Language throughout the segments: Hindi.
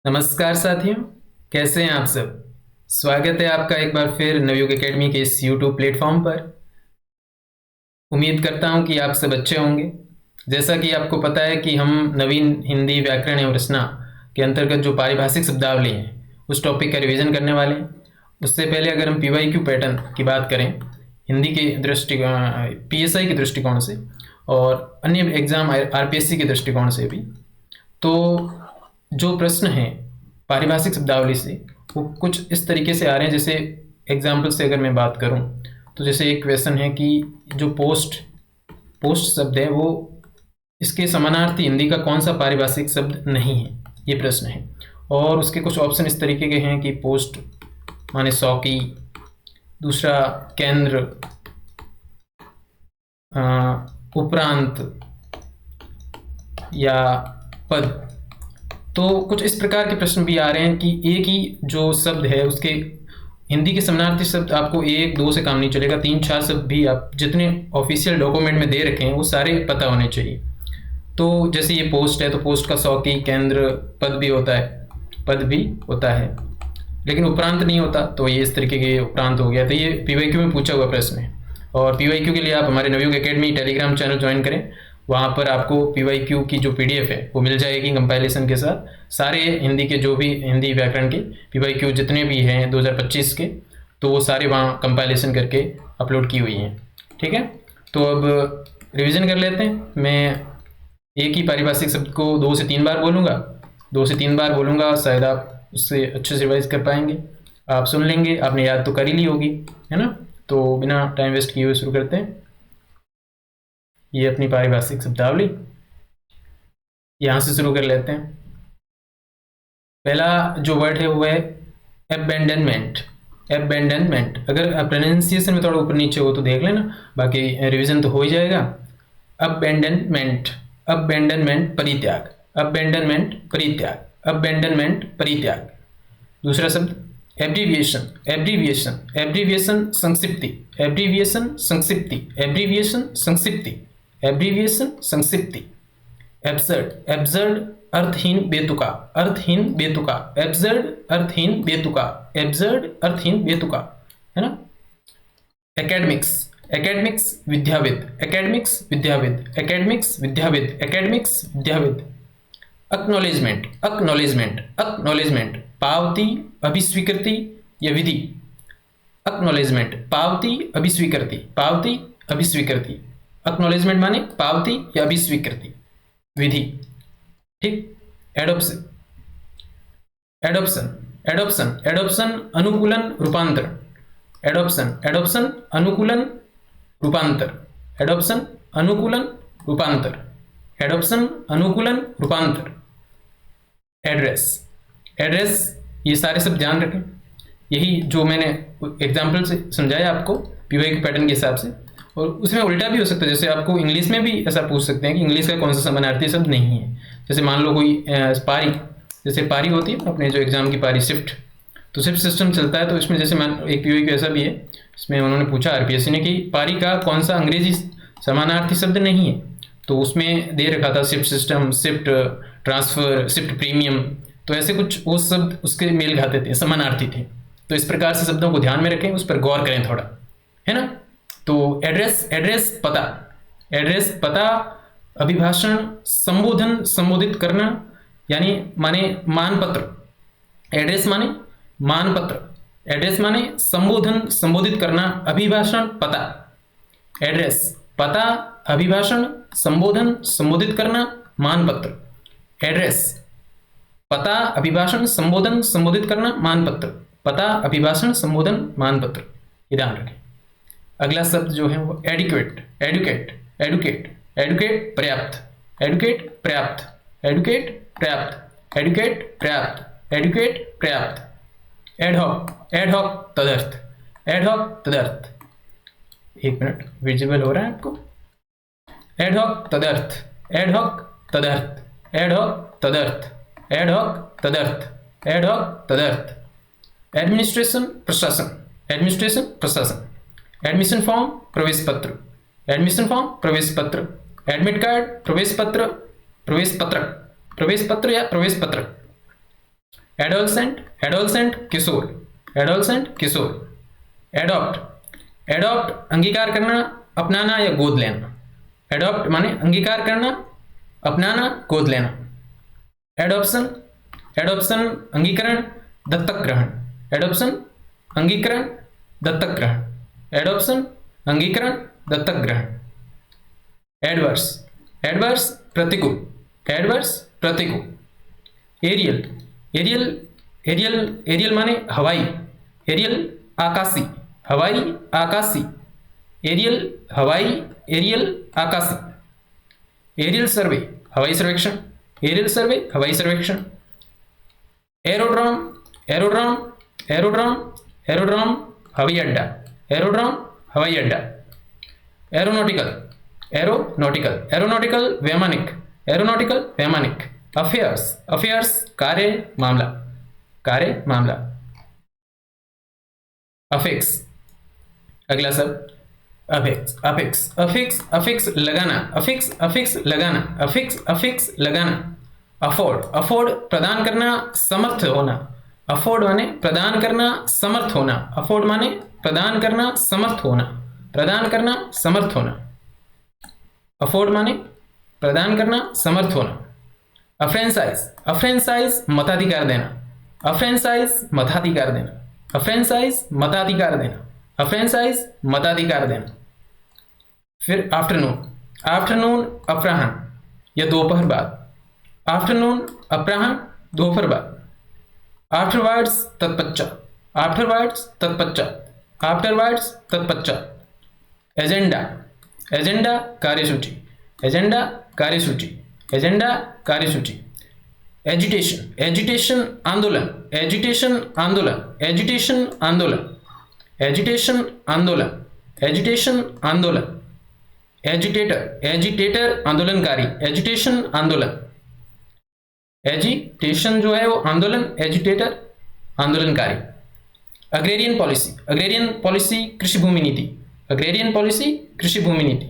नमस्कार साथियों, कैसे हैं आप सब। स्वागत है आपका एक बार फिर नवयुग एकेडमी के इस यूट्यूब प्लेटफॉर्म पर। उम्मीद करता हूं कि आप सब अच्छे होंगे। जैसा कि आपको पता है कि हम नवीन हिंदी व्याकरण एवं रचना के अंतर्गत जो पारिभाषिक शब्दावली हैं उस टॉपिक का रिवीजन करने वाले हैं। उससे पहले अगर हम पीवाईक्यू पैटर्न की बात करें हिंदी के पीएसआई के दृष्टिकोण से और अन्य एग्जाम आरपीएससी के दृष्टिकोण से भी, तो जो प्रश्न हैं पारिभाषिक शब्दावली से वो कुछ इस तरीके से आ रहे हैं। जैसे एग्जाम्पल से अगर मैं बात करूं तो जैसे एक क्वेश्चन है कि जो पोस्ट पोस्ट शब्द है वो इसके समानार्थी हिंदी का कौन सा पारिभाषिक शब्द नहीं है, ये प्रश्न है। और उसके कुछ ऑप्शन इस तरीके के हैं कि पोस्ट माने सौकी, दूसरा केंद्र, उपरांत या पद। तो कुछ इस प्रकार के प्रश्न भी आ रहे हैं कि एक ही जो शब्द है उसके हिंदी के समानार्थी शब्द आपको एक दो से काम नहीं चलेगा, तीन चार शब्द भी आप जितने ऑफिशियल डॉक्यूमेंट में दे रखे हैं वो सारे पता होने चाहिए। तो जैसे ये पोस्ट है तो पोस्ट का सौकी, केंद्र, पद भी होता है, पद भी होता है, लेकिन उपरांत नहीं होता। तो ये इस तरीके के उपरांत हो गया। तो ये पीवाईक्यू में पूछा हुआ प्रश्न है। और पीवाईक्यू के लिए आप हमारे Navyug academy Telegram channel join करें, वहाँ पर आपको पीवाईक्यू की जो पीडीएफ है वो मिल जाएगी कंपाइलेशन के साथ। सारे हिंदी के जो भी हिंदी व्याकरण के पीवाईक्यू जितने भी हैं 2025 के, तो वो सारे वहाँ कंपाइलेशन करके अपलोड की हुई हैं। ठीक है, तो अब रिवीजन कर लेते हैं। मैं एक ही पारिभाषिक शब्द को 2 से 3 बार बोलूँगा, 2 से 3 बार बोलूँगा, शायद आप उससे अच्छे से रिवाइज कर पाएंगे। आप सुन लेंगे, आपने याद तो कर ही ली होगी, है ना। तो बिना टाइम वेस्ट किए हुए शुरू करते हैं। ये अपनी पारिभाषिक शब्दावली यहाँ से शुरू कर लेते हैं। पहला जो वर्ड है वो है एबेंडनमेंट। एबेंडनमेंट, अगर प्रोनाउंसिएशन में थोड़ा ऊपर नीचे हो तो देख लेना, बाकी रिवीजन तो हो ही जाएगा। अबेंडनमेंट, अबेंडनमेंट परित्याग, अबेंडनमेंट परित्याग, अबेंडनमेंट परित्याग। दूसरा शब्द एब्रीविएशन, एब्रीविएशन, एब्रीविएशन संक्षिप्ति, एब्रीविएशन संक्षिप्ति, एब्रीविएशन संक्षिप्ति, एब्रीविएशन संक्षिप्ति। एब्सर्ड, एब्सर्ड अर्थहीन बेतुका, अर्थहीन बेतुका, एब्सर्ड अर्थहीन बेतुका, एब्सर्ड अर्थहीन बेतुका, है ना। एकेडमिक्स, एकेडमिक्स विद्याविद, एकेडमिक्स विद्याविद, एकेडमिक्स विद्याविद, एकेडमिक्स विद्याविद। एक्नॉलेजमेंट, एक्नॉलेजमेंट, एक्नॉलेजमेंट पावती, अभिस्वीकृति या विधि। एक्नॉलेजमेंट पावती, अभिस्वीकृति, पावती, अभिस्वीकृति। एक्नॉलेजमेंट माने पावती या अभिस्वीकृति, विधि। ठीक। एडॉप्शन, एडॉप्शन, एडॉप्शन, एडॉप्शन अनुकूलन रूपांतरण, एडॉप्शन, एडॉप्शन अनुकूलन रूपांतर, एडॉप्शन अनुकूलन रूपांतर, एडॉप्शन अनुकूलन रूपांतर। एड्रेस, एड्रेस, ये सारे सब ध्यान रखें। यही जो मैंने एग्जाम्पल से समझाया आपको पीवाईक्यू पैटर्न के हिसाब से। और उसमें उल्टा भी हो सकता है, जैसे आपको इंग्लिश में भी ऐसा पूछ सकते हैं कि इंग्लिश का कौन सा समानार्थी शब्द नहीं है। जैसे मान लो कोई पारी, जैसे पारी होती है अपने जो एग्जाम की पारी, शिफ्ट, तो शिफ्ट सिस्टम चलता है। तो इसमें जैसे एक पीवाईक्यू ऐसा भी है, इसमें उन्होंने पूछा आरपीएससी ने कि पारी का कौन सा अंग्रेजी समानार्थी शब्द नहीं है। तो उसमें दे रखा था shift system, shift transfer, shift premium. तो ऐसे कुछ वो शब्द उसके मेल खाते थे, समानार्थी थे। तो इस प्रकार से शब्दों को ध्यान में रखें, उस पर गौर करें थोड़ा, है ना। तो एड्रेस, एड्रेस पता, एड्रेस पता, अभिभाषण संबोधन, संबोधित करना, यानी माने मानपत्र। एड्रेस माने मानपत्र, एड्रेस माने संबोधन, संबोधित करना, अभिभाषण पता। एड्रेस पता, अभिभाषण, संबोधन, संबोधित करना, मानपत्र। एड्रेस पता, अभिभाषण, संबोधन, संबोधित करना, मानपत्र। पता, अभिभाषण, संबोधन, मानपत्र, ये ध्यान रखें। अगला शब्द जो है वो एडिक्वेट, एडुकेट, एडुकेट, एडुकेट पर्याप्त, एडुकेट पर्याप्त, एडुकेट पर्याप्त, एडुकेट पर्याप्त, एडुकेट पर्याप्त। एडहॉक, एडहॉक तदर्थ, एडहॉक तदर्थ। एक मिनट, विजिबल हो रहा है आपको। एडहॉक तदर्थ, एडहॉक तदर्थ, एडहॉक तदर्थ, एडहॉक तदर्थ, एडहॉक तदर्थ। एडमिनिस्ट्रेशन प्रशासन, एडमिनिस्ट्रेशन प्रशासन। एडमिशन फॉर्म, प्रवेश पत्र, एडमिशन फॉर्म, प्रवेश पत्र। एडमिट कार्ड, प्रवेश पत्र, प्रवेश पत्रक, प्रवेश पत्र या प्रवेश पत्रक। एडोलसेंट, एडोलसेंट किशोर, एडोलसेंट किशोर। एडॉप्ट, एडॉप्ट अंगीकार करना, अपनाना या गोद लेना। एडॉप्ट माने अंगीकार करना, अपनाना, गोद लेना। एडॉप्शन, एडॉप्शन अंगीकरण, दत्तक ग्रहण। एडॉप्शन अंगीकरण, दत्तक ग्रहण। एडॉप्शन अंगीकरण, दत्तक ग्रहण। एडवर्स, एडवर्स प्रतिकूल, एडवर्स प्रतिकूल। एरियल, एरियल, एरियल, एरियल माने हवाई, एरियल आकाशी, हवाई आकाशी। एरियल हवाई, एरियल आकाशी। एरियल सर्वे हवाई सर्वेक्षण, एरियल सर्वे हवाई सर्वेक्षण। एरोड्रोम, एरोड्रोम, एरोड्रोम, एरोड्रोम हवाई अड्डा, एरोड्रोम हवाई अड्डा। एरोनॉटिकल, एरोनॉटिकल, एरोनॉटिकल वैमानिक, एरोनॉटिकल वैमानिक। अफेयर्स, अफेयर्स कार्य मामला, कार्य मामला। अफेक्स, अगला शब्द अफेक्स, अफेक्स, अफेक्स, अफेक्स लगाना, अफेक्स, अफेक्स लगाना, अफेक्स, अफेक्स लगाना। अफोर्ड, अफोर्ड प्रदान करना, समर्थ होना। अफोर्ड माने प्रदान करना, समर्थ होना। अफोर्ड माने प्रदान करना, समर्थ होना, प्रदान करना, समर्थ होना। अफोर्ड माने प्रदान करना, समर्थ होना। अफ्रेंचाइज, अफ्रेंचाइज मताधिकार देना, अफ्रेंचाइज मताधिकार देना, अफ्रेंचाइज मताधिकार देना, अफ्रेंचाइज मताधिकार देना। फिर आफ्टरनून, आफ्टरनून अपराह्न या दोपहर बाद। आफ्टरनून अपराह्न, दोपहर बाद। आफ्टरवर्ड्स तत्पश्चात, आफ्टरवर्ड्स तत्पश्चात, आफ्टरवर्ड्स तत्पश्चात। एजेंडा, एजेंडा कार्यसूची, एजेंडा कार्यसूची, एजेंडा कार्यसूची। एजिटेशन, एजिटेशन आंदोलन, एजिटेशन आंदोलन, एजिटेशन आंदोलन, एजिटेशन आंदोलन, एजिटेशन आंदोलन। एजिटेटर, एजिटेटर आंदोलनकारी, एजिटेशन आंदोलन। एजिटेशन जो है वो आंदोलन, एजिटेटर आंदोलनकारी। अग्रेरियन पॉलिसी, अग्रेरियन पॉलिसी कृषि भूमि नीति, अग्रेरियन पॉलिसी कृषि भूमि नीति।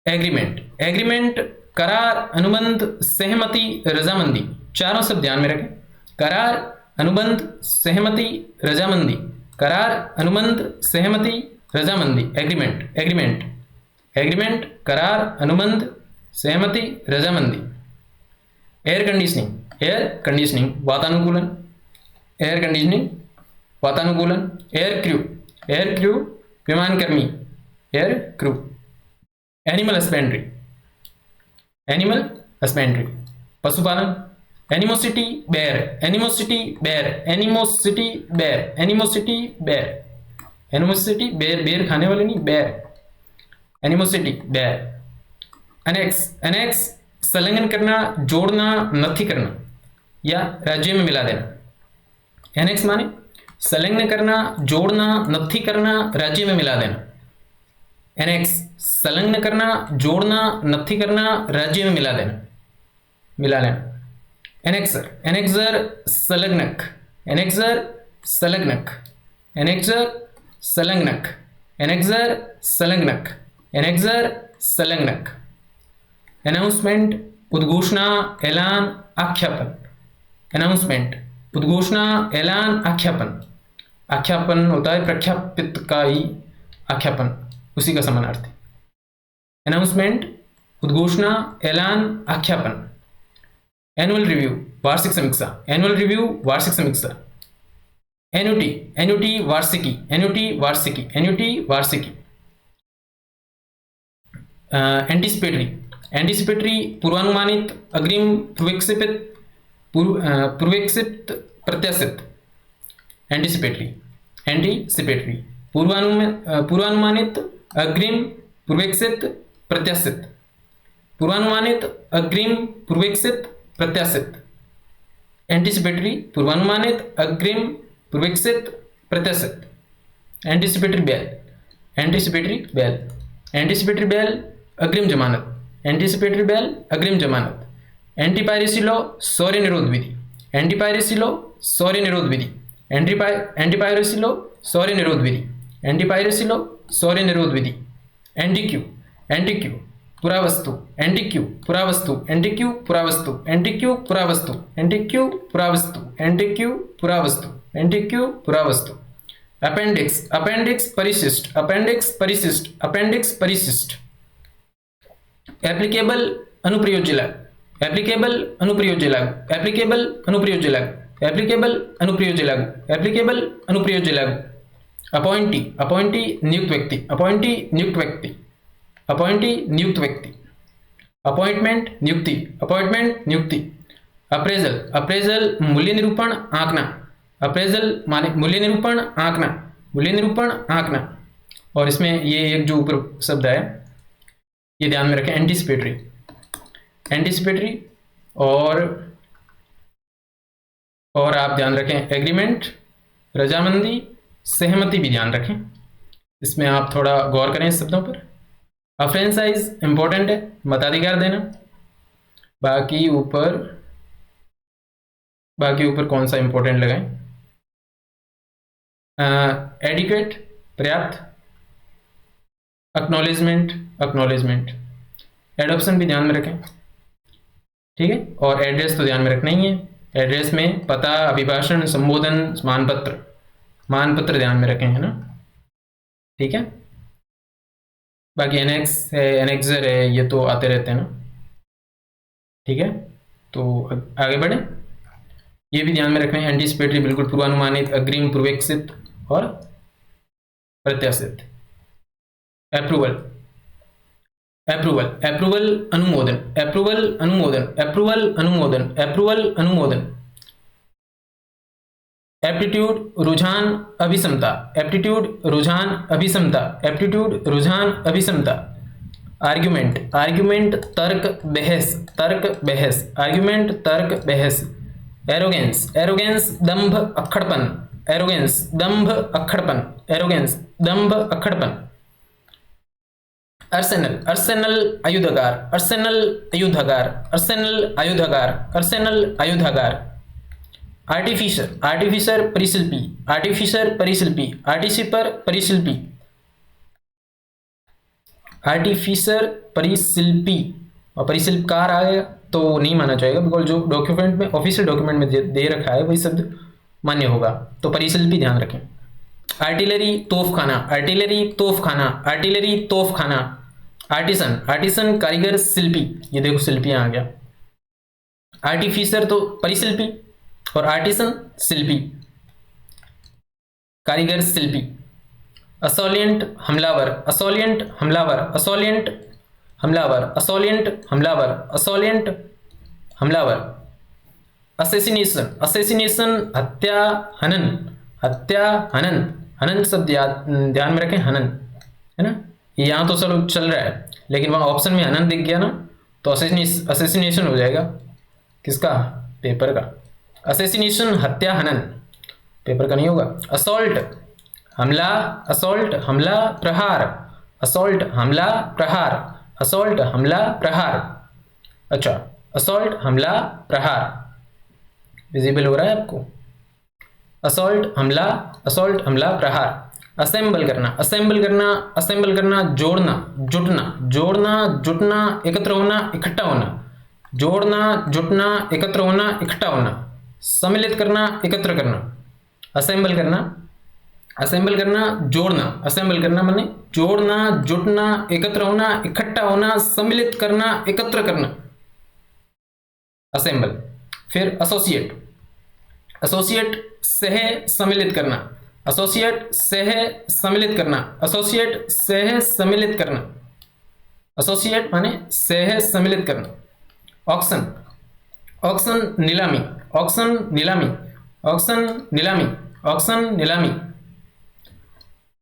एग्रीमेंट, एग्रीमेंट करार, अनुबंध, सहमति, रजामंदी। चारों शब्द ध्यान में रखें। करार, अनुबंध, सहमति, रजामंदी। करार, अनुबंध, सहमति, रजामंदी। एग्रीमेंट, एग्रीमेंट, एग्रीमेंट करार, अनुबंध, सहमति, रजामंदी। एयर कंडीशनिंग, एयर कंडीशनिंग वातानुकूलन, एयर कंडीशनिंग वातानुकूलन। एयर क्रू, एयर क्रू विमानकर्मी, air crew. Animal husbandry, animal husbandry पशुपालन। एनिमोसिटी बेर, एनिमोसिटी बेर, एनिमोसिटी बेर, एनिमोसिटी बेर, एनिमोसिटी बेर, बेर खाने वाले नहीं, बेर, एनिमोसिटी बेर। एनेक्स, एनेक्स संलग्न करना, जोड़ना, नथी करना या राज्य में मिला देना। एनेक्स माने संलग्न करना, जोड़ना, नथी करना, राज्य में मिला देना। एनेक्स संलग्न करना, जोड़ना, नथी करना, राज्य में मिला देना, मिला लेना। एनेक्सर, एनेक्सर संलग्नक, एनेक्सर संलग्नक, एनेक्सर संलग्नक, एनेक्सर संलग्नक, एनेक्सर संलग्नक। अनाउंसमेंट उद्घोषणा, ऐलान, आख्यापन। अनाउंसमेंट उद्घोषणा, ऐलान, आख्यापन। आख्यापन होता है प्रख्यापित का ही आख्यापन, उसी का समानार्थी। अनाउंसमेंट उद्घोषणा, ऐलान, आख्यापन। एनुअल रिव्यू वार्षिक समीक्षा, एनुअल रिव्यू वार्षिक समीक्षा। एन्युटी, एन्युटी वार्षिकी, एन्युटी वार्षिकी, एन्युटी वार्षिकी। एंटीसिपेटरी, एंटीसिपेटरी पूर्वानुमानित, अग्रिम, पूर्वेक्षित, पूर्वेक्षित, प्रत्याशित। एंटीसिपेटरी, एंटीसिपेटरी पूर्वानुमानित, अग्रिम, पूर्वेक्षित, प्रत्याशित। पूर्वानुमानित, अग्रिम, पूर्वेक्षित, प्रत्याशित। एंटीसिपेटरी पूर्वानुमानित, अग्रिम, पूर्वेक्षित, प्रत्याशित। Anticipatory bail, anticipatory bail, anticipatory bail अग्रिम जमानत, एंटीसिपेटरी बेल अग्रिम जमानत। एंटी पायरेसी लॉ सौर्य निरोध विधि, एंटी पायरेसी लॉ सौर्य निरोध विधि, एंटी पायरेसी लॉ सौर्य निरोध विधि, एंटी पायरेसी लॉ सौर्य निरोध विधि। एंटी क्यू, एंटी क्यू पुरावस्तु, एंटीक्यू पुरावस्तु, एंटीक्यू पुरावस्तु, एंटीक्यू पुरावस्तु, एंटीक्यू पुरावस्तु, एंटीक्यू पुरावस्तु, एंटीक्यू पुरावस्तु। अपेंडिक्स, अपेंडिक्स परिशिष्ट, अपेंडिक्स परिशिष्ट, अपेंडिक्स परिशिष्ट। एप्लीकेबल अनुप्रयोज्य लागू, एप्लीकेबल अनुप्रयोज्य लागू, एप्लीकेबल अनुप्रयोज्य लागू, एप्लीकेबल अनुप्रयोज्य लागू, एप्लीकेबल अनुप्रयोज्य लागू। अपॉइंटी, अपॉइंटी नियुक्त व्यक्ति, अपॉइंटी नियुक्त व्यक्ति, अपॉइंटी नियुक्त व्यक्ति। अपॉइंटमेंट नियुक्ति, अपॉइंटमेंट नियुक्ति। अप्रेजल, अप्रेजल मूल्य निरूपण आंकना, अप्रेजल माने मूल्य निरूपण आंकना, मूल्य निरूपण आंकना। और इसमें ये एक जो ऊपर शब्द है ये ध्यान में रखें, एंटीसिपेटरी, एंटीसिपेटरी। और आप ध्यान रखें एग्रीमेंट, रजामंदी, सहमति भी ध्यान रखें। इसमें आप थोड़ा गौर करें इस शब्दों पर। अफ्रेंसाइज इंपॉर्टेंट है, मताधिकार देना। बाकी ऊपर कौन सा इंपॉर्टेंट लगाएं? एडिक्वेट पर्याप्त, एक्नॉलेजमेंट, एक्नॉलेजमेंट। एडॉप्शन भी ध्यान में रखें, ठीक है। और एड्रेस तो ध्यान में रखना ही है। एड्रेस में पता, अभिभाषण, संबोधन, मानपत्र, मानपत्र ध्यान में रखें, है ना, ठीक है। बाकी एनेक्स है, एनेक्सर है, ये तो आते रहते हैं ना, ठीक है। तो आगे बढ़े, ये भी ध्यान में रखना है। एंटीसिपेटरी बिल्कुल पूर्वानुमानित, अग्रिम, पूर्वेक्षित और प्रत्याशित। अप्रूवल, अप्रूवल, अप्रूवल अनुमोदन, अप्रूवल अनुमोदन, अप्रूवल अनुमोदन, अप्रूवल अनुमोदन। एप्टीट्यूड रुझान अभिसमता, एप्टीट्यूड रुझान अभिसमता, एप्टीट्यूड रुझान अभिसमता। आर्ग्यूमेंट, आर्ग्यूमेंट तर्क बहस, तर्क बहस, आर्ग्यूमेंट तर्क बहस। एरोगेंस, एरोगेंस दंभ अक्खड़पन, एरोगेंस दंभ अक्खड़पन, एरोगेंस दंभ अक्खड़पन। अर्सेनल, अर्सेनल आयुधागार, अर्सेनल आयुधागार, अर्सेनल आयुधागार, अर्सेनल आयुधागार। आर्टिफिशर, आर्टिफिशर परिशिल्पी, आर्टिफिशर परिशिल्पी, आर्टिफिशर परिशिल्पी, आर्टिफिशर परिशिल्पी। और परिशिल्पकार आ गया तो नहीं माना जाएगा, बिकॉज जो डॉक्यूमेंट में, ऑफिशियल डॉक्यूमेंट में दे रखा है वही शब्द मान्य होगा। तो परिशिल्पी ध्यान रखें। आर्टिलरी तोफखाना, आर्टिलरी तोफखाना, आर्टिलरी तोफखाना। आर्टिसन, आर्टिसन कारीगर शिल्पी, ये देखो शिल्पियां आ गया। आर्टिफिशर तो परिशिल्पी और आर्टिसन शिल्पी, कारीगर शिल्पी। असोलिएंट हमलावर, असोलिएंट हमलावर, असोलिएंट हमलावर, असोलिएंट हमलावर, असोलिएंट हमलावर। असेसिनेशन, असेसिनेशन हत्या, हनन, हत्या, हनन। हनन शब्द ध्यान में रखें, हनन, है ना। ये यहाँ तो चल रहा है, लेकिन वहाँ ऑप्शन में हनन दिख गया ना, तो असेसिनेशन हो जाएगा। किसका? पेपर का। असेसिनेशन हत्या, हनन, पेपर का नहीं होगा। असॉल्ट हमला, असॉल्ट हमला, प्रहार, असॉल्ट हमला, प्रहार, असॉल्ट हमला, प्रहार। अच्छा, असॉल्ट हमला, प्रहार विजिबल हो रहा है आपको? असॉल्ट हमला, असॉल्ट हमला, प्रहार। असेंबल करना, असेंबल करना, असेंबल करना। जोड़ना, जुटना, जोड़ना, जुटना, एकत्र होना, इकट्ठा होना। जोड़ना, जुटना, एकत्र होना, इकट्ठा होना। सम्मिलित करना, एकत्र करना। असेंबल करना, असेंबल करना, जोड़ना। असेंबल करना माने जोड़ना, जुटना, एकत्र होना, इकट्ठा होना, सम्मिलित करना, एकत्र करना। असेंबल। फिर एसोसिएट, एसोसिएट सह सम्मिलित करना, एसोसिएट सह सम्मिलित करना, एसोसिएट सह सम्मिलित करना। एसोसिएट माने सह सम्मिलित करना। ऑक्शन, ऑक्शन नीलामी, ऑक्शन नीलामी, ऑक्शन नीलामी, ऑक्शन नीलामी।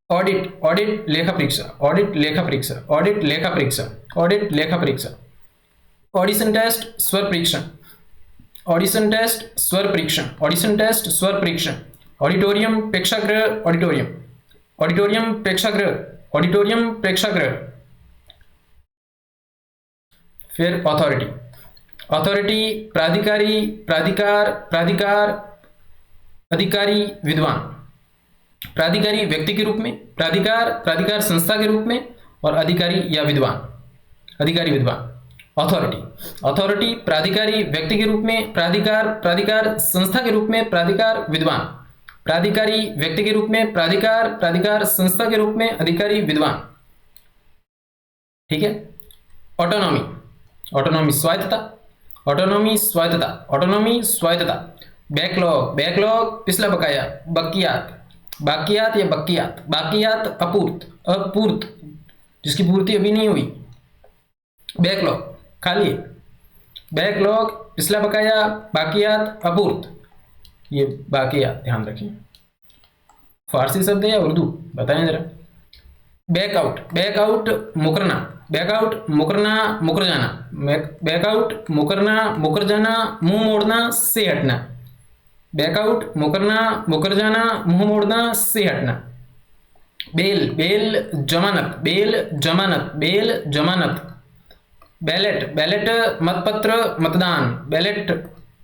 ऑडिट, ऑडिट लेखा परीक्षा, ऑडिट लेखा परीक्षा, ऑडिट लेखा परीक्षा, ऑडिट लेखा परीक्षा। ऑडिशन टेस्ट स्वर परीक्षण, ऑडिशन टेस्ट स्वर परीक्षण, ऑडिशन टेस्ट स्वर परीक्षण। ऑडिटोरियम प्रेक्षागृह, ऑडिटोरियम, ऑडिटोरियम प्रेक्षागृह, ऑडिटोरियम प्रेक्षागृह। फिर अथॉरिटी, अथॉरिटी प्राधिकारी, प्राधिकार, प्राधिकार, अधिकारी, विद्वान। प्राधिकारी व्यक्ति के रूप में, प्राधिकार प्राधिकार संस्था के रूप में, और अधिकारी या विद्वान। अधिकारी विद्वान। अथॉरिटी, अथॉरिटी प्राधिकारी व्यक्ति के रूप में, प्राधिकार प्राधिकार संस्था के रूप में, प्राधिकार विद्वान, प्राधिकारी व्यक्ति के रूप में, प्राधिकार प्राधिकार संस्था के रूप में, अधिकारी विद्वान। ठीक है। ऑटोनॉमी, ऑटोनॉमी स्वायत्तता, ऑटोनॉमी स्वायत्तता, ऑटोनॉमी स्वायत्तता। बैकलॉग, बैकलॉग पिछला बकाया, बकियात, बाकियात या बकियात, बाकियात अपूर्त, अपूर्त जिसकी पूर्ति अभी नहीं हुई। बैकलॉग खाली, बैकलॉग पिछला बकाया, बाकियात अपूर्त, ये बाकियात ध्यान रखिए। फारसी शब्द है या उर्दू बताएं जरा। बैकआउट, बैकआउट मुकरना, बैकआउट मुकरना मुकर जाना, बैकआउट मुकरना मुकर जाना, मुंह मोड़ना से हटना, बैकआउट मुकरना मुकर जाना, मुंह मोड़ना से हटना। बेल, बेल जमानत, बेल जमानत, बेल जमानत। बैलेट, बैलेट मतपत्र मतदान, बैलेट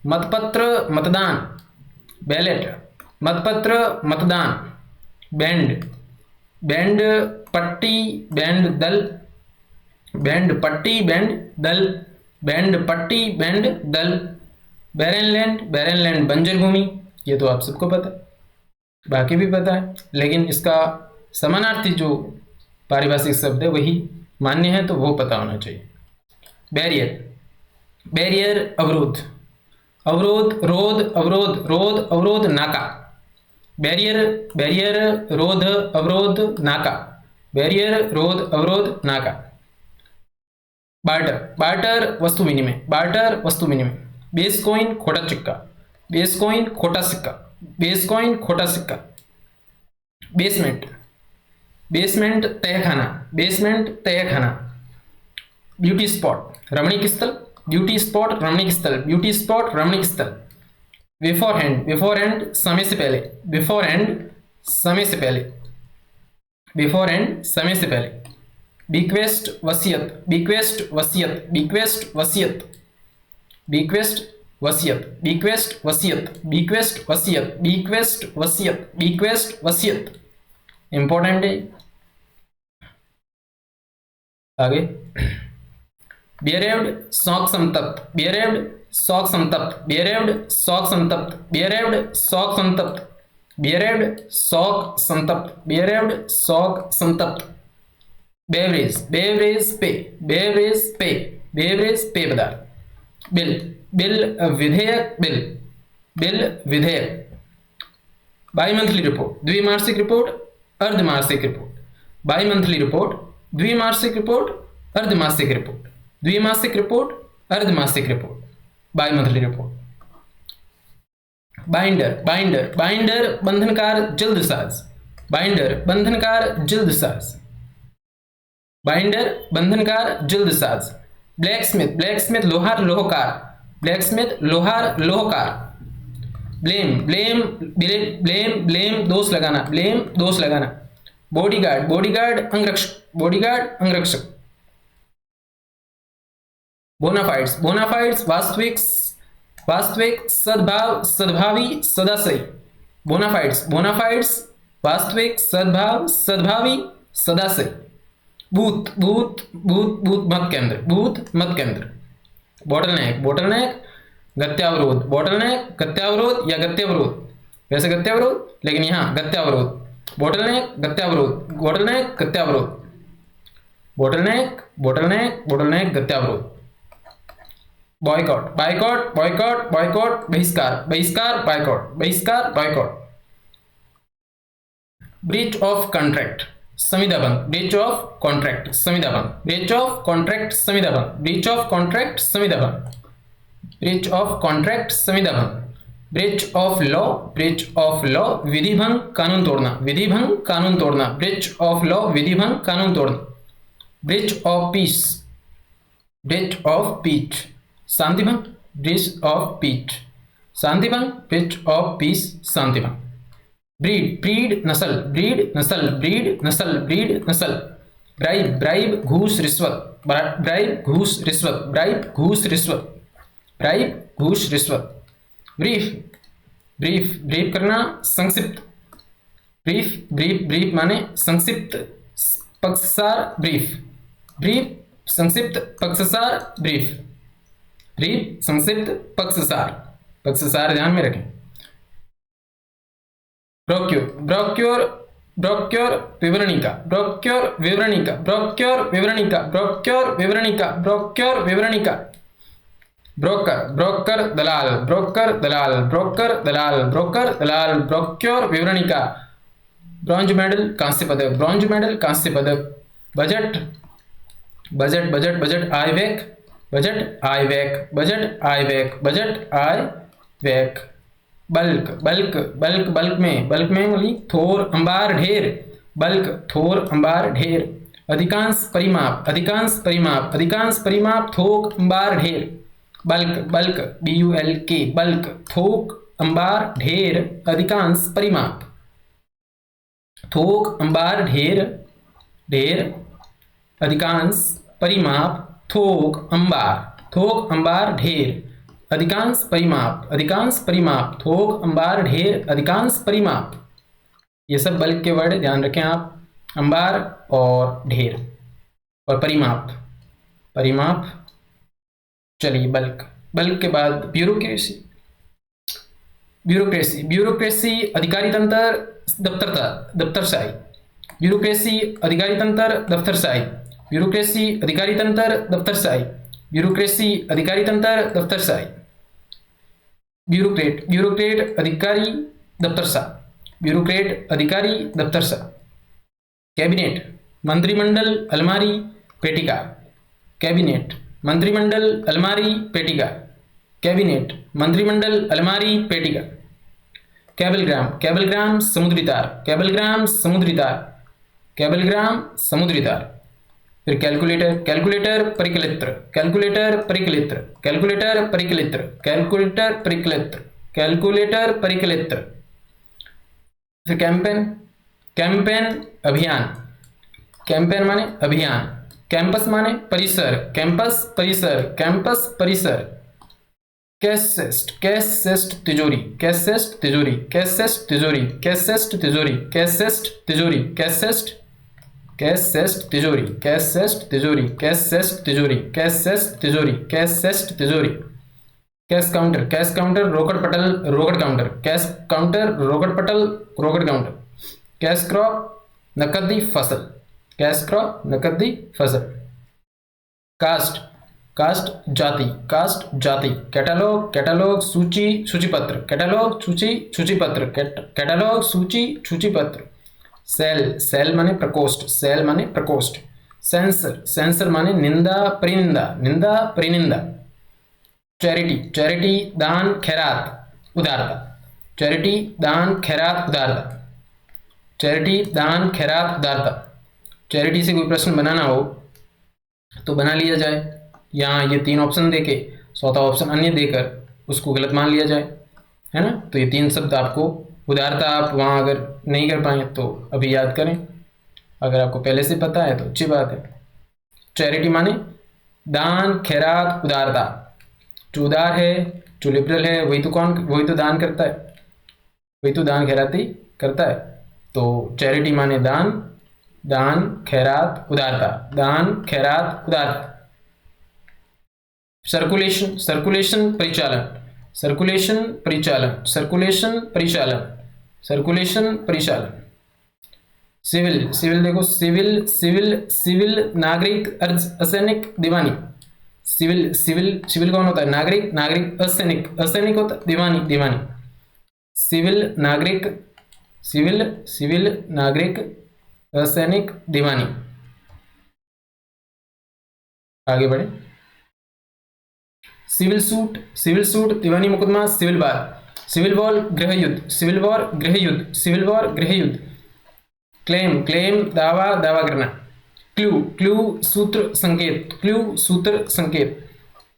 मतपत्र मतदान, बैलेट मतपत्र मतदान। बैंड, बैंड पट्टी बैंड दल, बैंड पट्टी बैंड दल, बैंड पट्टी बैंड दल। बैरनलैंड, बैरनलैंड बंजर भूमि, ये तो आप सबको पता है, बाकी भी पता है, लेकिन इसका समानार्थी जो पारिभाषिक शब्द है वही मान्य है तो वो पता होना चाहिए। बैरियर, बैरियर अवरोध, अवरोध रोध, अवरोध रोध, अवरोध नाका। बैरियर, बैरियर रोध अवरोध नाका, बैरियर रोध अवरोध नाका। बार्टर, बार्टर वस्तु विनिमय, बार्टर वस्तु विनिमय। बेस कॉइन खोटा सिक्का, बेस कॉइन खोटा सिक्का, बेस कॉइन खोटा सिक्का। बेसमेंट, बेसमेंट तहखाना, बेसमेंट तहखाना। ब्यूटी स्पॉट रमणीक स्थल, ब्यूटी स्पॉट रमणीक स्थल, ब्यूटी स्पॉट रमणीक स्थल। बिफोर हैंड, बिफोर हैंड समय से पहले, बिफोर हैंड समय से पहले, बिफोर हैंड समय से पहले। बिक्वेस्ट वसीयत, बिक्वेस्ट वसीयत, बिक्वेस्ट वसीयत, बिक्वेस्ट वसीयत, बिक्वेस्ट वसीयत, बिक्वेस्ट वसीयत, बिक्वेस्ट वसीयत, बिक्वेस्ट वसीयत। इंपॉर्टेंट है आगे। बेरेव्ड शौक संतप्त, बेरेव्ड शौक संतप्त, बेरेव्ड शौक संतप्त, बेरेव्ड शौक संतप्त, बेरेव्ड शौक संतप्त, बेरेव्ड शौक संतप्त। बेवरेज, बेवरेज पे, बेवरेज पे, बेवरेज पे पदार्थ। बिल, बिल विधेयक, बिल, बिल विधेयक। बाई मंथली रिपोर्ट, द्विमासिक रिपोर्ट, अर्धमासिक रिपोर्ट। बाई मंथली रिपोर्ट, द्विमासिक रिपोर्ट, अर्धमासिक रिपोर्ट, द्विमासिक रिपोर्ट, अर्धमासिक report, bi monthly report. Binder, binder, binder बंधनकार जल्दसाज, बाइंडर बंधनकार जल्दसाज, बाइंडर बंधनकार जल्दसाज। ब्लैकस्मिथ, ब्लैकस्मिथ लोहार लोहकार, ब्लैकस्मिथ लोहार लोहकार। ब्लेम, ब्लेम, ब्लेम, ब्लेम दोष लगाना, ब्लेम दोष लगाना। बॉडीगार्ड, बॉडीगार्ड अंगरक्षक, बॉडीगार्ड अंगरक्षक। बोनाफाइड्स, बोनाफाइड्स वास्तविक, वास्तविक सद्भाव, सद्भावी, सदाशयी। बोनाफाइड्स, बोनाफाइड्स वास्तविक सद्भाव, सद्भावी, सदाशयी। बूथ, बूथ, बूथ, बूथ मत केंद्र, बूथ मत केंद्र। बोटलनेक, बोटलनेक गत्यावरोध, बोटलनेक गत्यावरोध या गत्यावरोध, वैसे गत्यावरोध लेकिन यहाँ गत्यावरोध। बोटलनेक गत्यावरोध, बोटलनेक गत्यावरोध, बोटलनेक, बोटलनेक, बोटलनेक गत्यावरोध। बॉयकॉट, बायकॉट, बॉयकॉट, बॉयकॉट बहिष्कार, बहिष्कार बायकॉट, बहिष्कार बायकॉट। ब्रीच ऑफ कॉन्ट्रैक्ट संविदा भंग, ब्रीच ऑफ कॉन्ट्रैक्ट संविदा भंग, ब्रीच ऑफ कॉन्ट्रैक्ट संविदा भंग, ब्रीच ऑफ कॉन्ट्रैक्ट संविदा भंग, ब्रीच ऑफ कॉन्ट्रैक्ट संविदा भंग। Breach of law, breach of law विधि भंग, कानून तोड़ना, विधि भंग, कानून तोड़ना, ब्रीच ऑफ लॉ विधि भंग, कानून तोड़ना। Breach of peace, breach of peace शांति भंग, ब्रीच ऑफ पीच शांति भंग, ब्रीच ऑफ पीस शांति भंग। ब्रीड, ब्रीड नस्ल, ब्रीड नस्ल, ब्रीड नस्ल, ब्रीड नस्ल। ब्राइब, ब्राइब घूस रिश्वत, ब्राइब घूस रिश्वत, ब्राइब घूस रिश्वत, ब्राइब घूस रिश्वत। ब्रीफ, ब्रीफ, ब्रीफ करना संक्षिप्त, ब्रीफ, ब्रीफ, ब्रीफ माने संक्षिप्त पक्षसार। ब्रीफ, ब्रीफ संक्षिप्त, पक्षसार, ब्रीफ। ब्रीफ, संक्षिप्त, पक्षसार। पक्षसार ध्यान में रखें। ब्रोक्योर, ब्रोक्योर, ब्रोक्योर विवरणिका, ब्रोक्योर विवरणिका, ब्रोक्योर विवरणिका, ब्रोक्योर विवरणिका, ब्रोक्योर विवरणिका। ब्रोकर, ब्रोकर दलाल, ब्रोकर दलाल, ब्रोकर दलाल, ब्रोकर दलाल, ब्रोक्योर विवरणिका। ब्रॉन्ज मेडल, कांस्य पदक, ब्रॉन्ज मेडल, कांस्य पदक। बजट, बजट, बजट, बजट आय व्यय, बजट आय व्यय, बजट आय व्यय, बजट आय व्यय। बल्क, बल्क, बल्क, बल्क में बोली थोर, अंबार, ढेर। बल्क, थोर, अंबार, ढेर। अधिकांश परिमाप, अधिकांश परिमाप, अधिकांश परिमाप, थोक, अंबार, ढेर। बल्क, बल्क, BULK, बल्क, थोक, अंबार, ढेर, अधिकांश परिमाप। थोक, अंबार, ढेर, ढेर, अधिकांश परिमाप, थोक, अंबार, थोक, अंबार, ढेर, अधिकांश परिमाप, अधिकांश परिमाप, थोक, अंबार, ढेर, अधिकांश परिमाप। ये सब बल्क के वर्ड ध्यान रखें आप, अंबार और ढेर और परिमाप, परिमाप। चलिए बल्क, बल्क के बाद ब्यूरोक्रेसी, ब्यूरोक्रेसी, ब्यूरोक्रेसी अधिकारी तंत्र, दफ्तरशाही। ब्यूरोक्रेसी अधिकारी तंत्र, दफ्तरशाही। ब्यूरोक्रेसी अधिकारी तंत्र, दफ्तरशाही। ब्यूरोक्रेसी अधिकारी तंत्र, दफ्तरशाही। ब्यूरोक्रेट, ब्यूरोक्रेट अधिकारी, दफ्तरशाह। ब्यूरोक्रेट अधिकारी, दफ्तरशाह। कैबिनेट, मंत्रिमंडल, अलमारी, पेटिका। कैबिनेट, मंत्रिमंडल, अलमारी, पेटिका। कैबिनेट, मंत्रिमंडल, अलमारी, पेटिका। कैबलग्राम, कैबलग्राम, समुद्री तार। कैबलग्राम, समुद्री तार। कैबलग्राम, समुद्री तार। फिर कैलकुलेटर, कैलकुलेटर, परिकलित्र। कैलकुलेटर, परिकलित्र। कैलकुलेटर, परिकलित्र। कैलकुलेटर, परिकलित्र। कैलकुलेटर, परिकलित्र। फिर कैंपेन, कैंपेन, अभियान। कैंपेन माने अभियान। कैंपस माने परिसर। कैंपस, परिसर। कैंपस, परिसर। कैश सेस्ट, कैश सेस्ट, तिजोरी। कैश सेस्ट, तिजोरी। कैश सेस्ट, तिजोरी। कैश सेस्ट, तिजोरी। कैश सेस्ट, तिजोरी। कैश सेस्ट, कैश सेस्ट, तिजोरी। कैश सेस्ट, तिजोरी। कैश सेस्ट, तिजोरी। कैश सेस्ट, तिजोरी। कैश सेस्ट, तिजोरी। कैश काउंटर, कैश काउंटर, रोकड़ पटल, रोकड़ काउंटर। कैश काउंटर, रोकड़ पटल, रोकड़ काउंटर। कैश क्रॉप, नकदी फसल। कैश क्रॉप, नकदी फसल। कास्ट, कास्ट जाति। कास्ट जाति। कैटलॉग, कैटलॉग, सूची, सूचीपत्र। कैटलॉग, सूची, सूचीपत्र। कैटलॉग, सूची, सूचीपत्र। सेल, सेल माने प्रकोष्ठ। सेल माने प्रकोष्ठ। सेंसर, सेंसर माने निंदा, परिनिंदा। निंदा, परिनिंदा। चैरिटी, चैरिटी, दान, खैरात, उदारता। चैरिटी, दान, खैरात, उदारता। चैरिटी, दान, खैरात, उदारता। चैरिटी से कोई प्रश्न बनाना हो तो बना लिया जाए। यहाँ ये 3 ऑप्शन देके चौथा ऑप्शन अन्य देकर उसको गलत मान लिया जाए, है ना। तो ये 3 शब्द आपको, उदारता आप वहाँ अगर नहीं कर पाए तो अभी याद करें, अगर आपको पहले से पता है तो अच्छी बात है। चैरिटी माने दान, खैरात, उदारता। जो उदार है, जो लिबरल है, वही तो दान करता है, वही तो दान खैराती करता है। तो चैरिटी माने दान, दान, खैरात, उदारता। दान, खैरात, उदारता। सर्कुलेशन, सर्कुलेशन, परिचालन। सर्कुलेशन, परिचालन। सर्कुलेशन, परिचालन। सर्कुलेशन, परिचालन। सिविल, सिविल देखो, सिविल, सिविल, सिविल, नागरिक, असैनिक, दीवानी। सिविल, सिविल, सिविल कौन होता है? नागरिक, नागरिक, असैनिक, असैनिक होता है दीवानी, दीवानी। सिविल, नागरिक, सिविल, सिविल, नागरिक, असैनिक, दीवानी। आगे बढ़े। सिविल सूट, सिविल सूट, दीवानी मुकदमा, सिविल वार। सिविल वॉर, गृह युद्ध। सिविल वॉर, गृह युद्ध। सिविल वॉर, गृह युद्ध। क्लेम, क्लेम, दावा, दावा करना। क्लू, क्लू, सूत्र, संकेत। क्लू, सूत्र, संकेत।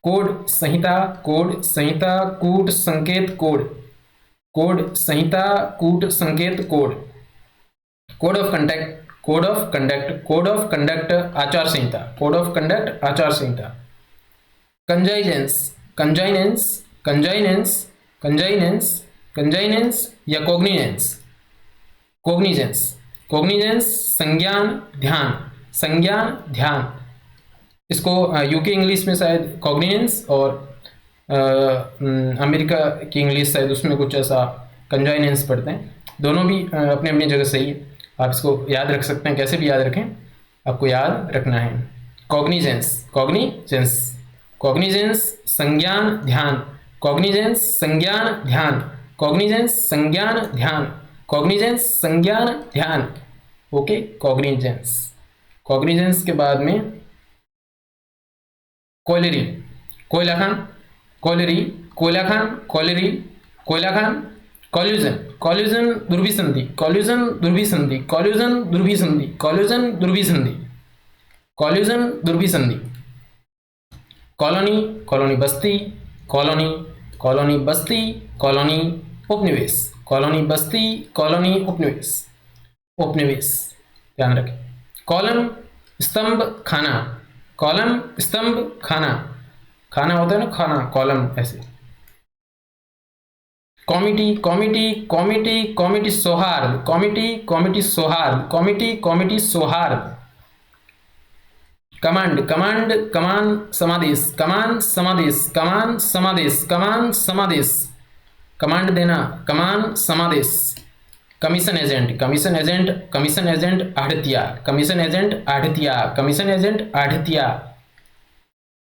कोड, संहिता, कोड, संहिता, कूट, संकेत, कोड। कोड, संहिता, कूट, संकेत, code. Code of conduct, code of conduct, code of conduct, आचार संहिता। कोड ऑफ कंडक्ट, आचार संहिता। कंजाइनेंस, कंजाइनेंस, कंजाइनेंस, कंजाइनेंस, कंजाइनेंस या कोग्निजेंस। कोग्निजेंस, कोग्निजेंस, संज्ञान, ध्यान। संज्ञान, ध्यान। इसको यूके इंग्लिश में शायद कॉग्निजेंस, और अमेरिका की इंग्लिश शायद उसमें कुछ ऐसा कंजाइनेंस पढ़ते हैं। दोनों भी अपनी अपनी जगह सही है, आप इसको याद रख सकते हैं, कैसे भी याद रखें, आपको याद रखना है। कॉग्निजेंस, कॉग्निजेंस, कॉग्निजेंस संज्ञान ध्यान, कॉग्निजेंस संज्ञान ध्यान, कॉग्निजेंस संज्ञान ध्यान, कॉग्निजेंस संज्ञान ध्यान। Okay, cognizance. कॉग्निजेंस के बाद में कोयलरी, कोयला खान, कोयलरी, कोयला खान, कोयलरी, कोयला खान। कॉल्यूजन, कॉल्यूजन दुर्भिसंधि, कॉल्यूजन दुर्भिसंधि, कॉल्यूजन दुर्भिसंधि, कॉल्यूजन दुर्भिसंधि, कॉल्यूजन दुर्भिसंधि। कॉलोनी, कॉलोनी बस्ती, कॉलोनी, कॉलोनी बस्ती, कॉलोनी उपनिवेश, कॉलोनी बस्ती, कॉलोनी उपनिवेश, उपनिवेश, ध्यान रखें। कॉलम स्तंभ खाना, कॉलम स्तंभ खाना, खाना होता है ना खाना, कॉलम ऐसे। कॉमिटी, कॉमिटी, कॉमिटी, कॉमिटी सौहार्द, कॉमिटी, कॉमिटी सौहार्द, कॉमिटी, कॉमिटी सौहार्द। कमांड, कमांड, कमान समादेश, कमान समादेश, कमान समादेश, कमान समादेश, कमांड देना, कमान समादेश। Commission agent, commission agent, commission agent आढ़तिया, कमीशन एजेंट आढ़तिया, कमीशन एजेंट आढ़तिया।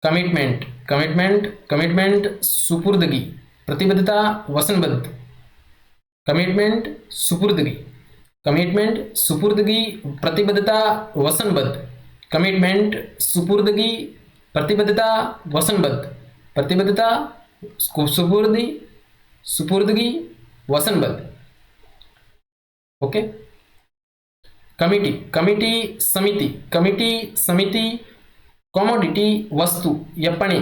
कमिटमेंट, कमिटमेंट, कमिटमेंट सुपुर्दगी, प्रतिबद्धता वचनबद्ध, कमिटमेंट सुपुर्दगी, कमिटमेंट सुपुर्दगी, प्रतिबद्धता वचनबद्ध, कमिटमेंट सुपुर्दगी, प्रतिबद्धता वचनबद्ध, प्रतिबद्धता सुपुर्दी, सुपुर्दगी वचनबद्ध। ओके। कमिटी, कमिटी समिति, कमिटी समिति। कॉमोडिटी वस्तु या पणे,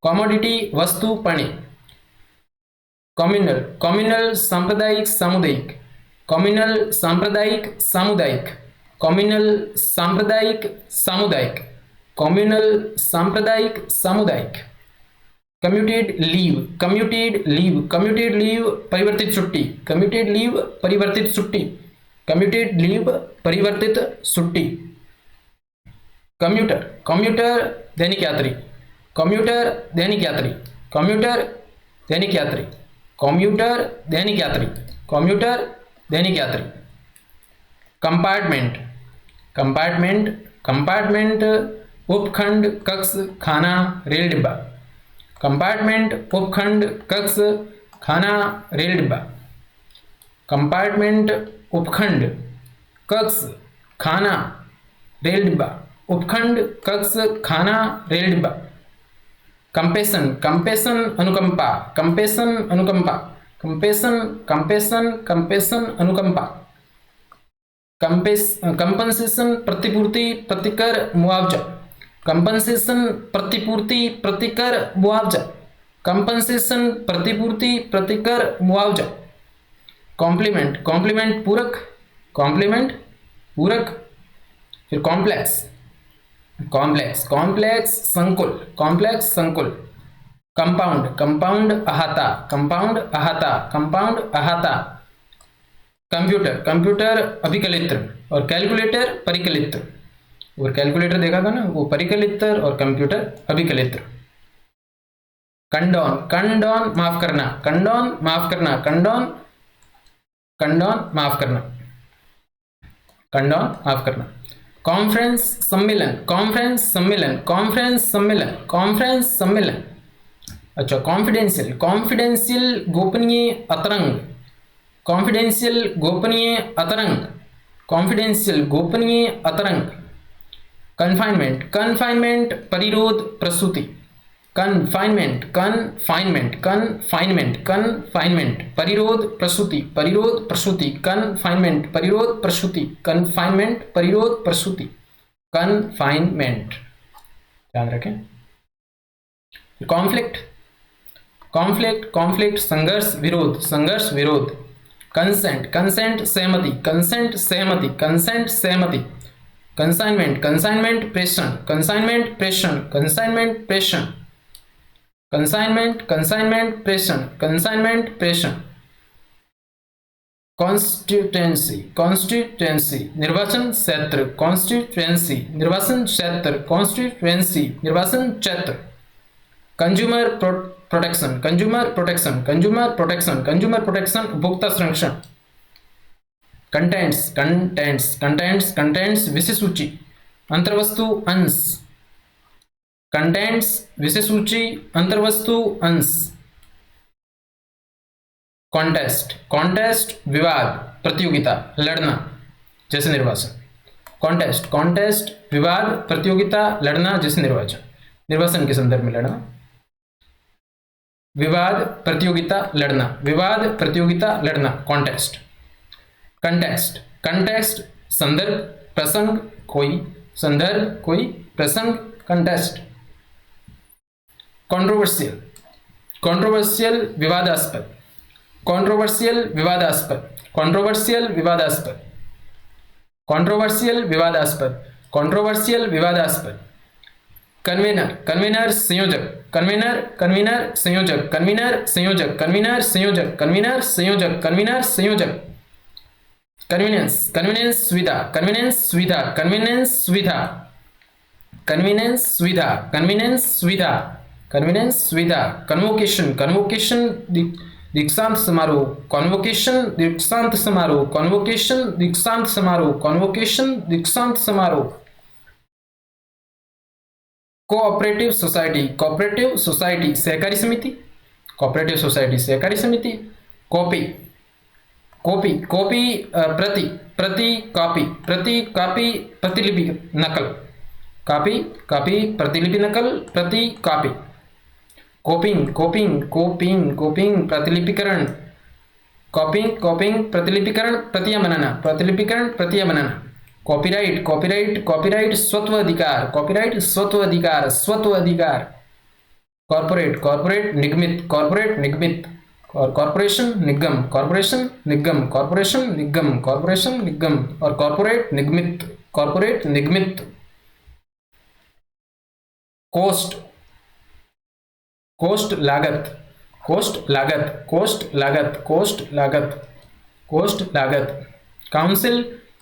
कॉमोडिटी वस्तु पणे। कम्युनल, कम्युनल सांप्रदायिक सामुदायिक, कम्युनल सांप्रदायिक सामुदायिक, कम्युनल सांप्रदायिक सामुदायिक, कम्युनल सांप्रदायिक सामुदायिक। Commuted leave, commuted leave, commuted leave परिवर्तित छुट्टी, कम्यूटेड लीव परिवर्तित छुट्टी, कम्यूटेड लीव परिवर्तित छुट्टी। कम्यूटर, कम्यूटर दैनिक यात्री, कम्यूटर दैनिक यात्री, कम्यूटर दैनिक यात्री, कम्यूटर दैनिक यात्री, कम्यूटर दैनिक यात्री। कंपार्टमेंट, कंपार्टमेंट, कंपार्टमेंट उपखंड कक्ष खाना रेल डिब्बा, कंपार्टमेंट उपखंड कक्ष खाना रेल डिब्बा, कंपार्टमेंट उपखंड कक्ष खाना रेल डिब्बा, उपखंड कक्ष खाना रेल डिब्बा। कंपेशन, कंपेशन अनुकंपा, कंपेशन अनुकंपा, कंपेशन, कंपेशन, कंपेशन अनुकंपा। कंपनसेशन प्रतिपूर्ति प्रतिकर मुआवजा, कंपनसेशन प्रतिपूर्ति प्रतिकर मुआवजा, कंपनसेशन प्रतिपूर्ति प्रतिकर मुआवजा। कॉम्प्लीमेंट, कॉम्प्लीमेंट पूरक, कॉम्प्लीमेंट पूरक। फिर कॉम्प्लेक्स, कॉम्प्लेक्स, कॉम्प्लेक्स संकुल, कॉम्प्लेक्स संकुल। कंपाउंड, कंपाउंड अहाता, कंपाउंड अहाता, कंपाउंड अहाता। कंप्यूटर, कंप्यूटर अभिकलित्र और कैलकुलेटर परिकलित्र, और कैलकुलेटर देखा था ना वो परिकलित्र और कंप्यूटर अभिकलित्र। कंडोन, कंडोन माफ करना, कंडोन माफ करना, कंडोन, कंडोन माफ करना, कंडोन माफ करना। कॉन्फ्रेंस सम्मेलन, कॉन्फ्रेंस सम्मेलन, कॉन्फ्रेंस सम्मेलन, कॉन्फ्रेंस सम्मेलन। अच्छा, कॉन्फिडेंशियल, कॉन्फिडेंशियल गोपनीय अतरंग, कॉन्फिडेंशियल गोपनीय अतरंग, कॉन्फिडेंशियल गोपनीय अतरंग। कन्फाइनमेंट, कन्फाइनमेंट परिरोध प्रसूति, कन्फाइनमेंट, कन्फाइनमेंट, कन्फाइनमेंट, कन्फाइनमेंट परिरोध प्रसूति, परिरोध प्रसूति, कन्फाइनमेंट परिरोध प्रसूति, कन्फाइनमेंट परिरोध प्रसूति, कन्फाइनमेंट। ध्यान रखें। कॉन्फ्लिक्ट, कॉन्फ्लिक्ट, कॉन्फ्लिक्ट संघर्ष विरोध, संघर्ष विरोध। कंसेंट, कंसेंट सहमति, कंसेंट सहमति, कंसेंट सहमति। कंसाइनमेंट, कंसाइनमेंट प्रेषण, कंसाइनमेंट प्रेषण, कंसाइनमेंट प्रेषण। कंसाइनमेंट, कंसाइनमेंट प्रेषण, कंसाइनमेंट प्रेषण। कॉन्स्टिट्यूएंसी, कॉन्स्टिट्यूएंसी निर्वाचन क्षेत्र, कॉन्स्टिट्यूएंसी निर्वाचन क्षेत्र, कॉन्स्टिट्यूएंसी निर्वाचन क्षेत्र। Consumer protection, consumer protection, consumer protection, consumer protection उपभोक्ता संरक्षण। कंटेंट्स, कंटेंट्स, कंटेंट्स, कंटेंट्स विशेष सूची, अंतर्वस्तु अंश। कंटेंट्स विशेष सूची, अंतर्वस्तु अंश। कॉन्टेस्ट, कॉन्टेस्ट विवाद, प्रतियोगिता, लड़ना, जैसे निर्वाचन। कॉन्टेस्ट, कॉन्टेस्ट विवाद, प्रतियोगिता, लड़ना, जैसे निर्वाचन। निर्वाचन के संदर्भ में लड़ना। विवाद, प्रतियोगिता, लड़ना, विवाद, प्रतियोगिता, लड़ना, कॉन्टेस्ट। कंटेक्स्ट, कंटेक्स्ट संदर्भ, प्रसंग, कोई संदर्भ, कोई प्रसंग, कंटेस्ट। कंट्रोवर्शियल, कंट्रोवर्शियल विवादास्पद, कंट्रोवर्शियल विवादास्पद, कंट्रोवर्शियल विवादास्पद, कंट्रोवर्शियल विवादास्पद, कंट्रोवर्शियल विवादास्पद। कन्वेनर, कन्वेनर संयोजक, कन्वेनर, कन्वीनर संयोजक, कन्वीनर संयोजक, कन्वीनर संयोजक, कन्वीनर संयोजक, कन्वीनर संयोजक। कन्वीनियंस, कन्वीनियंस सुविधा, कन्वीनियंस सुविधा, कन्वीनियंस सुविधा, कन्वीनियंस सुविधा, कन्वीनियंस सुविधा, कन्वीनियंस सुविधा। कन्वोकेशन, कन्वोकेशन दीक्षांत समारोह, कन्वोकेशन दीक्षांत समारोह, कन्वोकेशन दीक्षांत समारोह, कन्वोकेशन दीक्षांत समारोह। कोऑपरेटिव सोसाइटी, कोऑपरेटिव सोसाइटी सहकारी समिति, कोऑपरेटिव सोसाइटी सहकारी समिति। कॉपी, कॉपी, कॉपी प्रति, प्रति कॉपी, प्रति कॉपी प्रतिलिपि नकल, कॉपी, कॉपी प्रतिलिपि नकल, प्रति कॉपी। कॉपिंग, कॉपिंग, कॉपिंग, कॉपिंग प्रतिलिपिकरण, कॉपिंग, कॉपिंग प्रतिलिपिकरण, प्रतियां बनाना, प्रतिलिपिकरण, प्रतियां बनाना। कॉपीराइट, कॉपीराइट, कॉपीराइट स्वत्व अधिकार, कॉपीराइट स्वत्व अधिकार, स्वत्व अधिकार। कॉर्पोरेट, कॉर्पोरेट निगमित, कॉर्पोरेट निगमित। और कॉर्पोरेशन निगम, कॉर्पोरेशन निगम, कॉर्पोरेशन निगम, कॉर्पोरेशन निगम। और कॉर्पोरेट निगमित, कॉर्पोरेट निगमित। कोस्ट, कोस्ट लागत, कोस्ट लागत, कोस्ट लागत, कोस्ट लागत, कोस्ट लागत। काउंसिल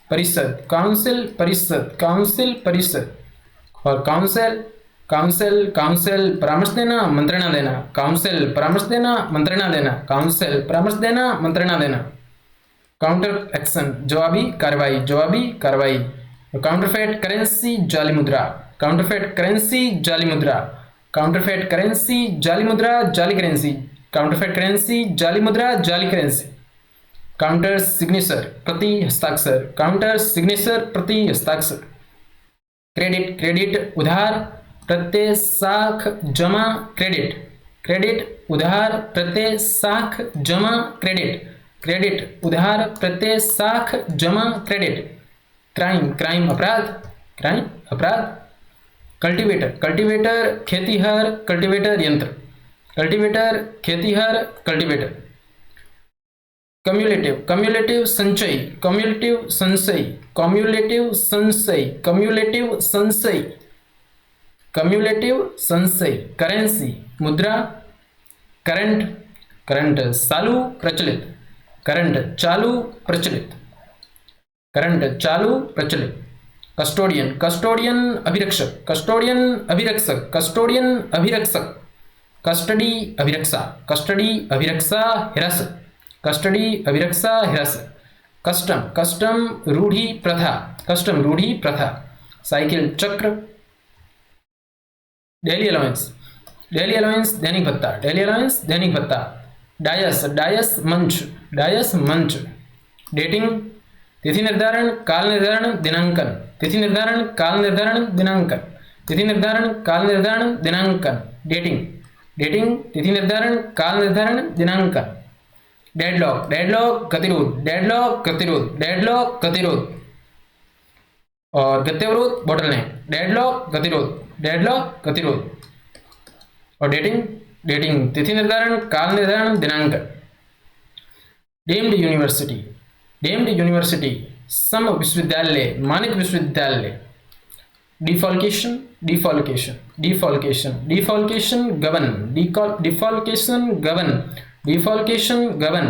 परिषद, काउंसिल परिषद, काउंसिल परिषद। और काउंसिल, काउंसिल, काउंसिल परामर्श देना, मंत्रणा देना, काउंसिल परामर्श देना, मंत्रणा देना, काउंसिल परामर्श देना, मंत्रणा देना। काउंटर एक्शन जवाबी कार्रवाई, जवाबी कार्रवाई। काउंटरफेट करेंसी जाली मुद्रा, काउंटरफेट करेंसी जाली मुद्रा, काउंटरफेट करेंसी जाली मुद्रा, जाली करेंसी, काउंटरफेट करेंसी जाली मुद्रा, जाली करेंसी। काउंटर सिग्नेचर प्रति हस्ताक्षर, काउंटर सिग्नेचर प्रति हस्ताक्षर। क्रेडिट, क्रेडिट उधार, प्रत्यय साख जमा क्रेडिट, क्रेडिट उधार, प्रत्यय साख जमा क्रेडिट, क्रेडिट उधार, प्रत्यय साख जमा क्रेडिट। क्राइम, क्राइम अपराध, क्राइम अपराध। कल्टीवेटर, कल्टीवेटर खेतीहर, कल्टीवेटर यंत्र, कल्टीवेटर खेतीहर, कल्टीवेटर। कम्युलेटिव, कम्युलेटिव संचय, कम्युलेटिव संचय, कम्युलेटिव संचय, कम्युलेटिव संचय, कम्युलेटिव संचय। करेंसी मुद्रा, करंट, करंट चालू प्रचलित, करंट चालू प्रचलित, करंट चालू प्रचलित। कस्टोडियन, कस्टोडियन अभिरक्षक, कस्टोडियन अभिरक्षक, कस्टोडियन अभिरक्षक। कस्टडी अभिरक्षा, कस्टडी अभिरक्षा हिरासत, कस्टडी अभिरक्षा हिरासत। कस्टम, कस्टम रूढ़ी प्रथा, कस्टम रूढ़ी प्रथा। साइकिल चक्र। डेली अलाउंस, डेली अलाउंस दैनिक भत्ता, डेली अलाउंस दैनिक भत्ता। डायस, डायस मंच, डायस मंच। डेटिंग तिथि निर्धारण, काल निर्धारण, दिनांकन, तिथि निर्धारण, काल निर्धारण, दिनांकन, तिथि निर्धारण, काल निर्धारण, दिनांकन। डेटिंग, डेटिंग तिथि निर्धारण, काल निर्धारण, दिनांकन। डेडलॉक, डेडलॉक गतिरोध, डेडलॉक गतिरोध, डेडलॉक गतिरोध। और गत्यवरोध बोटलनेक, डेडलॉक गतिरोध, डेडलॉक गतिरोध। और डेटिंग, डेटिंग तिथि निर्धारण, काल निर्धारण, दिनांकन। डीम्ड यूनिवर्सिटी, डीम्ड यूनिवर्सिटी सम विश्वविद्यालय, मानित विश्वविद्यालय। डिफॉल्केशन, डिफॉल्केशन, डिफॉल्केशन, डिफॉल्केशन गबन, डिफॉल्केशन गबन, डिफॉल्केशन गबन।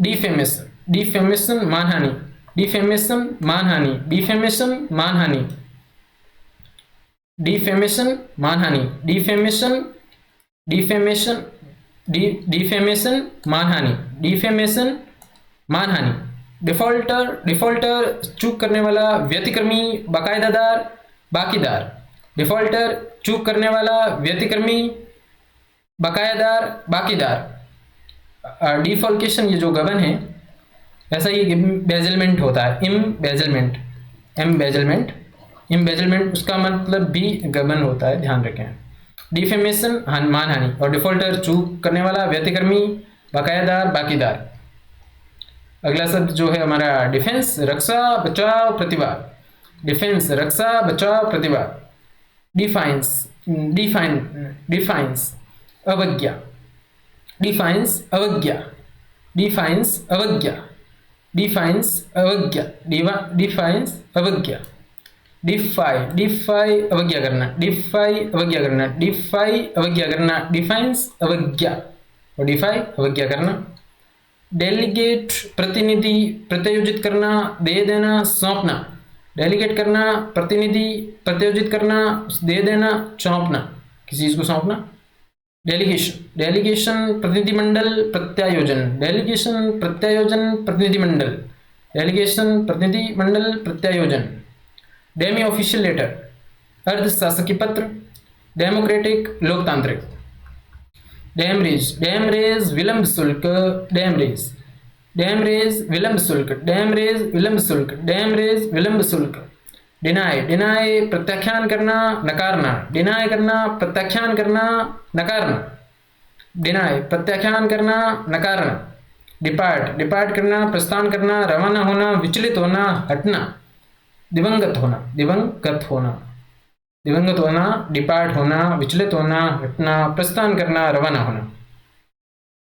डिफेमेशन, डिफेमेशन मानहानि, डिफेमेशन मानहानि, डिफेमेशन मानहानि, डिफेमेशन मानहानि, डिफेमेशन, डिफेमेशन, डिफेमेशन मानहानि, डिफेमेशन मानहानि। डिफॉल्टर, डिफॉल्टर चूक करने वाला, व्यतिक्रमी, बाकायदादार, बाकीदार। डिफॉल्टर चूक करने वाला, व्यतिक्रमी, बाकायदार, बाकीदार। डिफॉल्केशन ये जो गबन है, ऐसा ही बेजलमेंट होता है, इम्बेजलमेंट, एम्बेजलमेंट, इम्बेजलमेंट उसका मतलब भी गबन होता है, ध्यान रखें। डिफेमेशन मानहानि और डिफॉल्टर चूक करने वाला, व्यतिक्रमी, बाकायदार, बाकीदार। अगला शब्द जो है हमारा डिफेंस, रक्षा, बचाव, प्रतिवाद। डिफेंस, रक्षा, बचाव, प्रतिवाद। डिफाइंस, डिफाइन, डिफाइंस, अवज्ञा, डिफाइंस, अवज्ञा, डिफाइंस, अवज्ञा, डिफाइंस, अवज्ञा, डिफाइंस, अवज्ञा। डिफाई, डिफाई, अवज्ञा करना, डिफाई, अवज्ञा करना, डिफाई, अवज्ञा करना, डिफाइंस, अवज्ञा और डिफाई, अवज्ञा करना। डेलीगेट, प्रतिनिधि, प्रत्यायोजित करना, दे देना, सौंपना। डेलीगेट करना, प्रतिनिधि, प्रत्यायोजित करना, दे देना, सौंपना, किसी चीज को सौंपना। डेलीगेशन, डेलीगेशन, प्रतिनिधिमंडल, प्रत्यायोजन। डेलीगेशन, प्रत्यायोजन, प्रतिनिधिमंडल। डेलीगेशन, प्रतिनिधिमंडल, प्रत्यायोजन। डेमी ऑफिशियल लेटर, अर्ध शासकीय पत्र। डेमोक्रेटिक, लोकतांत्रिक। डैमरेज, डैमरेज, विलंब शुल्क, डैमरेज, डैमरेज, विलंब शुल्क, डैमरेज, विलंब शुल्क, डैमरेज, विलंब शुल्क। डिनाई, डिनाई, प्रत्याख्यान करना, नकारना। डिनाई करना, प्रत्याख्यान करना, नकारना। डिनाई, प्रत्याख्यान करना, नकारना। डिपार्ट, डिपार्ट करना, प्रस्थान करना, रवाना होना, विचलित होना, हटना। दिवंगत होना, दिवंगत होना, दिवंगत होना, डिपार्ट होना, विचलित होना, हटना, प्रस्थान करना, रवाना होना।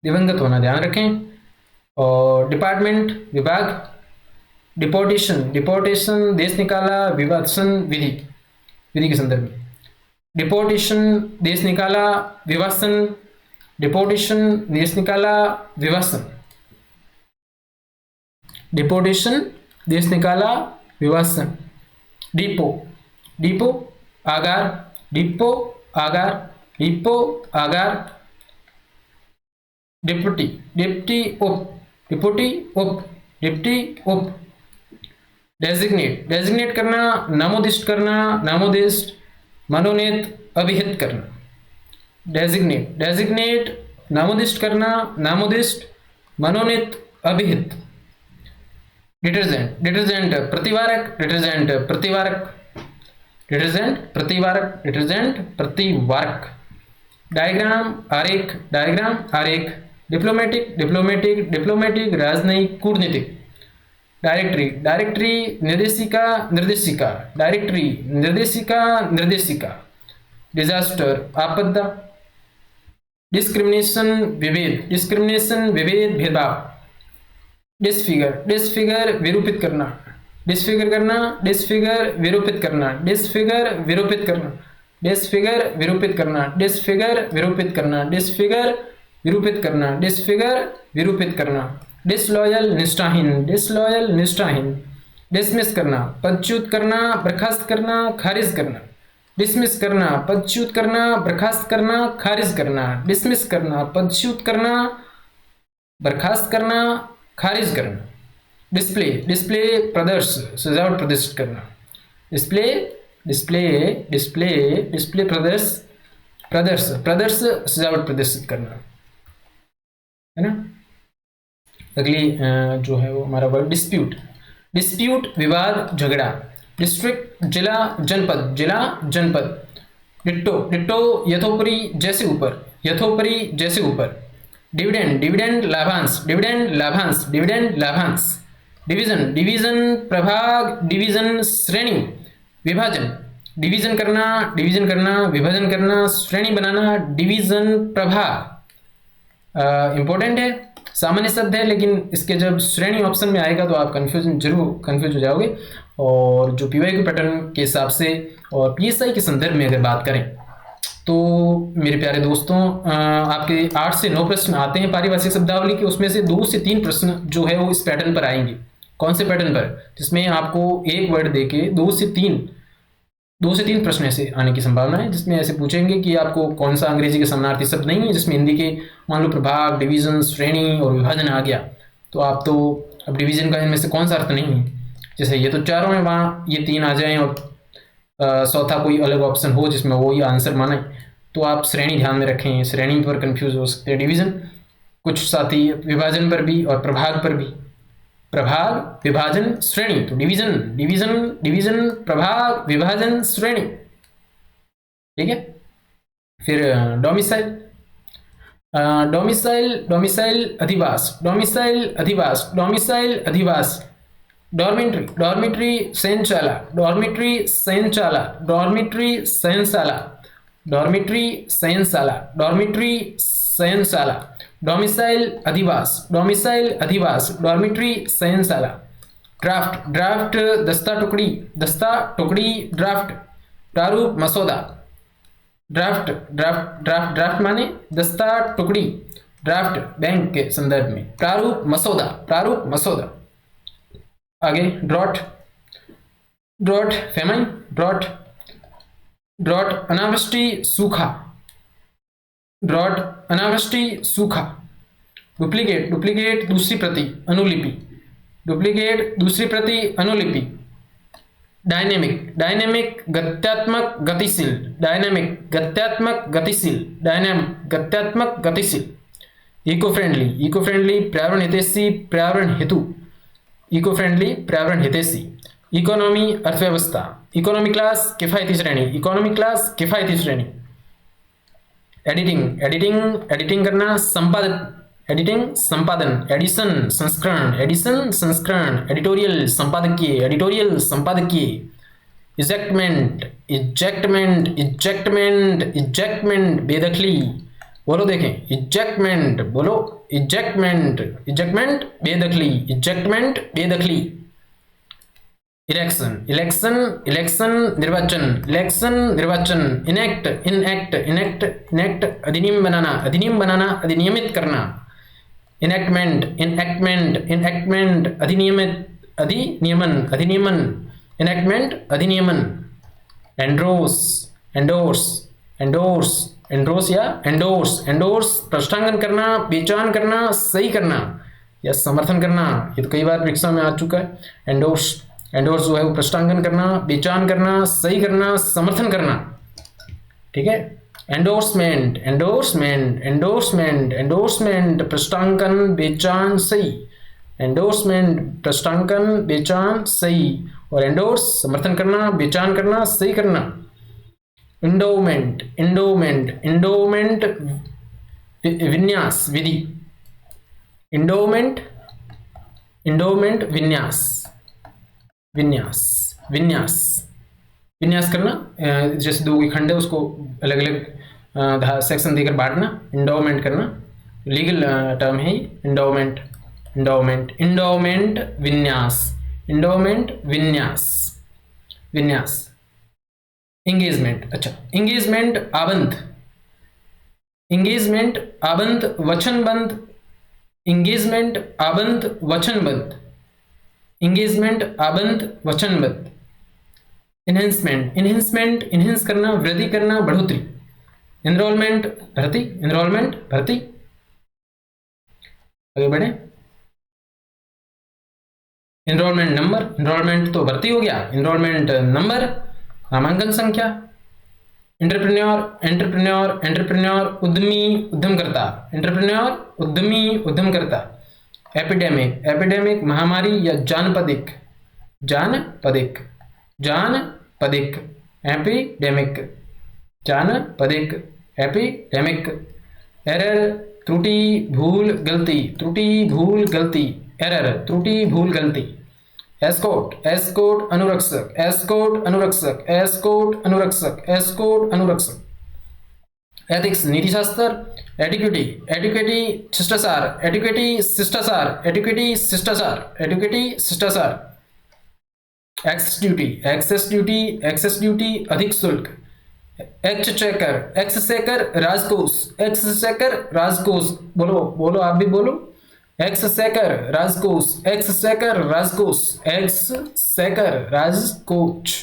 दिवंगत होना ध्यान रखें। और डिपार्टमेंट, विभाग। डिपोर्टेशन, डिपोर्टेशन, देश निकाला, विवासन, विधि, विधि के संदर्भ में। डिपोर्टेशन, देश निकाला, विवासन। डिपोर्टेशन, देश निकाला, विवासन। डिपोर्टेशन, देश निकाला, विवासन। डिपो, डिपो, आगार। डिपो, आगार, डिपो, आगार। डिप्टी, डिप्टी, उप, डिप्टी, उप, डिप्टी, उप। डेजिग्नेट, डेजिग्नेट करना, नामोदिष्ट करना, नामोदिष्ट, मनोनीत, अभिहित करना। डेजिग्नेट, डेजिग्नेट, नामोदिष्ट करना, नामोदिष्ट, मनोनीत, अभिहित। डिटर्जेंट, डिटर्जेंट, प्रतिवारक, डिटर्जेंट, प्रतिवारक, डिटर्जेंट, प्रतिवारक, डिटर्जेंट, प्रतिवारक। डायग्राम, आरेख, डायग्राम, आरेख। डिप्लोमेटिक, डिप्लोमेटिक, डिप्लोमेटिक, राजनयिक, कूटनीतिक। डायरेक्टरी, डायरेक्टरी, निर्देशिका, निर्देशिका, डायरेक्टरी, निर्देशिका, निर्देशिका। डिजास्टर, आपदा। डिस्क्रिमिनेशन, विभेद, डिस्क्रिमिनेशन, विभेद, भेदभाव। डिसफिगर, डिसफिगर, विरूपित करना, डिसफिगर करना, डिसफिगर, विरूपित करना, डिसफिगर, विरूपित करना, डिसफिगर, विरूपित करना, डिसफिगर, विरूपित करना, डिसफिगर, विरूपित करना, डिसफिगर, विरूपित करना। डिसलॉयल, निष्ठाहीन, डिसलॉयल, निष्ठाहीन। डिसमिस करना, पदच्युत करना, बर्खास्त करना, खारिज करना। डिसमिस करना, पदच्युत करना, बर्खास्त करना, खारिज करना। डिसमिस करना, पदच्युत करना, बर्खास्त करना, खारिज करना। डिस्प्ले, डिस्प्ले, प्रदर्श, सजावट प्रदर्शित करना। डिस्प्ले, डिस्प्ले, डिस्प्ले, डिस्प्ले, प्रदर्श, प्रदर्श, प्रदर्श, सजावट प्रदर्शित करना, है ना। अगली जो है वो हमारा वर्ड डिस्प्यूट। डिस्प्यूट, विवाद, झगड़ा। डिस्ट्रिक्ट, जिला, जनपद, जिला, जनपद। डिट्टो, डिट्टो, यथोपरि, जैसे ऊपर, यथोपरि, जैसे ऊपर। डिविडेंड, डिविडेंड, लाभांश, डिविडेंड, लाभांश, डिविडेंड, लाभांश। डिवीजन, डिवीजन, प्रभाग, डिवीजन, श्रेणी, विभाजन। डिवीजन करना, डिवीजन करना, विभाजन करना, श्रेणी बनाना, डिवीजन, प्रभाग। इंपॉर्टेंट है, सामान्य शब्द है, लेकिन इसके जब श्रेणी ऑप्शन में आएगा तो आप कंफ्यूज हो जाओगे। और जो पीवाईक्यू पैटर्न के हिसाब से और पीएसआई के संदर्भ में अगर बात करें तो मेरे प्यारे दोस्तों, आपके 8 से 9 प्रश्न आते हैं पारिभाषिक शब्दावली के, उसमें से 2 से 3 प्रश्न जो है वो इस पैटर्न पर आएंगे। कौन से पैटर्न पर? जिसमें आपको एक वर्ड देके 2 से 3 प्रश्न ऐसे आने की संभावना है, जिसमें ऐसे पूछेंगे कि आपको कौन सा अंग्रेजी के समानार्थी शब्द नहीं है, जिसमें हिंदी के मान लो प्रभाग, डिवीजन, श्रेणी और विभाजन आ गया, तो आप तो अब डिवीजन का इनमें से कौन सा अर्थ नहीं है, जैसे ये तो चारों हैं, वहाँ ये 3 आ जाएं और चौथा कोई अलग ऑप्शन हो जिसमें वो ये आंसर माने, तो आप श्रेणी ध्यान में रखें, श्रेणी पर कंफ्यूज हो सकते हैं। डिवीजन, कुछ साथी विभाजन पर भी और प्रभाग पर भी, प्रभाग, विभाजन, श्रेणी, तो डिवीजन, डिवीजन, डिवीजन, प्रभाग, विभाजन, श्रेणी। ठीक है। फिर डोमिसाइल, डोमिसाइल, डोमिसाइल अधिवास, डोमिसाइल अधिवास, डोमिसाइल अधिवास। डॉर्मेट्री, डॉर्मेट्री शयनशाला, डॉर्मेट्री शयनशाला, डॉर्मेट्री शयनशाला, डॉर्मेट्री शयनशाला, डॉर्मेट्री शयनशाला। डोमिसाइल अधिवास, डोमिसाइल अधिवास, डॉर्मेट्री शयनशाला। ड्राफ्ट, ड्राफ्ट दस्ता टुकड़ी, दस्ता टुकड़ी, ड्राफ्ट प्रारूप मसौदा। ड्राफ्ट, ड्राफ्ट, ड्राफ्ट, ड्राफ्ट माने दस्ता टुकड़ी, ड्राफ्ट बैंक के संदर्भ में, प्रारूप मसौदा, प्रारूप मसौदा। आगे drought, drought famine, drought, drought अनावृष्टि सूखा, ड्रॉट अनावृष्टि सूखा। डुप्लीकेट, डुप्लीकेट दूसरी प्रति, अनुलिपि, डुप्लीकेट दूसरी प्रति, अनुलिपि। डायनेमिक, डायनेमिक गत्यात्मक गतिशील, डायनेमिक गत्यात्मक गतिशील, डायनेमिक गत्यात्मक गतिशील। इको फ्रेंडली, इको फ्रेंडली पर्यावरण हितैषी, पर्यावरण हेतु, इको फ्रेंडली पर्यावरण हितैषी। इकोनॉमी अर्थव्यवस्था, इकोनॉमी क्लास किफायती श्रेणी, इकोनॉमी क्लास किफायती श्रेणी। एडिटिंग, एडिटिंग, एडिटिंग करना, संपादन, एडिटिंग संपादन, एडिशन संस्करण, एडिशन संस्करण। एडिटोरियल संपादकीय, एडिटोरियल संपादकीय। इजेक्टमेंट, इजेक्टमेंट, इजेक्टमेंट, इजेक्टमेंट बेदखली, बोलो देखें, इजेक्टमेंट बोलो, इजेक्टमेंट, इजेक्टमेंट बेदखली, इजेक्टमेंट बेदखली। इलेक्शन, इलेक्शन, इलेक्शन निर्वाचन, इलेक्शन निर्वाचन। इनेक्ट, इनएक्ट, इनेक्ट, इनेक्ट अधिनियम बनाना, अधिनियम बनाना, अधिनियमित करना। इनेक्टमेंट, इनएक्टमेंट, इनएक्टमेंट अधिनियमित, अधिनियमन, अधिनियमन। इनेक्टमेंट अधिनियमन। एंड्रोस, एंडोर्स, एंडोर्स, एंडोर्स या एंडोर्स, एंडोर्स प्रष्टांगन करना, पहचान करना, सही करना या समर्थन करना। ये तो कई बार परीक्षा में आ चुका है। एंडोर्स, एंडोर्स जो है वो प्रष्टांगन करना, पहचान करना, सही करना, समर्थन करना। ठीक है। एंडोर्समेंट, एंडोर्समेंट, एंडोर्समेंट, एंडोर्समेंट प्रष्टांकन, पहचान, सही। एंडोर्समेंट प्रष्टांकन, पहचान, सही। और एंडोर्स समर्थन करना, पहचान करना, सही करना। इंडोमेंट, इंडोमेंट, इंडोमेंट विन्यास विधि। इंडोमेंट, इंडोमेंट विन्यास, विन्यास, विन्यास, विन्यास करना। जैसे 2 खंड है उसको अलग अलग सेक्शन देकर बांटना, इंडोमेंट करना। लीगल टर्म है इंडोमेंट, इंडोमेंट, इंडोमेंट विन्यास, इंडोमेंट विन्यास, विन्यास। इंगेजमेंट, अच्छा इंगेजमेंट आबंध, इंगेजमेंट आबंध वचनबंध, इंगेजमेंट आबंध वचनबंध, इंगेजमेंट आबंध वचनबद्ध। इनहेंसमेंट, इनहेंसमेंट इनहेंस करना, वृद्धि करना, बढ़ोतरी। एनरोलमेंट भर्ती, एनरोलमेंट भर्ती। आगे बढ़े। एनरोलमेंट नंबर, एनरोलमेंट तो भर्ती हो गया, एनरोलमेंट नंबर नामांकन संख्या। एंटरप्रेन्योर, एंटरप्रेन्योर, एंटरप्रेन्योर उद्यमी, उद्यमकर्ता। एंटरप्रेन्योर उद्यमी, उद्यमकर्ता। एपिडेमिक, एपिडेमिक महामारी या जानपदिक, जानपदिक, जानपदिक। एपिडेमिक, जानपदिक, एपिडेमिक। एरर त्रुटि, भूल, गलती, त्रुटि, भूल, गलती। एरर त्रुटि, भूल, गलती। एस्कॉर्ट, एस्कॉर्ट अनुरक्षक, एस्कॉर्ट अनुरक्षक, एस्कॉर्ट अनुरक्षक, एस्कॉर्ट अनुरक्षक। एथिक्स नीतिशास्त्र। एडिक्विटी, एडिक्विटी शिष्टाचार, एडिक्विटी शिष्टाचार, एडिक्विटी शिष्टाचार, एडिक्विटी शिष्टाचार। Excess duty, excess duty, excess duty अधिक शुल्क, एक्सचेकर, एक्सचेकर राजकोष, एक्सचेकर राजकोष, बोलो बोलो, आप भी बोलो, एक्सचेकर राजकोष, एक्सचेकर राजकोष, एक्सचेकर राजकोष।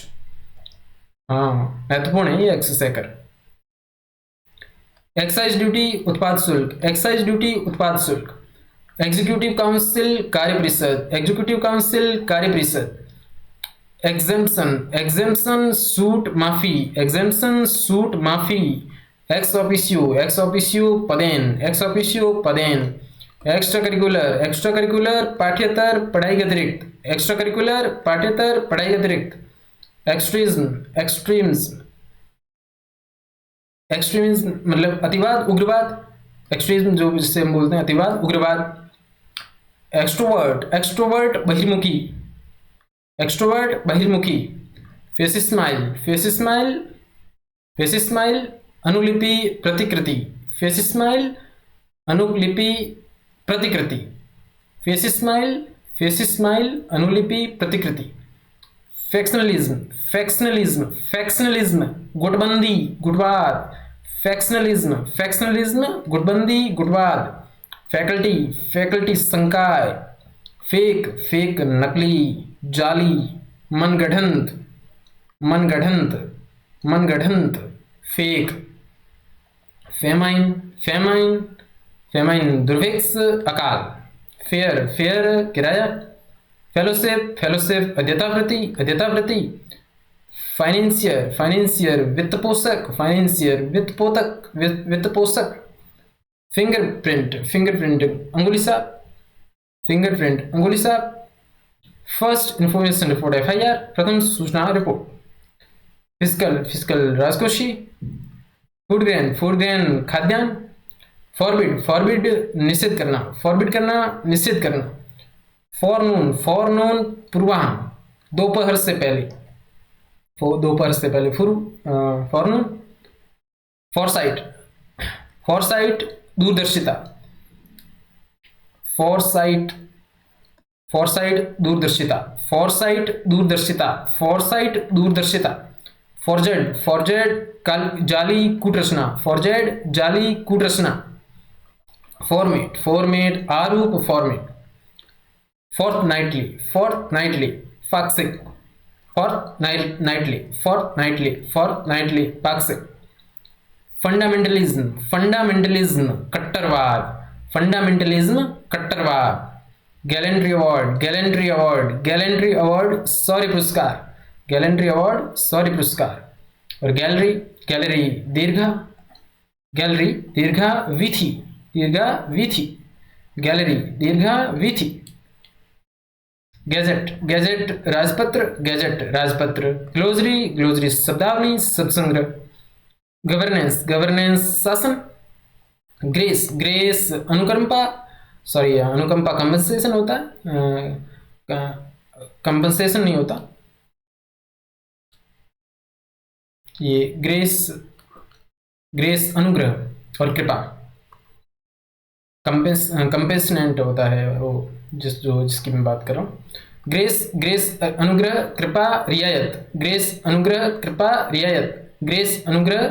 हाँ, महत्वपूर्ण है ये एक्सचेकर। एक्साइज ड्यूटी उत्पाद शुल्क, एक्साइज ड्यूटी उत्पाद शुल्क। एग्जीक्यूटिव काउंसिल कार्य परिषद, एग्जीक्यूटिव काउंसिल कार्य परिषद। एग्जेम्पशन, एग्जेम्पशन सूट माफी, एग्जेम्पशन सूट माफी। एक्स ऑफिशियो, एक्स ऑफिशियो पदेन, एक्स ऑफिशियो पदेन। एक्स्ट्रा करिकुलर, एक्स्ट्रा करिकुलर पाठ्येतर पढ़ाई के अतिरिक्त, एक्स्ट्रा करिकुलर पाठ्येतर पढ़ाई के अतिरिक्त। एक्सट्रीज्म, एक्सट्रीम्स, एक्सट्रीमिज्म मतलब अतिवाद उग्रवाद, एक्सट्रीज्म जो जिससे हम बोलते हैं अतिवाद उग्रवाद। एक्सट्रोवर्ट, एक्सट्रोवर्ट बहिर्मुखी, एक्सट्रोवर्ट बहिर्मुखी। Facsimile, facsimile, facsimile अनुलिपि प्रतिकृति, फेस स्माइल अनुलिपि प्रतिकृति। फेस स्माइल, फेस स्माइल अनुलिपि प्रतिकृति। फैक्शनलिज्म, फैक्शनलिज्म, फैक्शनलिज्म गुटबंदी गुटवाद, फैक्शनलिज्म, फैक्शनलिज्म गुटबंदी गुटवाद। फैकल्टी, फैकल्टी संकाय। फेक, फेक नकली जाली। मनगढ़ंत, मनगढ़ंत, मनगढ़ंत फेक। फेमाइन, फेमाइन, फेमाइन दुर्भिक्ष अकाल। फेयर, फेयर किराया। फेलोशिप, फेलोशिप अध्यतावृत्ति, अध्यतावृत्ति। फाइनेंसियर, फाइनेंसियर वित्तपोषक, फाइनेंसियर वित्तपोषक, वित्तपोषक। फिंगरप्रिंट, फिंगरप्रिंट अंगुली छाप, फिंगरप्रिंट अंगुली छाप। फर्स्ट इंफॉर्मेशन रिपोर्ट एफआईआर, प्रथम सूचना रिपोर्ट। फिजिकल, फिजिकल राजकोषी। फूड ग्रेन, फूड ग्रेन खाद्यान्न। फॉरबिड, फॉरबिड निषेध करना, फॉरबिड करना निषेध करना। फॉरनून, फॉरनून पूर्वाह्न, दोपहर से पहले, दोपहर से पहले फॉरनून। फॉरसाइट, फॉरसाइट दूरदर्शिता, फॉरसाइट, फॉरसाइट दूरदर्शिता, फॉरसाइट दूरदर्शिता, फॉरसाइट दूरदर्शिता। फॉरजेड, फॉरजेड जाली कूटरचना, फॉरजेड जाली कूटरचना। फॉर्मेट, फॉर्मेट आरूप फॉर्मेट। फोर्टनाइटली, फोर्टनाइटली पाक्षिक, फोर्टनाइटली, फोर्टनाइटली, फोर्टनाइटली पाक्षिक। फंडामेंटलिज्म, फंडामेंटलिज्म कट्टरवाद, फंडामेंटलिज्म कट्टरवाद। Gallantry award, gallantry award, gallantry award शौर्य पुरस्कार, गैलेंट्री अवार्ड शौर्य पुरस्कार। और गैलरी, गैलरी दीर्घा, गैलरी दीर्घा वीथी, दीर्घा वीथी, गैलरी दीर्घा वीथी। गैजेट, गैजेट राजपत्र, गैजेट राजपत्र। ग्लोजरी, ग्लोजरी शब्दावली शब्द संग्रह। गवर्नेंस, गवर्नेंस शासन। ग्रेस, ग्रेस अनुकंपा, सॉरी अनुकंपा कंपनसेशन होता है, कंपनसेशन नहीं होता ये। ग्रेस, ग्रेस अनुग्रह और कृपा। कंपेशनेंट होता है वो जिसकी मैं बात कर रहा हूँ। ग्रेस, ग्रेस अनुग्रह कृपा रियायत, ग्रेस अनुग्रह कृपा रियायत, ग्रेस अनुग्रह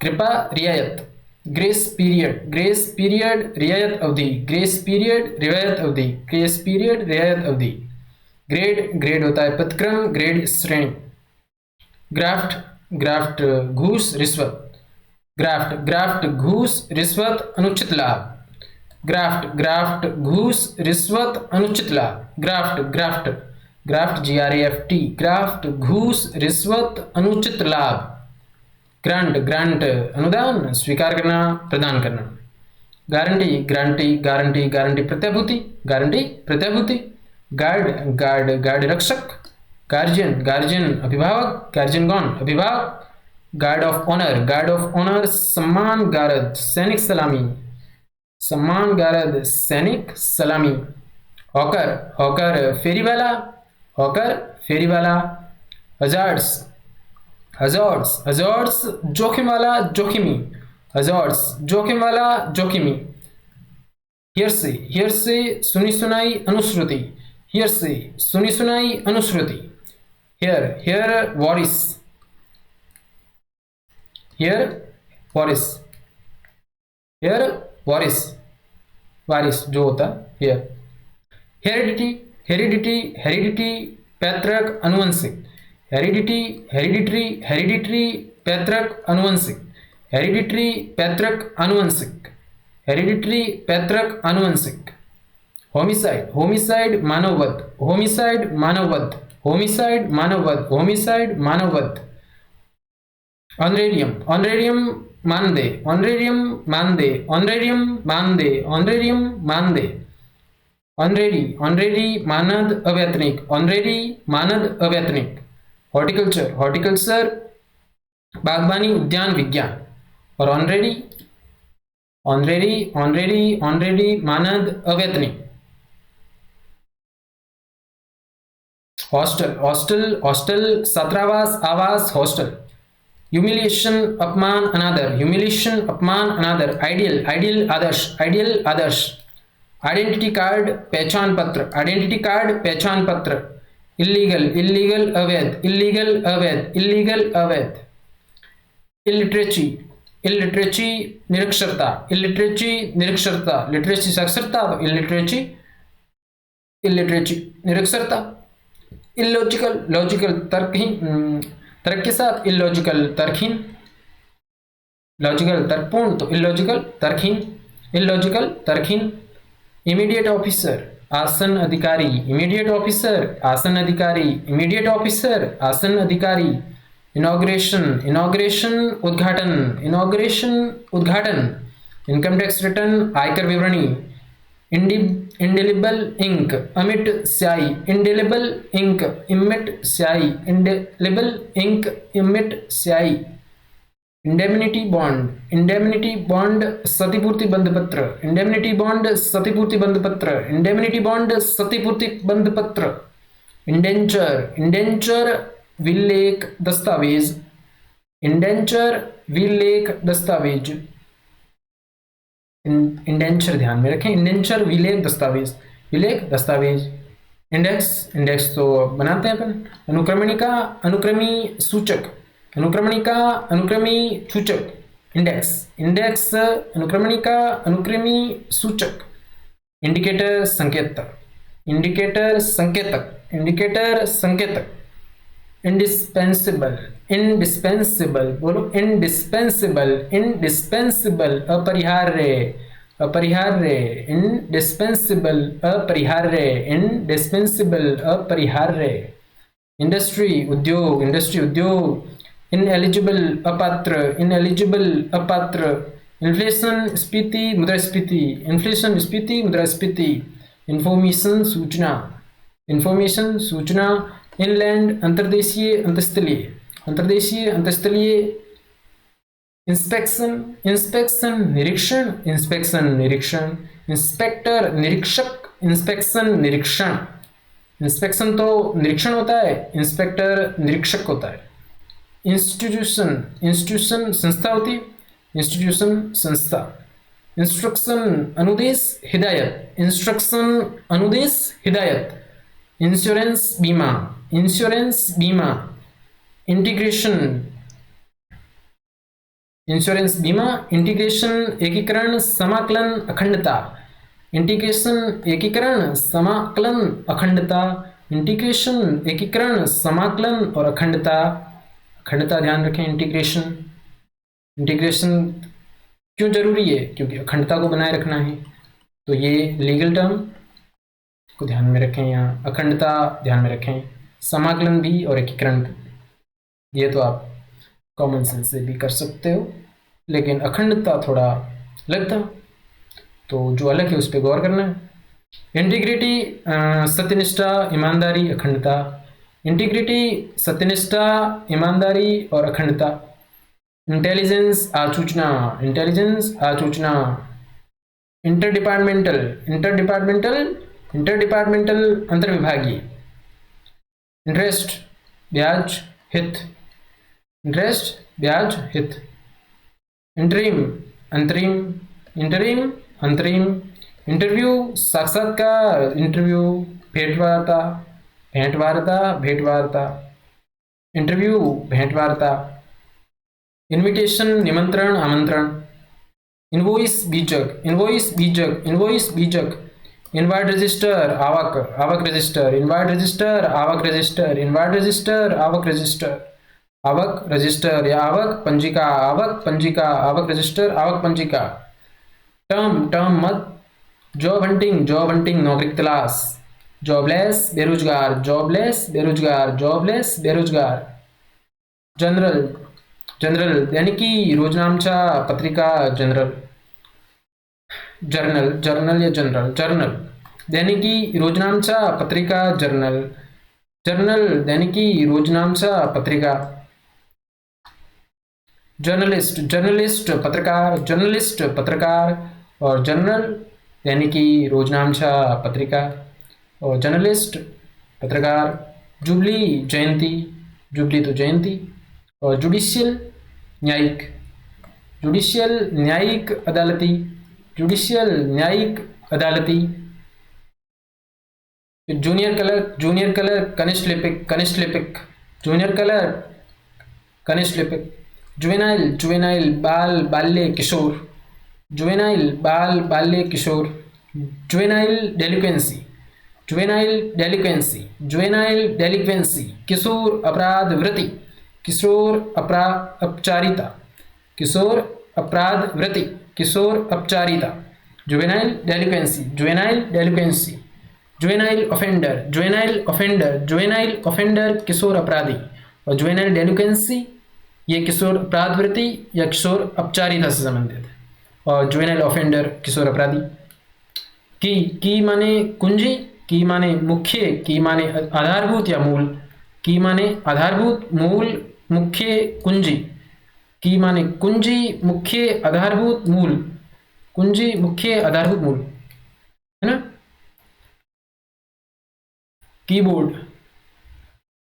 कृपा रियायत। ग्रेस पीरियड, ग्रेस पीरियड रियायत अवधि, ग्रेस पीरियड रियायत अवधि, ग्रेस पीरियड रियायत अवधि। ग्रेड, ग्रेड होता है पदक्रम, ग्रेड श्रेणी। ग्राफ्ट, ग्राफ्ट घूस रिश्वत, ग्राफ्ट, ग्राफ्ट घूस रिश्वत अनुचित लाभ। ग्राफ्ट, ग्राफ्ट घूस रिश्वत अनुचित लाभ। Graft, graft, graft GRAFT, graft घूस रिश्वत अनुचित लाभ। ग्रांट, ग्रांट अनुदान स्वीकार करना प्रदान करना। गारंटी, गारंटी, गारंटी, गारंटी प्रत्याभूति, गारंटी प्रत्याभूति। गार्ड, गार्ड, गार्ड रक्षक। गार्जियन, गार्जियन अभिभावक, गार्जियन कौन अभिभावक। Guard of honour, guard of honour सम्मान गारद सैनिक सलामी, सम्मान गारद सैनिक सलामी। हॉकर, हॉकर फेरी वाला, हॉकर फेरी वाला। हजार्ड्स, हजार्ड्स, हजार्ड्स जोखिम वाला जोखिमी, हजार्ड्स जोखिम वाला जोखिमी। हियरसे, हियरसे सुनी सुनाई अनुश्रुति, हियरसे सुनी सुनाई अनुश्रुति। हियर, हियर वॉरिस, हेयर वॉरिस, हेयर वॉरिस, वारिस जो होता है हेयर। हेरिडिटी, हेरिडिटी, हेरिडिटी पैतृक अनुवंशिक, हेरिडिटी, हेरिडिटरी, हेरिडिटरी पैतृक अनुवंशिक, हेरिडिटरी पैतृक अनुवंशिक, हेरिडिटरी पैतृक अनुवंशिक। होमिसाइड, होमिसाइड मानववध, होमिसाइड मानववध, होमिसाइड मानववध, होमिसाइड मानववध। ऑनरेरियम, ऑनरेरियम मानदे, ऑनरेरियम मानदे, ऑनरेरियम मानदे, ऑनरेरियम मानदे। ऑनरेरी, ऑनरेरी मानद अवैतनिक, ऑनरेरी मानद अवैतनिक। हॉर्टिकल्चर, हॉर्टिकल्चर बागवानी उद्यान विज्ञान। और ऑनरेरी, ऑनरेरी, ऑनरेरी, ऑनरेरी मानद अवैतनिक। हॉस्टल, हॉस्टल, हॉस्टल छात्रावास आवास हॉस्टल। ह्यूमिलिएशन अपमान अनादर, ह्यूमिलिएशन अपमान अनादर। आइडियल, आइडियल आदर्श, आइडियल आदर्श। आइडेंटिटी कार्ड पहचान पत्र, आइडेंटिटी कार्ड पहचान पत्र। इलीगल, इलीगल अवैध, इलीगल अवैध, इलीगल अवैध। इलिटरेसी, इलिटरेसी निरक्षरता, इलिटरेसी निरक्षरता। लिटरेसी साक्षरता, इलिटरेसी, इलिटरेसी निरक्षरता। इलॉजिकल, लॉजिकल तर्कहीन, तर्क के साथ इलॉजिकल तर्कहीन। लॉजिकल तर्कपूर्ण तो इलॉजिकल तर्कहीन, इलॉजिकल तर्कहीन। इमीडिएट ऑफिसर आसन अधिकारी, इमीडिएट ऑफिसर आसन अधिकारी, इमीडिएट ऑफिसर आसन अधिकारी। इनॉग्रेशन, इनॉग्रेशन उद्घाटन, इनॉग्रेशन उद्घाटन। इनकम टैक्स रिटर्न आयकर विवरणी। इंडेलिबल इंक अमिट स्याही, इंडेलिबल इंक इमिट स्याही, इंडेलिबल इंक इमिट स्याही। इंडेमनिटी बॉन्ड, इंडेमनिटी बॉन्ड क्षतिपूर्ति बंधपत्र, इंडेमनिटी बॉन्ड क्षतिपूर्ति बंधपत्र, इंडेमनिटी बॉन्ड क्षतिपूर्ति बंधपत्र। इंडेंचर, इंडेंचर विलेख दस्तावेज, इंडेंचर विलेख दस्तावेज। इंडेंचर ध्यान में रखें, इंडेंचर विलेख दस्तावेज, विलेख दस्तावेज। इंडेक्स, इंडेक्स तो बनाते हैं अपन। अनुक्रमणिका अनुक्रमी सूचक, अनुक्रमणिका अनुक्रमी सूचक। इंडेक्स, इंडेक्स अनुक्रमणिका अनुक्रमी सूचक। इंडिकेटर संकेतक, इंडिकेटर संकेतक, इंडिकेटर संकेतक। इंडिस्पेंसिबल, इंडिस्पेंसिबल बोलो, इंडिस्पेंसिबल, इंडिस्पेंसिबल अपरिहार्य, अपरिहार्य। इंडिस्पेंसिबल अपरिहार्य, इंडिस्पेंसिबल अपरिहार्य। इंडस्ट्री उद्योग, इंडस्ट्री उद्योग। इनएलिजिबल अपात्र, इनएलिजिबल अपात्र। इन्फ्लेशन स्फीति मुद्रास्फीति, इन्फ्लेशन स्फीति मुद्रास्फीति। इंफॉर्मेशन सूचना, इंफॉर्मेशन सूचना। इनलैंड अंतर्देशीय अंतस्थलीय, अंतर्देशीय अंतस्थलीय। इंस्पेक्शन, इंस्पेक्शन निरीक्षण, इंस्पेक्शन निरीक्षण। इंस्पेक्टर निरीक्षक, इंस्पेक्शन निरीक्षण। इंस्पेक्शन तो निरीक्षण होता है, इंस्पेक्टर निरीक्षक होता है। इंस्टीट्यूशन, इंस्टीट्यूशन संस्था होती है, इंस्टीट्यूशन संस्था। इंस्ट्रक्शन अनुदेश हिदायत, इंस्ट्रक्शन अनुदेश हिदायत। इंश्योरेंस बीमा, इंश्योरेंस बीमा। इंटीग्रेशन, इंश्योरेंस बीमा। इंटीग्रेशन एकीकरण समाकलन अखंडता, इंटीग्रेशन एकीकरण समाकलन अखंडता। इंटीग्रेशन एकीकरण समाकलन और अखंडता, अखंडता ध्यान रखें। इंटीग्रेशन, इंटीग्रेशन क्यों जरूरी है? क्योंकि अखंडता को बनाए रखना है। तो ये लीगल टर्म को ध्यान में रखें, यहाँ अखंडता ध्यान में रखें, समाकलन भी और एकीकरण। ये तो आप कॉमन सेंस से भी कर सकते हो, लेकिन अखंडता थोड़ा अलग था, तो जो अलग है उस पर गौर करना है। इंटीग्रिटी सत्यनिष्ठा ईमानदारी अखंडता, इंटीग्रिटी सत्यनिष्ठा ईमानदारी और अखंडता। इंटेलिजेंस आसूचना, इंटेलिजेंस आसूचना। इंटरडिपार्टमेंटल, इंटरडिपार्टमेंटल, इंटरडिपार्टमेंटल अंतर्विभागीय। इंटरेस्ट ब्याज हित, इंटरेस्ट ब्याज हित। इंटरिम अंतरिम, इंटरिम अंतरिम। इंटरव्यू साक्षात्कार, इंटरव्यू। भेंटवार्ता, भेंटवार्ता, भेंटवार्ता। इंटरव्यू भेंटवार्ता। इनविटेशन निमंत्रण आमंत्रण, इनवॉइस बीजक, इनवॉइस बीजक, इनवॉइस बीजक, इनवाइट रजिस्टर आवक, आवक रजिस्टर, इनवाइट रजिस्टर आवक रजिस्टर, इनवाइट रजिस्टर आवक रजिस्टर, आवक रजिस्टर या आवक पंजिका, आवक पंजिका, आवक रजिस्टर आवक पंजिका। टर्म, टर्म मत, जॉब हंटिंग, जॉब हंटिंग नौकरी की तलाश, जॉबलेस बेरोजगार, जॉबलेस बेरोजगार, जॉबलेस बेरोजगार। जनरल, जनरल दैनिकी रोजनामचा पत्रिका जनरल, जर्नल, जर्नल या जनरल, जर्नल दैनिकी रोजनामचा पत्रिका जर्नल, जर्नल दैनिकी रोजनामचा पत्रिका। जर्नलिस्ट, जर्नलिस्ट पत्रकार, जर्नलिस्ट पत्रकार, और जर्नल दैनिकी रोजनामचा पत्रिका और जर्नलिस्ट पत्रकार। जुबली जयंती, जुबली तो जयंती, और जुडिशियल न्यायिक, जुडिशियल न्यायिक अदालती, जुडिशियल न्यायिक अदालती। जूनियर क्लर्क, जूनियर क्लर्क कनिष्ठ लिपिक, कनिष्ठ लिपिक, जूनियर क्लर्क कनिष्ठ लिपिक। जुवेनाइल, जुवेनाइल बाल बाल्य किशोर, जुवेनाइल बाल बाल्य किशोर। Juvenile delinquency, juvenile delinquency, juvenile delinquency किशोर अपराध वृत्ति, किशोर अपराध अपचारिता, किशोर अपराध वृत्ति, किशोर अपचारिता। Juvenile delinquency, juvenile delinquency, juvenile offender, juvenile offender, juvenile offender किशोर अपराधी, और जुवेनाइल डेलिक्वेंसी ये किशोर अपराध वृत्ति या किशोर अपचारिता से संबंधित है। और जुवेनाइल ऑफेंडर किशोर अपराधी। की माने कुंजी, की माने मुख्य, की माने आधारभूत या मूल, की माने आधारभूत मूल मुख्य कुंजी, की माने कुंजी मुख्य आधारभूत मूल, कुंजी मुख्य आधारभूत मूल, है ना। कीबोर्ड,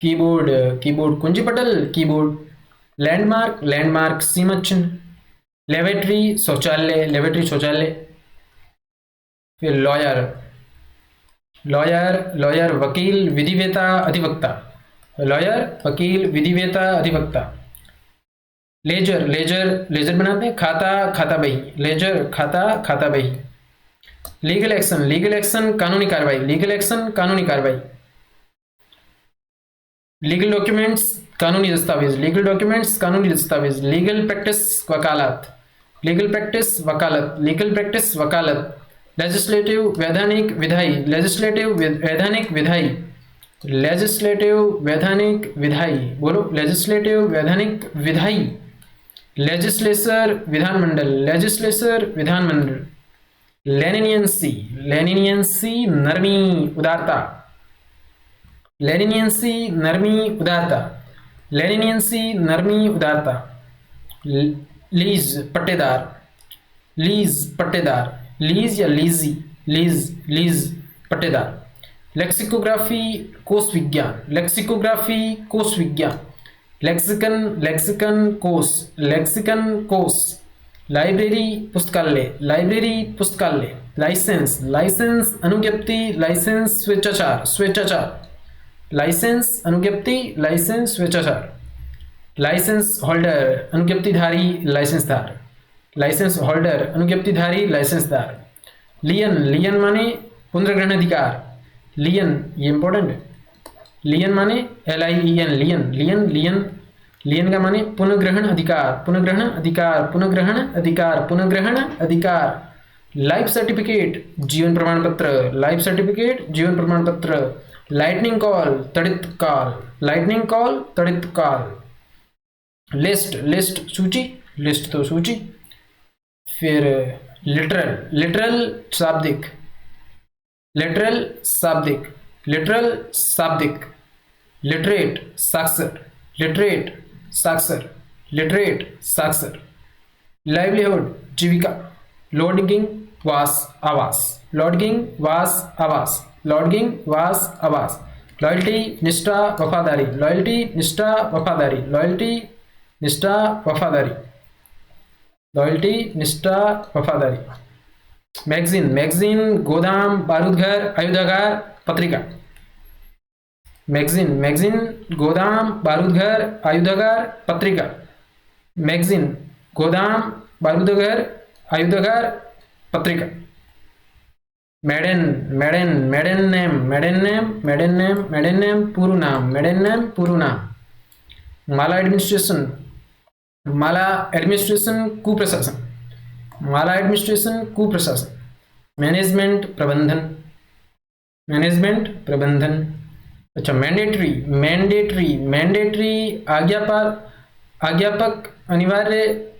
कीबोर्ड, कीबोर्ड कुंजी पटल, कीबोर्ड। लैंडमार्क, लैंडमार्क सीमा चिन्ह। लेवेटरी शौचालय, लेवेटरी शौचालय। फिर लॉयर, लॉयर, लॉयर वकील विधिवेता अधिवक्ता, लॉयर वकील विधिवेता अधिवक्ता। लेजर, लेजर, लेजर बनाते हैं खाता, खाता बही, लेजर खाता, खाता बही। लीगल एक्शन, लीगल एक्शन कानूनी कार्रवाई, लीगल एक्शन कानूनी कार्रवाई। लीगल डॉक्यूमेंट्स कानूनी दस्तावेज, लीगल डॉक्यूमेंट्स कानूनी दस्तावेज। लीगल प्रैक्टिस वकालत, लीगल प्रैक्टिस वकालत, लीगल प्रैक्टिस वकालत। लेजिस्लेटिव वैधानिक विधायी, लेजिस्लेटिव वैधानिक विधायी, लेजिस्लेटिव वैधानिक विधायी, बोलो लेजिस्लेटिव वैधानिक विधायी। लेजिस्लेचर विधानमंडल, लेजिस्लेचर विधानमंडल। लेनिनियंसी, लेनिनियंसी नरमी उदारता, लेनिनियंसी नरमी उदारता, लेनिनियंसी नरमी उदारता। लीज पट्टेदार, लीज पट्टेदार, लीज या लीजी, लीज, लीज पट्टेदार। लेक्सिकोग्राफी कोश विज्ञान, लेक्सिकोग्राफी कोश विज्ञान। लेक्सिकन, लेक्सिकन कोश, लेक्सिकन कोश। लाइब्रेरी पुस्तकालय, लाइब्रेरी पुस्तकालय। लाइसेंस, लाइसेंस अनुज्ञप्ति, लाइसेंस स्वेच्छाचार, स्वेच्छाचार। लाइसेंस अनुज्ञप्ति, लाइसेंस स्वेच्छाचार। लाइसेंस होल्डर अनुज्ञप्तिधारी, लाइसेंसधार, लाइसेंस होल्डर अनुज्ञप्तिधारी, लाइसेंसधार। लियन, लियन माने पुनर्ग्रहण अधिकार, लियन ये इंपॉर्टेंट है। लियन माने LIEN, लियन, लियन, लियन, लियन का माने पुनर्ग्रहण अधिकार, पुनर्ग्रहण अधिकार, पुनर्ग्रहण अधिकार, पुनर्ग्रहण अधिकार। लाइफ सर्टिफिकेट जीवन प्रमाण पत्र, लाइफ सर्टिफिकेट जीवन प्रमाण पत्र। लाइटनिंग कॉल तड़ित कॉल, लाइटनिंग कॉल तड़ित कॉल। लिस्ट, लिस्ट सूची, लिस्ट तो सूची। फिर लिटरल, लिटरल शाब्दिक, लिटरल शाब्दिक, लिटरल शाब्दिक। लिटरेट साक्षर, लिटरेट साक्षर, लिटरेट साक्षर। लाइवलीहुड जीविका। लॉडगिंग वास आवास, लॉडगिंग वास आवास, लॉडगिंग वास आवास। लॉयल्टी निष्ठा वफादारी, लॉयल्टी निष्ठा वफादारी, लॉयल्टी निष्ठा वफादारी, लॉयल्टी निष्ठा वफादारी। मैगजीन, मैगजीन गोदाम बारूदघर आयुधागार पत्रिका। मैगजीन, मैगजीन गोदाम बारूदघर आयुधागार पत्रिका। मैगजीन, गोदाम, बारूदघर, आयुधघर, पत्रिका। Maiden, maiden, maiden name, maiden name, maiden name, maiden name, पूर्व नाम, मेडन नेम, पूर्व नाम। माला एडमिनिस्ट्रेशन, माला एडमिनिस्ट्रेशन कुप्रशासन, माला एडमिनिस्ट्रेशन कुप्रशासन। मैनेजमेंट प्रबंधन, मैनेजमेंट प्रबंधन। अच्छा, मैंडेटरी, मैंडेटरी, मैंडेटरी आज्ञापक, अनिवार्य,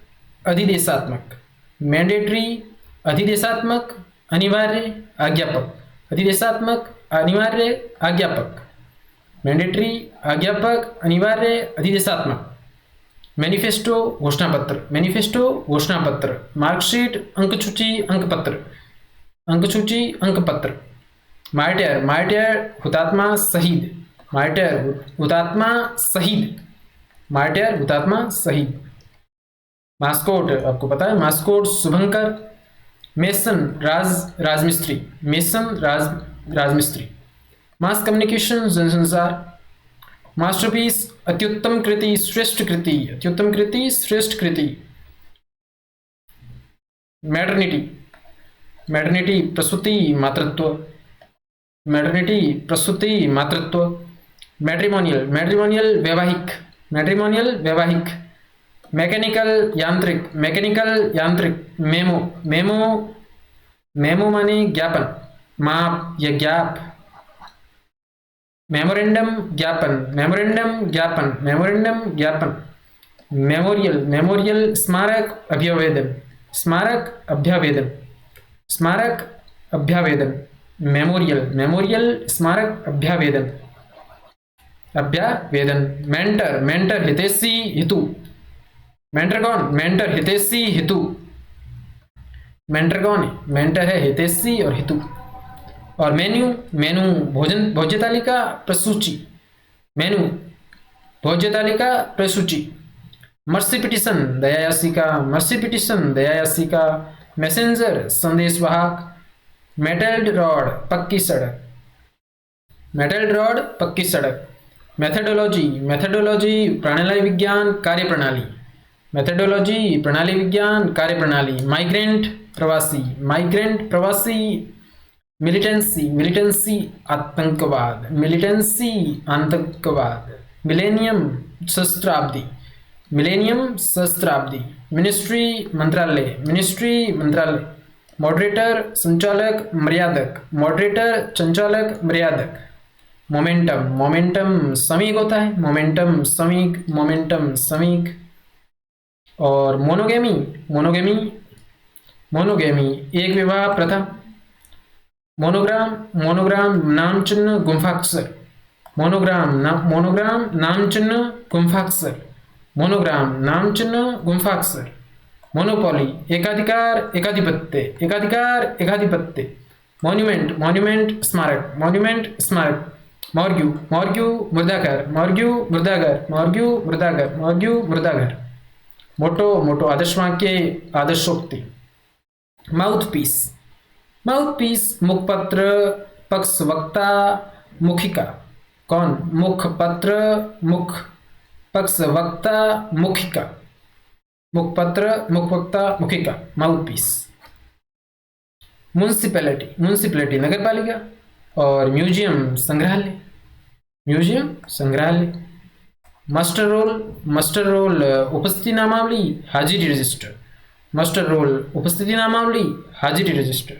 अधिदेशात्मक। मैंडेटरी, अधिदेशात्मक, अनिवार्य, आज्ञापक, अधिदेशात्मक, अनिवार्य, आज्ञापक। मैंडेटरी, आज्ञापक, अनिवार्य, अधिदेशात्मक। मैनिफेस्टो, घोषणा पत्र, मैनिफेस्टो, घोषणा पत्र। मार्कशीट, अंकसूची, अंकपत्र, अंकसूची, अंकपत्र। मार्टियर, मार्टियर, हुतात्मा, शहीद, मार्टियर, हुतात्मा, शहीद, मार्टियर, हुतात्मा, शहीद। मास्कोट, आपको पता है, मास्कोट, शुभंकर। मेसन, राजमिस्त्री, मेसन, राजमिस्त्री। मास कम्युनिकेशन, जनसंचार। मास्टरपीस, अत्युत्तम कृति, श्रेष्ठ कृति, अत्युत्तम कृति, श्रेष्ठ कृति। मैटरनिटी, मैटरनिटी, प्रसूति, मातृत्व, मैटरनिटी, प्रसूति, मातृत्व। मैट्रिमोनियल, मैट्रिमोनियल, वैवाहिक, मैट्रिमोनियल, वैवाहिक। मैकेनिकल, यांत्रिक, मैकेनिकल, यांत्रिक। मेमो, मेमो, मेमो माने ज्ञापन, माप या ज्ञाप। मेमोरेंडम, ज्ञापन, मेमोरेंडम, ज्ञापन, मेमोरेंडम, ज्ञापन। मेमोरियल, मेमोरियल, स्मारक, अभ्यावेदन, स्मारक, अभ्यावेदन, स्मारक, अभ्यावेदन। मेमोरियल, मेमोरियल, स्मारक, अभ्यावेदन, अभ्यावेदन। मेंटर, मेंटर, हितैषी, हितु। मेंटर कौन? मेंटर, हितैषी, हितु। मेंटर कौन है? मेंटर है हितैषी और हितु। और मेन्यू, मेनू, भोज्य तालिका, प्रसूची, मेनू, भोज्य तालिका, प्रसूची। मर्सी पिटिशन, दया याचिका, मर्सी पिटिशन, दया याचिका। मैसेंजर, संदेशवाहक। मेटल्ड रॉड, पक्की सड़क, मेटल्ड रॉड, पक्की सड़क। मेथडोलॉजी, मेथडोलॉजी, प्रणाली विज्ञान, कार्यप्रणाली, मेथडोलॉजी, प्रणाली विज्ञान, कार्यप्रणाली। माइग्रेंट, प्रवासी, माइग्रेंट, प्रवासी। मिलिटेंसी, मिलिटेंसी, आतंकवाद, मिलिटेंसी, आतंकवाद। मिलेनियम, सहस्त्राब्दी, मिलेनियम, सहस्त्राब्दी। मिनिस्ट्री, मंत्रालय, मिनिस्ट्री, मंत्रालय। मॉडरेटर, संचालक, मर्यादक, मॉडरेटर, संचालक, मर्यादक। मोमेंटम, मोमेंटम, समीक होता है, मोमेंटम, समीक, मोमेंटम, समीक। और मोनोगेमी, मोनोगेमी, मोनोगेमी, एक विवाह प्रथा। मोनोग्राम, मोनोग्राम, नाम चिन्ह, गुंफाक्षर। मोनोग्राम, मोनोग्राम, नाम चिन्ह, गुंफाक्षर। मोनोग्राम, नाम चिन्ह, गुंफाक्षर। मोनोपोली, एकाधिकार, एकाधिपत्य, एकाधिकार, एकाधिपत्य। मॉन्यूमेंट, मॉन्यूमेंट, स्मारक, मॉन्यूमेंट, स्मारक। मॉर्ग्यू, मॉर्ग्यू, मृदाघर, मॉर्ग्यू, मृदाघर, मॉर्ग्यू, मृदाघर, मॉर्ग्यू, मृदाघर। मोटो, मोटो, आदर्श वाक्य, आदर्शोक्ति। माउथपीस, माउथपीस, मुखपत्र, पक्षवक्ता, मुखिका। कौन? मुखपत्र, मुख, पक्षवक्ता, मुखिका। मुखपत्र, मुखवक्ता, मुखिका, माउथपीस। म्युनिसिपैलिटी, म्युनिसिपैलिटी, नगरपालिका। और म्यूजियम, संग्रहालय, म्यूजियम, संग्रहालय। मास्टर रोल, मास्टर रोल, उपस्थिति नामावली, हाजिरी रजिस्टर। मास्टर रोल, उपस्थिति नामावली, हाजिरी रजिस्टर।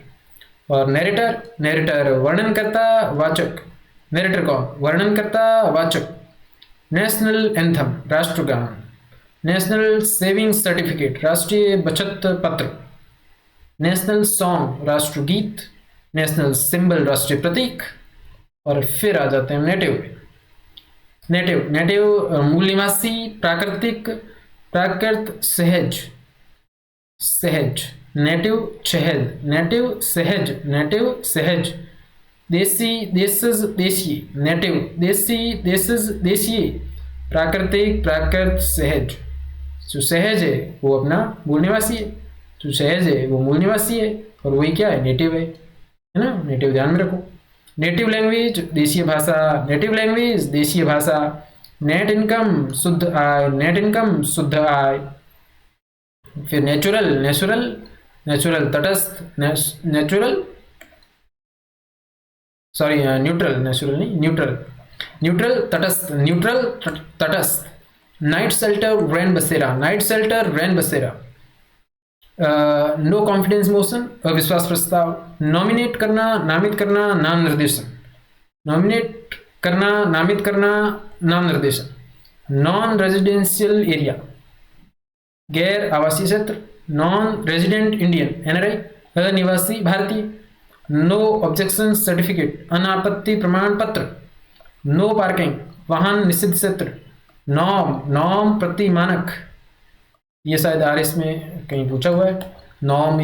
और नैरेटर, नैरेटर, वर्णनकर्ता, वाचक। नैरेटर कौन? वर्णनकर्ता, वाचक। नेशनल एंथम, राष्ट्रगान। नेशनल सेविंग सर्टिफिकेट, राष्ट्रीय बचत पत्र। नेशनल सॉन्ग, राष्ट्रगीत। नेशनल सिंबल, राष्ट्रीय प्रतीक। और फिर आ जाते हैं नेटिव पे। नेटिव, नेटिव, मूल निवासी, प्राकृतिक, प्राकृत, सहज, सहज। नेटिव, सहज, नेटिव, सहज, नेटिव, सहज। देसी, देशज, देशीय। नेटिव, देसी, देशज, देशीय। प्राकृतिक, प्राकृत, सहज। जो सहज है वो अपना मूल निवासी है, जो सहज है वो मूल निवासी है, और वही क्या है? नेटिव है ना? नेटिव ध्यान में रखो। नेटिव लैंग्वेज, देशीय भाषा। नेटिव लैंग्वेज, देशीय भाषा। नेट इनकम, शुद्ध आय। नेट इनकम, शुद्ध आय। फिर नेचुरल, नेचुरल, नेचुरल तटस्थ, नेचुरल, सॉरी न्यूट्रल, नेचुरल नहीं, न्यूट्रल, न्यूट्रल तटस्थ, न्यूट्रल तटस्थ, नाइट शेल्टर रैन बसेरा, नाइट शेल्टर रैन बसेरा, नो कॉन्फिडेंस मोशन अविश्वास प्रस्ताव, नॉमिनेट करना, नामित करना, नाम निर्देशन, नॉमिनेट करना, नामित करना, नाम निर्देशन, नॉन रेजिडेंशियल एरिया, गैर आवासीय क्षेत्र, नॉन रेजिडेंट इंडियन एनआरआई अनिवासी भारतीय, नो ऑब्जेक्शन सर्टिफिकेट अनापत्ति प्रमाण पत्र, नो पार्किंग वाहन निषिद्ध क्षेत्र, नॉर्म नॉर्म प्रति मानक, ये शायद आरएस में कहीं पूछा हुआ है, नॉर्म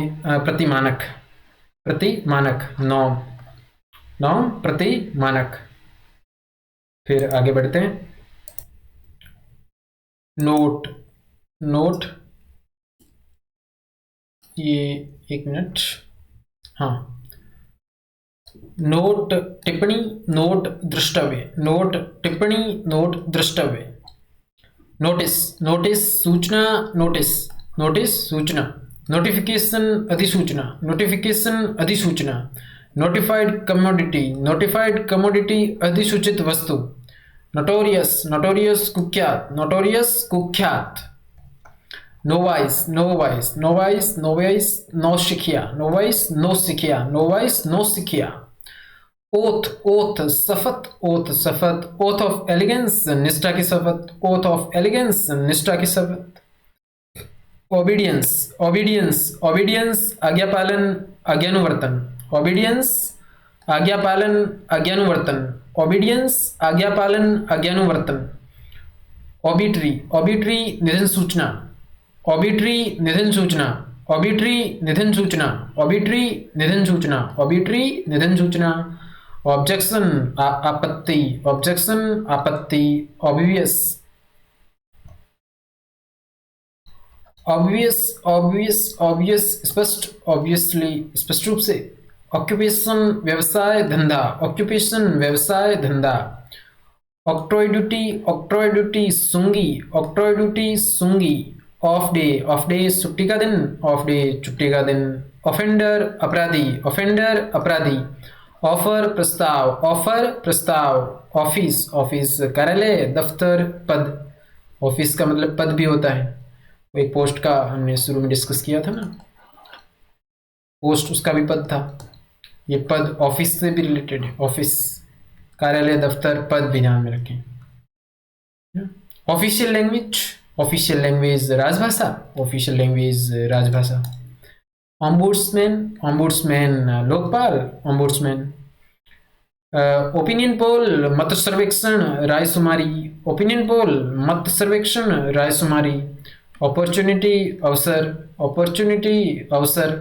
प्रति मानक, प्रति मानक, नॉर्म नॉर्म प्रति मानक। फिर आगे बढ़ते हैं, नोट, नोट, ये एक मिनट, हाँ, नोट टिप्पणी, नोट द्रष्टव्य, नोट टिप्पणी, नोट द्रष्टव्य, नोटिस, नोटिस सूचना, नोटिस, नोटिस सूचना, नोटिफिकेशन अधिसूचना, नोटिफिकेशन अधिसूचना, नोटिफाइड कमोडिटी, नोटिफाइड कमोडिटी अधिसूचित वस्तु, नोटोरियस, नोटोरियस कुख्यात, नोटोरियस कुख्यात, नोवाइस, नोवाइस, नोवाइस, नोवाइस, नौसिखिया, नोवाइस, नौसिखिया, नोवाइस, नौसिखिया, ओथ, ओथ शपथ, ओथ शपथ, ओथ ऑफ एलिगेंस निष्ठा की शपथ, ओथ ऑफ एलिगेंस निष्ठा की शपथ, ओबीडियंस, ओबीडियंस, ओबीडियंस आज्ञा पालन, आज्ञानुवर्तन, ओबीडियंस आज्ञा पालन, आज्ञानुवर्तन, ओबीडियंस आज्ञा पालन, आज्ञानुवर्तन, ऑबिटरी, ऑबिटरी निधन सूचना, ऑबिटरी निधन सूचना, ऑबिटरी निधन सूचना, ऑबिटरी निधन सूचना, ऑबिटरी निधन सूचना, ऑब्जेक्शन आपत्ति, ऑब्जेक्शन आपत्ति, ऑब्वियस, ऑब्वियस, ऑब्वियस, ऑब्वियस स्पष्ट, ऑब्वियसली स्पष्ट रूप से, ऑक्यूपेशन व्यवसाय धंधा, ऑक्यूपेशन व्यवसाय धंधा, ऑक्ट्रॉय ड्यूटी, ऑक्ट्रॉय ड्यूटी सूंगी, ऑक्ट्रॉय ड्यूटी सूंगी, ऑफ डे, ऑफ डे छुट्टी का दिन, ऑफ डे छुट्टी का दिन, ऑफेंडर अपराधी, ऑफेंडर अपराधी, ऑफर प्रस्ताव, ऑफर प्रस्ताव, ऑफिस, ऑफिस कार्यालय, दफ्तर, पद, ऑफिस का मतलब पद भी होता है, एक पोस्ट का हमने शुरू में डिस्कस किया था ना, पोस्ट उसका भी पद था, ये पद ऑफिस से भी रिलेटेड है, ऑफिस कार्यालय, दफ्तर, पद भी ध्यान में रखें। ऑफिशियल लैंग्वेज, ऑफिशियल लैंग्वेज राजभाषा, ऑफिशियल लैंग्वेज राजभाषा, ombudsman, ombudsman Lokpal, ombudsman, opinion poll मत सर्वेक्षण रायशुमारी, ओपिनियन पोल मत सर्वेक्षण रायशुमारी, अपॉर्चुनिटी अवसर, अपॉर्चुनिटी अवसर,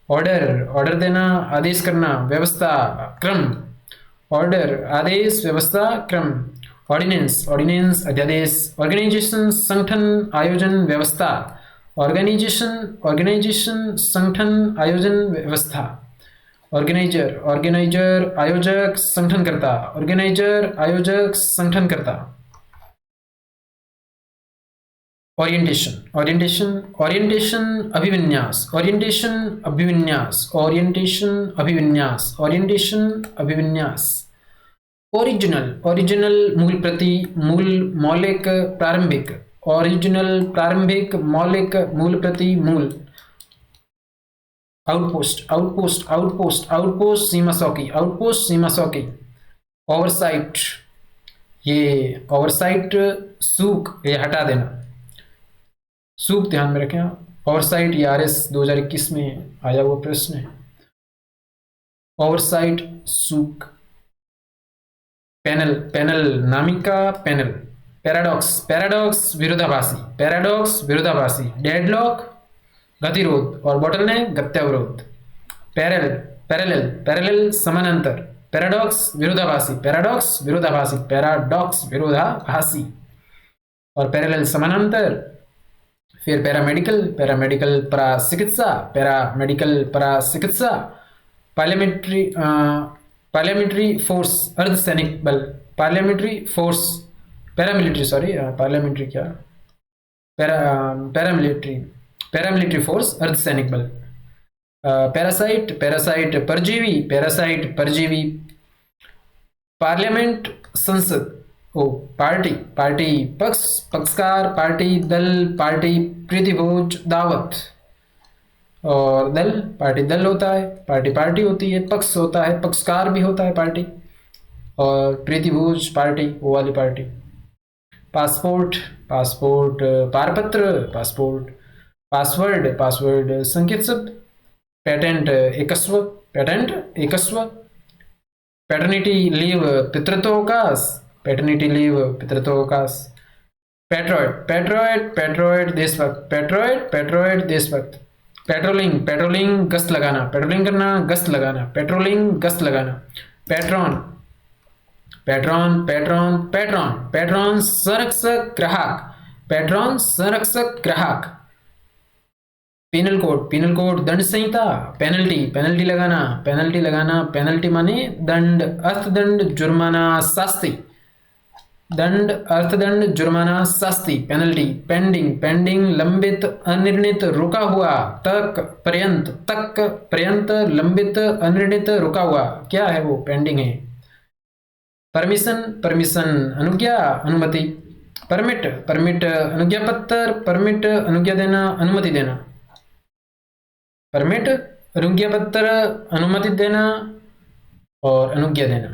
ऑर्डर, ऑर्डर देना, आदेश करना, व्यवस्था क्रम, ऑर्डर आदेश, व्यवस्था क्रम, ऑर्डिनेंस, ऑर्डिनेंस अध्यादेश, ऑर्गेनाइजेशन संगठन आयोजन व्यवस्था, ऑर्गेनाइजेशन, ऑर्गेनाइजेशन संगठन आयोजन व्यवस्था, ऑर्गेनाइजर, ऑर्गेनाइजर आयोजक संगठनकर्ता, ऑर्गेनाइजर आयोजक संगठनकर्ता, ओरिएंटेशन, ओरिएंटेशन, ओरिएंटेशन अभिविन्यास, ओरिएंटेशन अभिविन्यास, ओरिएंटेशन अभिविन्यास, ओरिएंटेशन अभिविन्यास, ओरिजिनल, ओरिजिनल मूल प्रति, मूल मौलिक प्रारंभिक, ओरिजिनल प्रारंभिक मौलिक मूल प्रति मूल, आउटपोस्ट, आउटपोस्ट, आउटपोस्ट, आउटपोस्ट सीमा चौकी, आउटपोस्ट सीमा चौकी, ओवरसाइट, ये ओवरसाइट सूख, ये हटा देना, सूख ध्यान में रखें, ओवरसाइट ये आरएस 2021 में आया हुआ प्रश्न है, ओवरसाइट सूख, पैनल, पैनल नामिका, पैनल, पैराडॉक्स, पैराडॉक्स विरोधाभासी, पैराडॉक्स विरोधाभासी, डेडलॉक गतिरोध और बॉटलनेक गत्यावरोध, पैरेल, पैरेलल, पैरेलल समानांतर, पैराडॉक्स विरोधाभासी, पैराडॉक्स विरोधाभासी, पैराडॉक्स विरोधाभासी और पैरेलल समानांतर, फिर पैरामेडिकल, पैरामेडिकल पराचिकित्सा, पैरामेडिकल पराचिकित्सा, पार्लियामेंट्री, पार्लियामेंट्री फोर्स अर्धसैनिक बल, parliamentary force, paramilitary, sorry parliamentary क्या, पैरामिलिट्री, पैरामिलिट्री फोर्स अर्धसैनिक बल। पैरासाइट, पैरासाइट परजीवी, पैरासाइट परजीवी। पार्लियामेंट संसद, ओ पार्टी, पार्टी पक्ष, पक्षकार, पार्टी दल, पार्टी प्रीतिभोज दावत। और दल, पार्टी दल होता है, पार्टी पार्टी होती है, पक्ष होता है, पक्षकार भी होता है पार्टी, और प्रीतिभोज पार्टी, वो वाली पार्टी। पासपोर्ट, पासपोर्ट पारपत्र, पासपोर्ट। पासवर्ड, पासवर्ड संकेत शब्द। पेटेंट एकस्व, पेटेंट एकस्व। पैटर्निटी लीव पितृत्वावकाश, पैटर्निटी लीव पितृत्वावकाश। पैट्रोइट, पैट्रोइट, पैट्रोइट देशभक्त, पैट्रोइट, पैट्रोइट देशभक्त। पेट्रोलिंग, पेट्रोलिंग गश्त लगाना, पेट्रोलिंग करना, गश्त लगाना, पेट्रोलिंग गश्त लगाना। Patron, patron, patron, patron, patron संरक्षक ग्राहक, पैट्रॉन संरक्षक ग्राहक। पेनल कोड, पेनल कोड दंड संहिता। पेनल्टी, पेनल्टी लगाना, पेनल्टी लगाना, पेनल्टी माने दंड, अर्थदंड, जुर्माना, शास्ति। दंड, अर्थदंड, जुर्माना, शास्ति। पेनल्टी। पेंडिंग, पेंडिंग लंबित, अनिर्णित, रुका हुआ। तक, पर्यंत, तक, पर्यंत, लंबित, अनिर्णित, रुका हुआ, क्या है वो, पेंडिंग है। परमिशन, परमिशन अनुज्ञा, अनुमति। परमिट, परमिट अनुज्ञा पत्र, परमिट अनुज्ञा देना, अनुमति देना। परमिट अनुज्ञा पत्र, अनुमति देना और अनुज्ञा देना।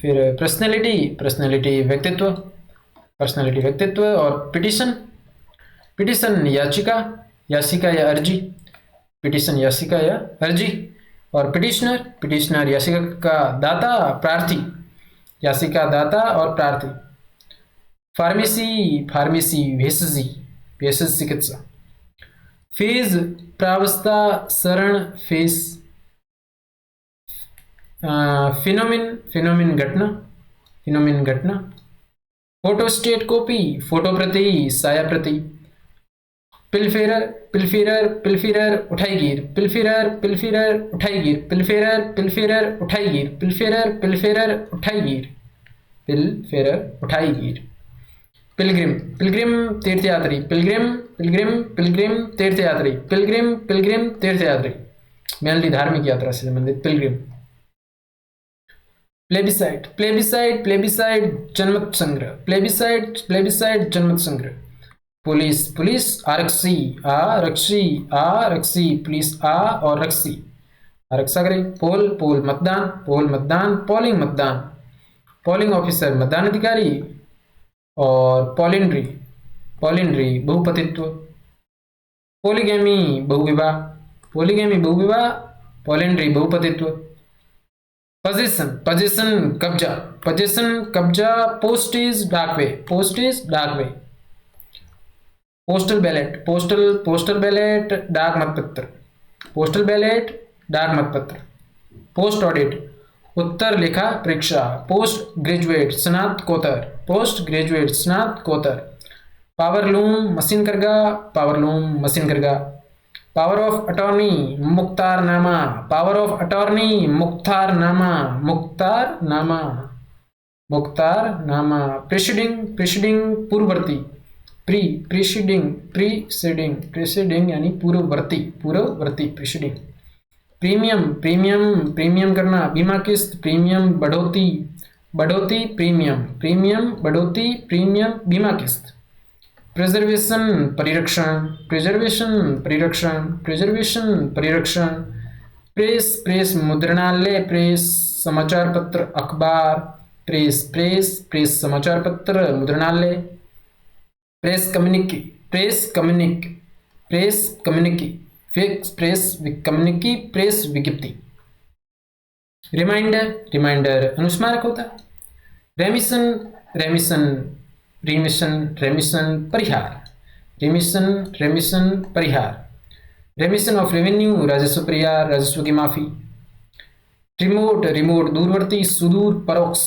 फिर पर्सनैलिटी, पर्सनैलिटी व्यक्तित्व, पर्सनैलिटी व्यक्तित्व। और पिटिशन, पिटिशन याचिका, याचिका या अर्जी, पिटिशन याचिका या अर्जी। और पिटिशनर, पिटिशनर याचिका का दाता, प्रार्थी, याचिका दाता और प्रार्थी। फार्मेसी, फार्मेसी भेषजी, भेषज चिकित्सा। फेज प्रावस्था, शरण, फेस। फिनोमिन, फिनोमिन घटना, फिनोमिन घटना। फोटोस्टेट कॉपी, फोटो प्रति, साया प्रति। पिलफेरर, पिलफेरर, पिलफेरर उठाईगीर, पिलफेरर, पिलफेरर उठाईगीर, पिलफेरर, पिलफेरर उठाईगीर, पिलफेरर, पिलफेरर उठाईगीर, पिलफेरर उठाईगीर। पिलग्रिम, पिलग्रिम तीर्थयात्री, पिलग्रिम, पिलग्रिम, पिलग्रिम तीर्थयात्री, पिलग्रिम, पिलग्रिम तीर्थयात्री, मेनली धार्मिक यात्रा से संबंधित पिलग्रिम। प्लेबिसाइट, प्लेबिसाइट, प्लेबिसाइट जनमत संग्रह, प्लेबिसाइट, प्लेबिसाइट जनमत संग्रह। पुलिस, पुलिस आरक्षी, आरक्षी, आरक्षी, पुलिस आ और रक्षी, आरक्षा करें। पोल, पोल मतदान, पोल मतदान, पोलिंग मतदान। पोलिंग ऑफिसर मतदान अधिकारी। और पॉलिंड्री, पॉलिंड्री बहुपतित्व। पॉलीगैमी बहुविवाह, पॉलीगैमी बहुविवाह, पॉलिंड्री बहुपतित्व। पोजीशन, पोजीशन कब्जा, पोजीशन कब्जा। पोस्टेज डाकवे, पोस्टेज डाकवे। Postal ballot, postal, postal ballot डाक मतपत्र, पोस्टल बैलेट डाक मतपत्र। पोस्ट ऑडिट, उत्तर लेखा परीक्षा। पोस्ट ग्रेजुएट स्नातकोत्तर, पोस्ट ग्रेजुएट स्नातकोत्तर। पावर लूम मशीन करगा, पावर लूम मशीन करगा। पावर ऑफ अटॉर्नी मुख्तारनामा, पावर ऑफ अटॉर्नी मुख्तारनामा, मुख्तारनामा, मुख्तारनामा। प्रीसीडिंग, प्रीसीडिंग पूर्ववर्ती, प्री, प्रीसीडिंग, प्रीसीडिंग, प्रीसीडिंग यानी पूर्ववर्ती, पूर्ववर्ती, प्रीसीडिंग। प्रीमियम, प्रीमियम, प्रीमियम करना, बीमा किस्त, प्रीमियम बढ़ोती, बढ़ोती, प्रीमियम, प्रीमियम बढ़ोती, प्रीमियम बीमा किस्त। प्रिजर्वेशन परिरक्षण, प्रिजर्वेशन परिरक्षण, प्रिजर्वेशन परिरक्षण। प्रेस, प्रेस मुद्रणालय, प्रेस समाचार पत्र अखबार, प्रेस, प्रेस, प्रेस समाचार पत्र मुद्रणालय। Press communique, press communique, press communique, press communique, press विज्ञप्ति। रिमाइंडर, रिमाइंडर अनुस्मारक होता है। रेमिशन, रेमिशन, रिमिशन, रेमिशन परिहार, रेमिशन, रेमिशन परिहार। रेमिशन ऑफ रेवेन्यू राजस्व परिहार, राजस्व की माफी। रिमोट, रिमोट दूरवर्ती, सुदूर, परोक्ष,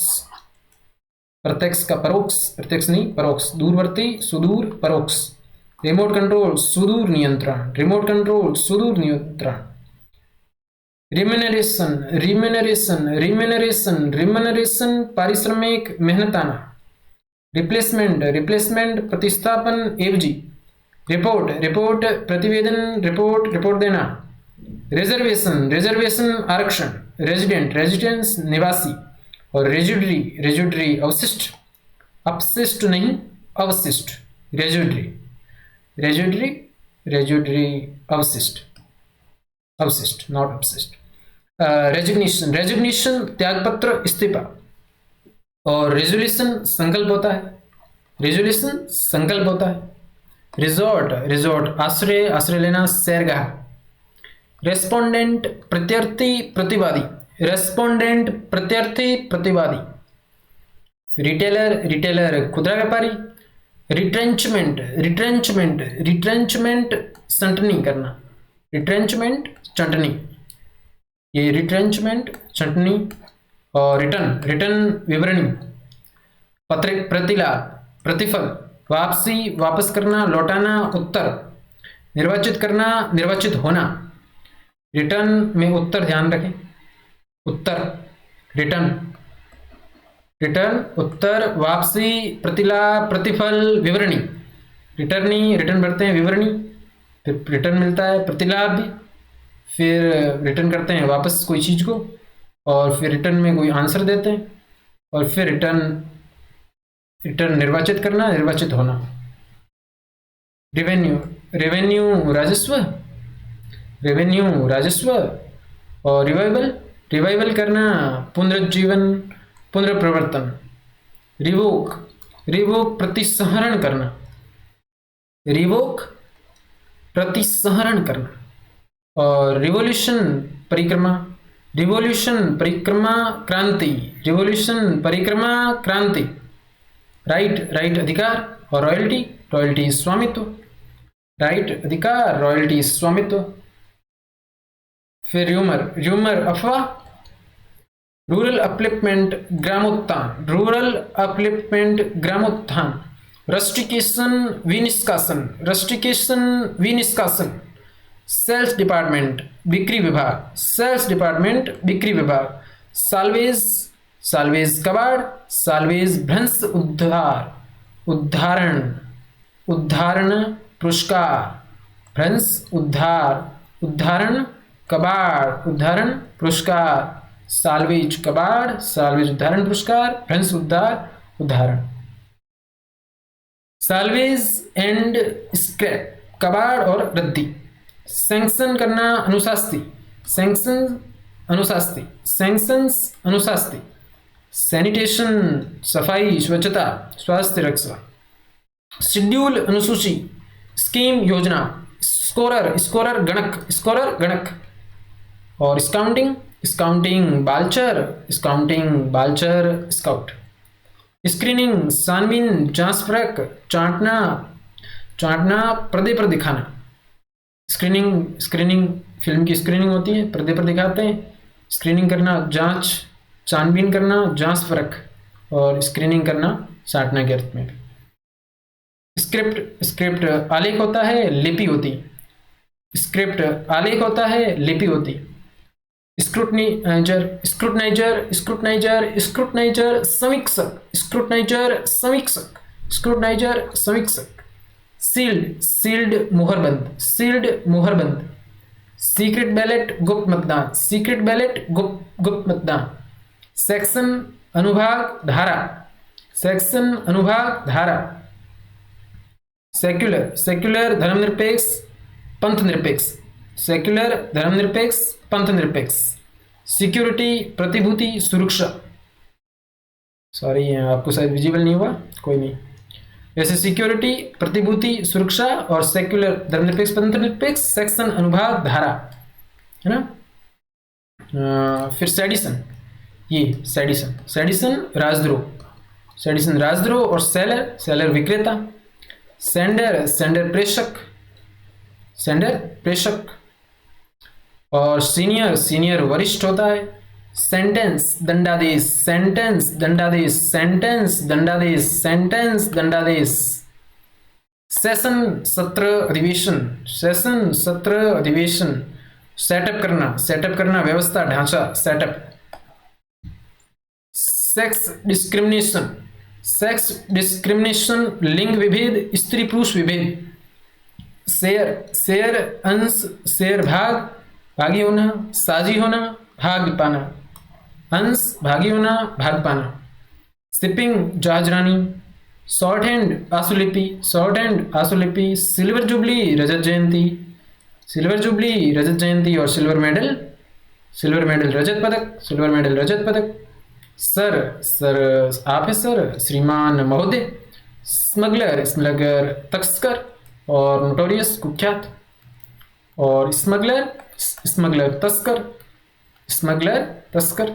प्रत्यक्ष का परोक्ष, प्रत्यक्ष नहीं परोक्ष, दूरवर्ती, सुदूर, परोक्ष। रिमोट कंट्रोल सुदूर नियंत्रण, रिमोट कंट्रोल सुदूर नियंत्रण। रिम्यूनरेशन, रिम्यूनरेशन, रिम्यूनरेशन, रिम्यूनरेशन पारिश्रमिक मेहनताना। रिप्लेसमेंट, रिप्लेसमेंट प्रतिस्थापन एवजी, रिपोर्ट रिपोर्ट प्रतिवेदन, रिपोर्ट रिपोर्ट देना। रिजर्वेशन रिजर्वेशन आरक्षण, रेजिडेंट रेजिडेंस निवासी, और रेजिडरी रेजिडरी अवशिष्ट, अपशिष्ट नहीं अवशिष्ट, रेजिडरी रेजिडरी रेजिडरी अवशिष्ट, अवशिष्ट नॉट अपशिष्ट। रेजिग्नेशन रेजिग्नेशन त्यागपत्र इस्तीफा, और रेजोल्यूशन संकल्प होता है, रेजोल्यूशन संकल्प होता है। रिजॉर्ट रिजॉर्ट आश्रय, आश्रय लेना, सैरगाह। रेस्पोंडेंट प्रत्यर्थी प्रतिवादी, रेस्पोंडेंट प्रत्यर्थी प्रतिवादी। रिटेलर रिटेलर खुदरा व्यापारी। रिट्रेंचमेंट रिट्रेंचमेंट रिट्रेंचमेंट छंटनी करना, रिट्रेंचमेंट छंटनी, ये रिट्रेंचमेंट छंटनी। और रिटर्न रिटर्न विवरणी। पत्रिक प्रतिलाभ, प्रतिफल, वापसी वापस करना, लौटाना, उत्तर। निर्वाचित करना, निर्वाचित होना। रिटर्न में उत्तर ध्यान रखें, उत्तर रिटर्न, रिटर्न उत्तर, वापसी प्रतिलाभ, प्रतिफल, विवरणी। रिटर्नी रिटर्न भरते हैं, विवरणी, फिर रिटर्न मिलता है, प्रतिलाभ भी, फिर रिटर्न करते हैं वापस कोई चीज़ को, और फिर रिटर्न में कोई आंसर देते हैं, और फिर रिटर्न रिटर्न निर्वाचित करना, निर्वाचित होना। रेवेन्यू रेवेन्यू राजस्व, रेवेन्यू राजस्व। और रिवाइवल रिवाइवल करना, पुनरुज्जीवन, पुनर्प्रवर्तन। रिवोक रिवोक प्रतिसंहरण करना, रिवोक प्रतिसंहरण करना। और रिवॉल्यूशन परिक्रमा, रिवॉल्यूशन परिक्रमा क्रांति, रिवॉल्यूशन परिक्रमा क्रांति। राइट राइट अधिकार, और रॉयल्टी रॉयल्टी स्वामित्व, राइट अधिकार, रॉयल्टी स्वामित्व। फिर र्यूमर र्यूमर अफवाह। रूरल अपलिफ्टमेंट ग्रामोत्थान, रूरल अपलिफ्टमेंट ग्रामोत्थान। रस्टिकेशन विनिष्कासन, रस्टिकेशन विनिष्कासन। सेल्स डिपार्टमेंट बिक्री विभाग, सेल्स डिपार्टमेंट बिक्री विभाग। साल्वेज साल्वेज कबाड़, साल्वेज भ्रंश उद्धार, उद्धारण उद्धारण पुरस्कार, भ्रंश उद्धार, उद्धारण कबाड़, उद्धारण पुरस्कार। साल्वेज कबाड़, साल्वेज उद्धारण पुरस्कार, भ्रंश उद्धार, उद्धारण। साल्वेज एंड स्क्रैप, कबाड़ और रद्दी। सैंक्शन करना, अनुशास्ती, सैंक्शन अनुशास्ती, सैंक्शंस अनुशास्ती। सैनिटेशन सफाई, स्वच्छता, स्वास्थ्य रक्षा। शेड्यूल अनुसूची, स्कीम योजना। स्कोरर स्कोरर गणक, स्कोरर गणक। और स्काउटिंग स्काउटिंग बालचर, स्काउटिंग बालचर स्काउट। स्क्रीनिंग छानबीन, जांच परख, चाटना चाटना, पर्दे पर दिखाना। स्क्रीनिंग स्क्रीनिंग फिल्म की स्क्रीनिंग होती है, पर्दे पर दिखाते हैं। स्क्रीनिंग करना, जांच, छानबीन करना, जांच परख, और स्क्रीनिंग करना छांटना के अर्थ में। स्क्रिप्ट स्क्रिप्ट आलेख होता है, लिपि होती। स्क्रिप्ट आलेख होता है, लिपि होती। स्क्रूटनाइजर स्क्रूटनाइजर स्क्रूटनाइजर स्क्रूटनाइजर समीक्षक, स्क्रूटनाइजर समीक्षक, स्क्रूटनाइजर समीक्षक। सील्ड सील्ड मुहरबंद, सील्ड मुहरबंद। सीक्रेट बैलेट गुप्त मतदान, सीक्रेट बैलेट गुप्त मतदान। सेक्शन अनुभाग धारा, सेक्शन अनुभाग धारा। सेक्युलर सेक्युलर धर्मनिरपेक्ष पंथनिरपेक्ष, सेक्युलर धर्मनिरपेक्ष पंथनिरपेक्ष। सिक्योरिटी प्रतिभूति सुरक्षा, सॉरी आपको शायद विजिबल नहीं हुआ, कोई नहीं। वैसे सिक्योरिटी प्रतिभूति सुरक्षा और सेक्युलर धर्मनिरपेक्ष पंथनिरपेक्ष, सेक्शन अनुभाग धारा, है ना। फिर सेडिशन, ये सेडिशन सेडिशन राजद्रोह, सेडिशन राजद्रोह। और सेलर सेलर विक्रेता। सेंडर सेंडर प्रेषक, सेंडर प्रेषक। और सीनियर सीनियर वरिष्ठ होता है। सेंटेंस दंडादेश, सेंटेंस दंडादेश, सेंटेंस दंडादेश, सेंटेंस दंडादेश। सेशन सत्र अधिवेशन, सेशन सत्र अधिवेशन। सेटअप करना, सेटअप करना, व्यवस्था ढांचा, setup. Sex discrimination, sex discrimination लिंग विभेद, स्त्री पुरुष विभेद। शेयर, शेयर अंश, शेयर भाग, भागी होना, साझी होना, भाग पाना, अंश, भागी होना, भाग पाना। शिपिंग, जहाजरानी। शॉर्ट हैंड, आशुलिपि, शॉर्ट हैंड, आशुलिपि। सिल्वर जुबली, रजत जयंती, सिल्वर जुबली, रजत जयंती। और सिल्वर मेडल, सिल्वर मेडल, रजत पदक, सिल्वर मेडल, रजत पदक। सर, सर आप है सर, श्रीमान, महोदय। स्मगलर, स्मगलर, तस्कर और नोटोरियस, कुख्यात। और स्मगलर, स्मगलर, तस्कर, स्मगलर, तस्कर।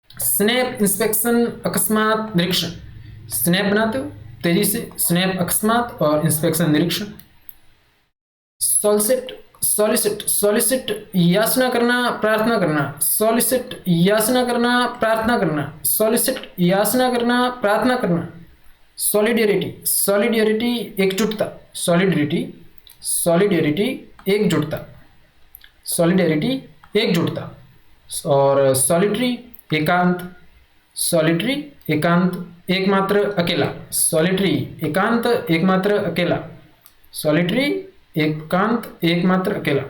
स्नैप, इंस्पेक्शन, अकस्मात, निरीक्षण। स्नैप बनाते हो तेजी से, स्नैप अकस्मात, और इंस्पेक्शन निरीक्षण। सॉलिसिट, सॉलिसिट, सॉलिसिट याचना करना, प्रार्थना करना, सॉलिसिट याचना करना, प्रार्थना करना, सॉलिसिट याचना करना, प्रार्थना करना। सॉलिडेरिटी, सॉलिडेरिटी, एकजुटता, सॉलिडेरिटी, सॉलिडेरिटी, एकजुटता, सॉलिडेरिटी, एकजुटता। और सॉलिटरी, एकांत, सॉलिटरी, एकांत, एकमात्र, अकेला, सॉलिटरी, एकांत, एकमात्र, अकेला, सॉलिटरी, एकांत, एकमात्र, अकेला।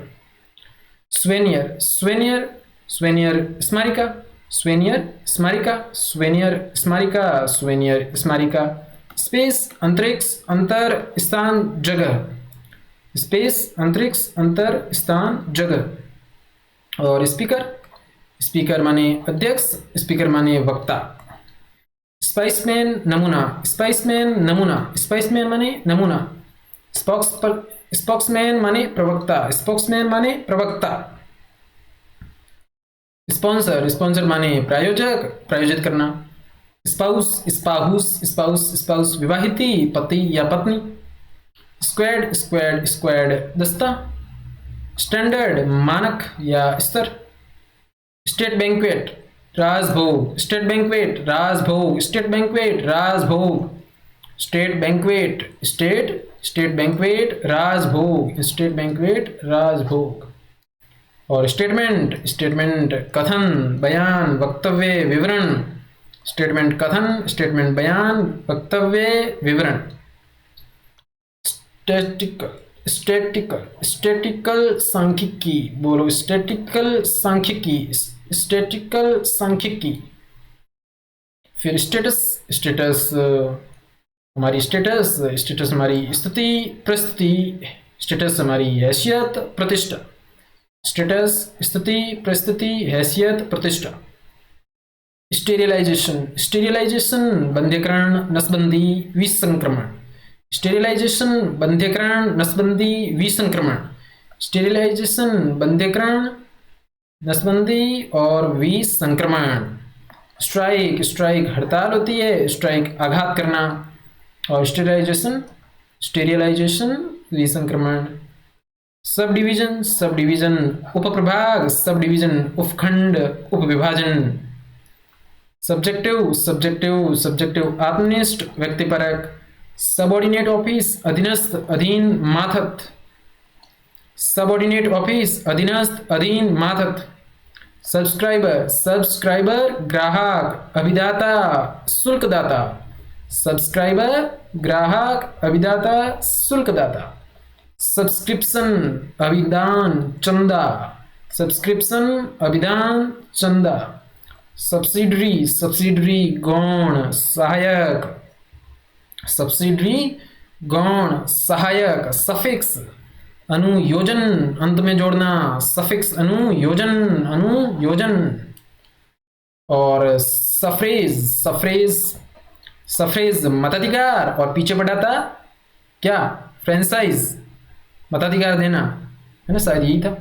स्वेनियर, स्वेनियर, स्वेनियर स्मारिका, स्वेनियर स्मारिका, स्वेनियर स्मारिका, स्वेनियर स्मारिका। स्पेस, अंतरिक्ष, अंतर, स्थान, जगह, स्पेस, अंतरिक्ष, अंतर, स्थान, जगह। और स्पीकर, स्पीकर माने अध्यक्ष, स्पीकर माने वक्ता। स्पाइसमैन, नमूना, स्पाइसमैन, नमूना, स्पाइसमैन माने नमूना। स्पोक्समैन माने प्रवक्ता, स्पोक्समैन माने प्रवक्ता। स्पॉन्सर, स्पॉन्सर माने प्रायोजक, प्रायोजित करना। स्पाउस, स्पाहुस, स्पाउस, स्पाउस विवाहिती, पति या पत्नी। स्क्वाड, स्क्वाड, स्क्वाड दस्ता। स्टैंडर्ड, मानक या स्तर। स्टेट बैंक्वेट, राजभोग, स्टेट बैंक्वेट, राजभोग, स्टेट बैंक्वेट, राजभोग। स्टेट बैंक्वेट, स्टेट बैंक्वेट, राजभोग, स्टेट बैंक्वेट, राजभोग। और स्टेटमेंट, स्टेटमेंट कथन, बयान, वक्तव्य, विवरण। स्टेटमेंट कथन, स्टेटमेंट बयान, वक्तव्य, विवरण। स्टैटिकल, स्टैटिकल, स्टैटिकल सांख्यिकी, बोलो स्टैटिकल सांख्यिकी, स्टैटिकल सांख्यिकी। फिर स्टेटस, स्टेटस हमारी स्टेटस, स्टेटस हमारी स्थिति, परिस्थिति। स्टेटस हमारी हैसियत, प्रतिष्ठा। स्टेटस, स्थिति, परिस्थिति, हैसियत, प्रतिष्ठा। स्टेरिलाइजेशन, स्टेरिलाइजेशन बंध्यकरण, नसबंदी, विसंक्रमण। स्टेरिलाइजेशन बंध्यकरण, नसबंदी, विसंक्रमण। स्टेरिलाइजेशन बंध्यकरण, नसबंदी और विसंक्रमण। स्ट्राइक, स्ट्राइक हड़ताल होती है, स्ट्राइक आघात करना। और sterilisation, sterilisation, विसंक्रमण। Sub division, sub division, उपप्रभाग, sub division, उपखंड, उपविभाजन। सब्जेक्टिव, सब्जेक्टिव, सब्जेक्टिव आत्मनिष्ठ, व्यक्तिपरक। सबऑर्डिनेट ऑफिस, अधीनस्थ, अधीन, माथत। सबऑर्डिनेट ऑफिस, अधीनस्थ, अधीन, माथत। सब्सक्राइबर, सब्सक्राइबर ग्राहक, अभिदाता, शुल्कदाता। सब्सक्राइबर ग्राहक, अभिदाता, शुल्कदाता। सब्सक्रिप्शन, अभिदान, चंदा। सब्सक्रिप्शन, अभिदान, चंदा। सब्सिडरी, सब्सिडरी गौण, सहायक। सब्सिडरी गौण, सहायक। सफिक्स, अनुयोजन, अंत में जोड़ना। सफिक्स, अनुयोजन, अनुयोजन। और सफ्रेज, सफ्रेज, सफ्रेज मताधिकार, और पीछे बढ़ाता क्या, फ्रेंचाइज, मताधिकार देना है ना, शायद यही था,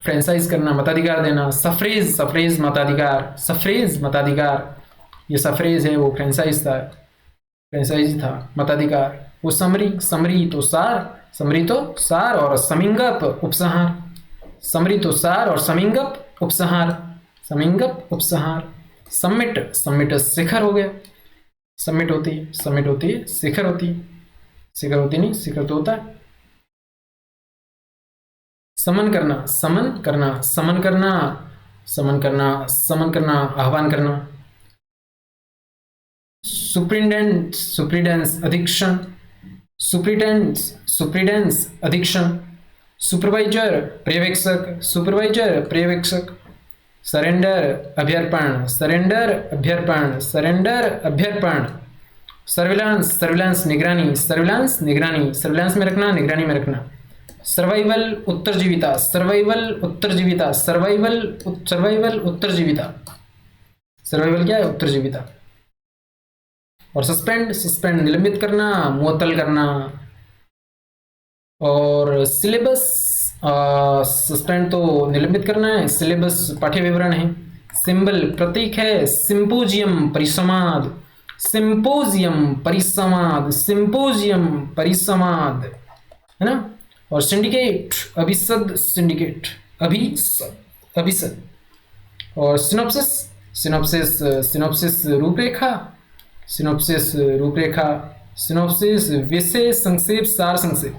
फ्रेंचाइज करना, मताधिकार देना। सफ्रेज, सफ्रेज मताधिकार, सफ्रेज मताधिकार। ये सफ्रेज है, वो फ्रेंचाइज था, फ्रेंचाइज था, मताधिकार। वो समरी, समरी तो सार, समरी तो सार, और समिंगप, उपसंहार। समरी तो सार और समिंगप, उपसंहार, समिंगप, उपसंहार। समिट, समिट शिखर हो गया, समिट होती, समिट होती है, शिखर होती, शिखर होती नहीं, शिखर तो होता है। समन करना, समन करना, समन करना, समन करना, समन करना, आह्वान करना। सुप्रिंटेंडेंट, सुप्रिंटेंडेंस अधीक्षण, सुप्रिटेंडेंस सुप्रिटेंडेंस अधीक्षण, सुपरवाइजर पर्यवेक्षक, सुपरवाइजर पर्यवेक्षक, सरेंडर अभ्यर्पण, सरेंडर अभ्यर्पण, सरेंडर अभ्यर्पण, सर्विलांस सर्विलांस निगरानी, सर्विलांस निगरानी, सर्विलांस में रखना, निगरानी में रखना, सर्वाइवल उत्तरजीविता, सर्वाइवल उत्तरजीविता, सर्वाइवल सर्वाइवल उत्तरजीविता, सर्वाइवल क्या है? उत्तरजीविता। और सस्पेंड सस्पेंड निलंबित करना, मुअत्तल करना। और सिलेबस सस्पेंड तो निलंबित करना है, सिलेबस पाठ्य विवरण है। सिंबल प्रतीक है, सिंपोजियम परिसंवाद, सिंपोजियम परिसंवाद, सिंपोजियम परिसंवाद, है ना। और सिंडिकेट अभिसद, सिंडिकेट अभिसद अभिसद। और सिनॉप्सिस सिनॉप्सिस सिनॉप्सिस रूपरेखा, सिनॉप्सिस रूपरेखा, सिनॉप्सिस विषय संक्षेप सार संक्षेप,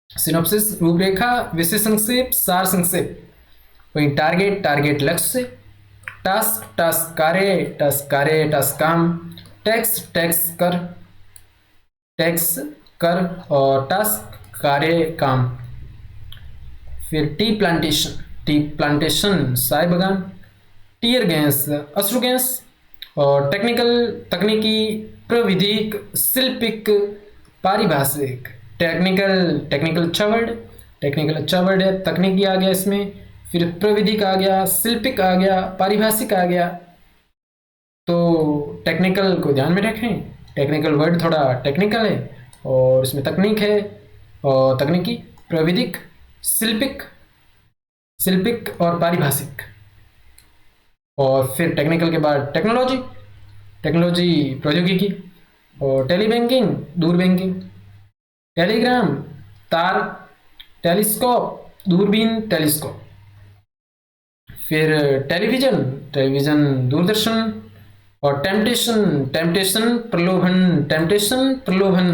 सिनॉप्सिस रूपरेखा विषय संक्षेप सार संक्षेप। वहीं टारगेट टारगेट लक्ष्य, टास्क टास्क कार्य, टास्क कार्य टास्क काम, टैक्स टैक्स कर, टैक्स कर, और टास्क कार्य काम। फिर टी प्लांटेशन चाय बगान, टीयर गैस अश्रु गैस। और टेक्निकल तकनीकी, प्रविधिक, शिल्पिक, पारिभाषिक। टेक्निकल टेक्निकल अच्छा वर्ड, टेक्निकल अच्छा वर्ड है, तकनीकी आ गया इसमें, फिर प्रविधिक आ गया, शिल्पिक आ गया, पारिभाषिक आ गया। तो टेक्निकल को ध्यान में रखें, टेक्निकल वर्ड थोड़ा टेक्निकल है और इसमें तकनीक है, और तकनीकी, प्रविधिक, शिल्पिक, शिल्पिक और पारिभाषिक। और फिर टेक्निकल के बाद टेक्नोलॉजी, टेक्नोलॉजी प्रौद्योगिकी। और टेलीबैंकिंग दूर बैंकिंग, टेलीग्राम तार, टेलीस्कोप दूरबीन टेलीस्कोप। फिर टेलीविजन टेलीविजन दूरदर्शन। और टेम्पटेशन टेम्पटेशन प्रलोभन, टेम्पटेशन प्रलोभन,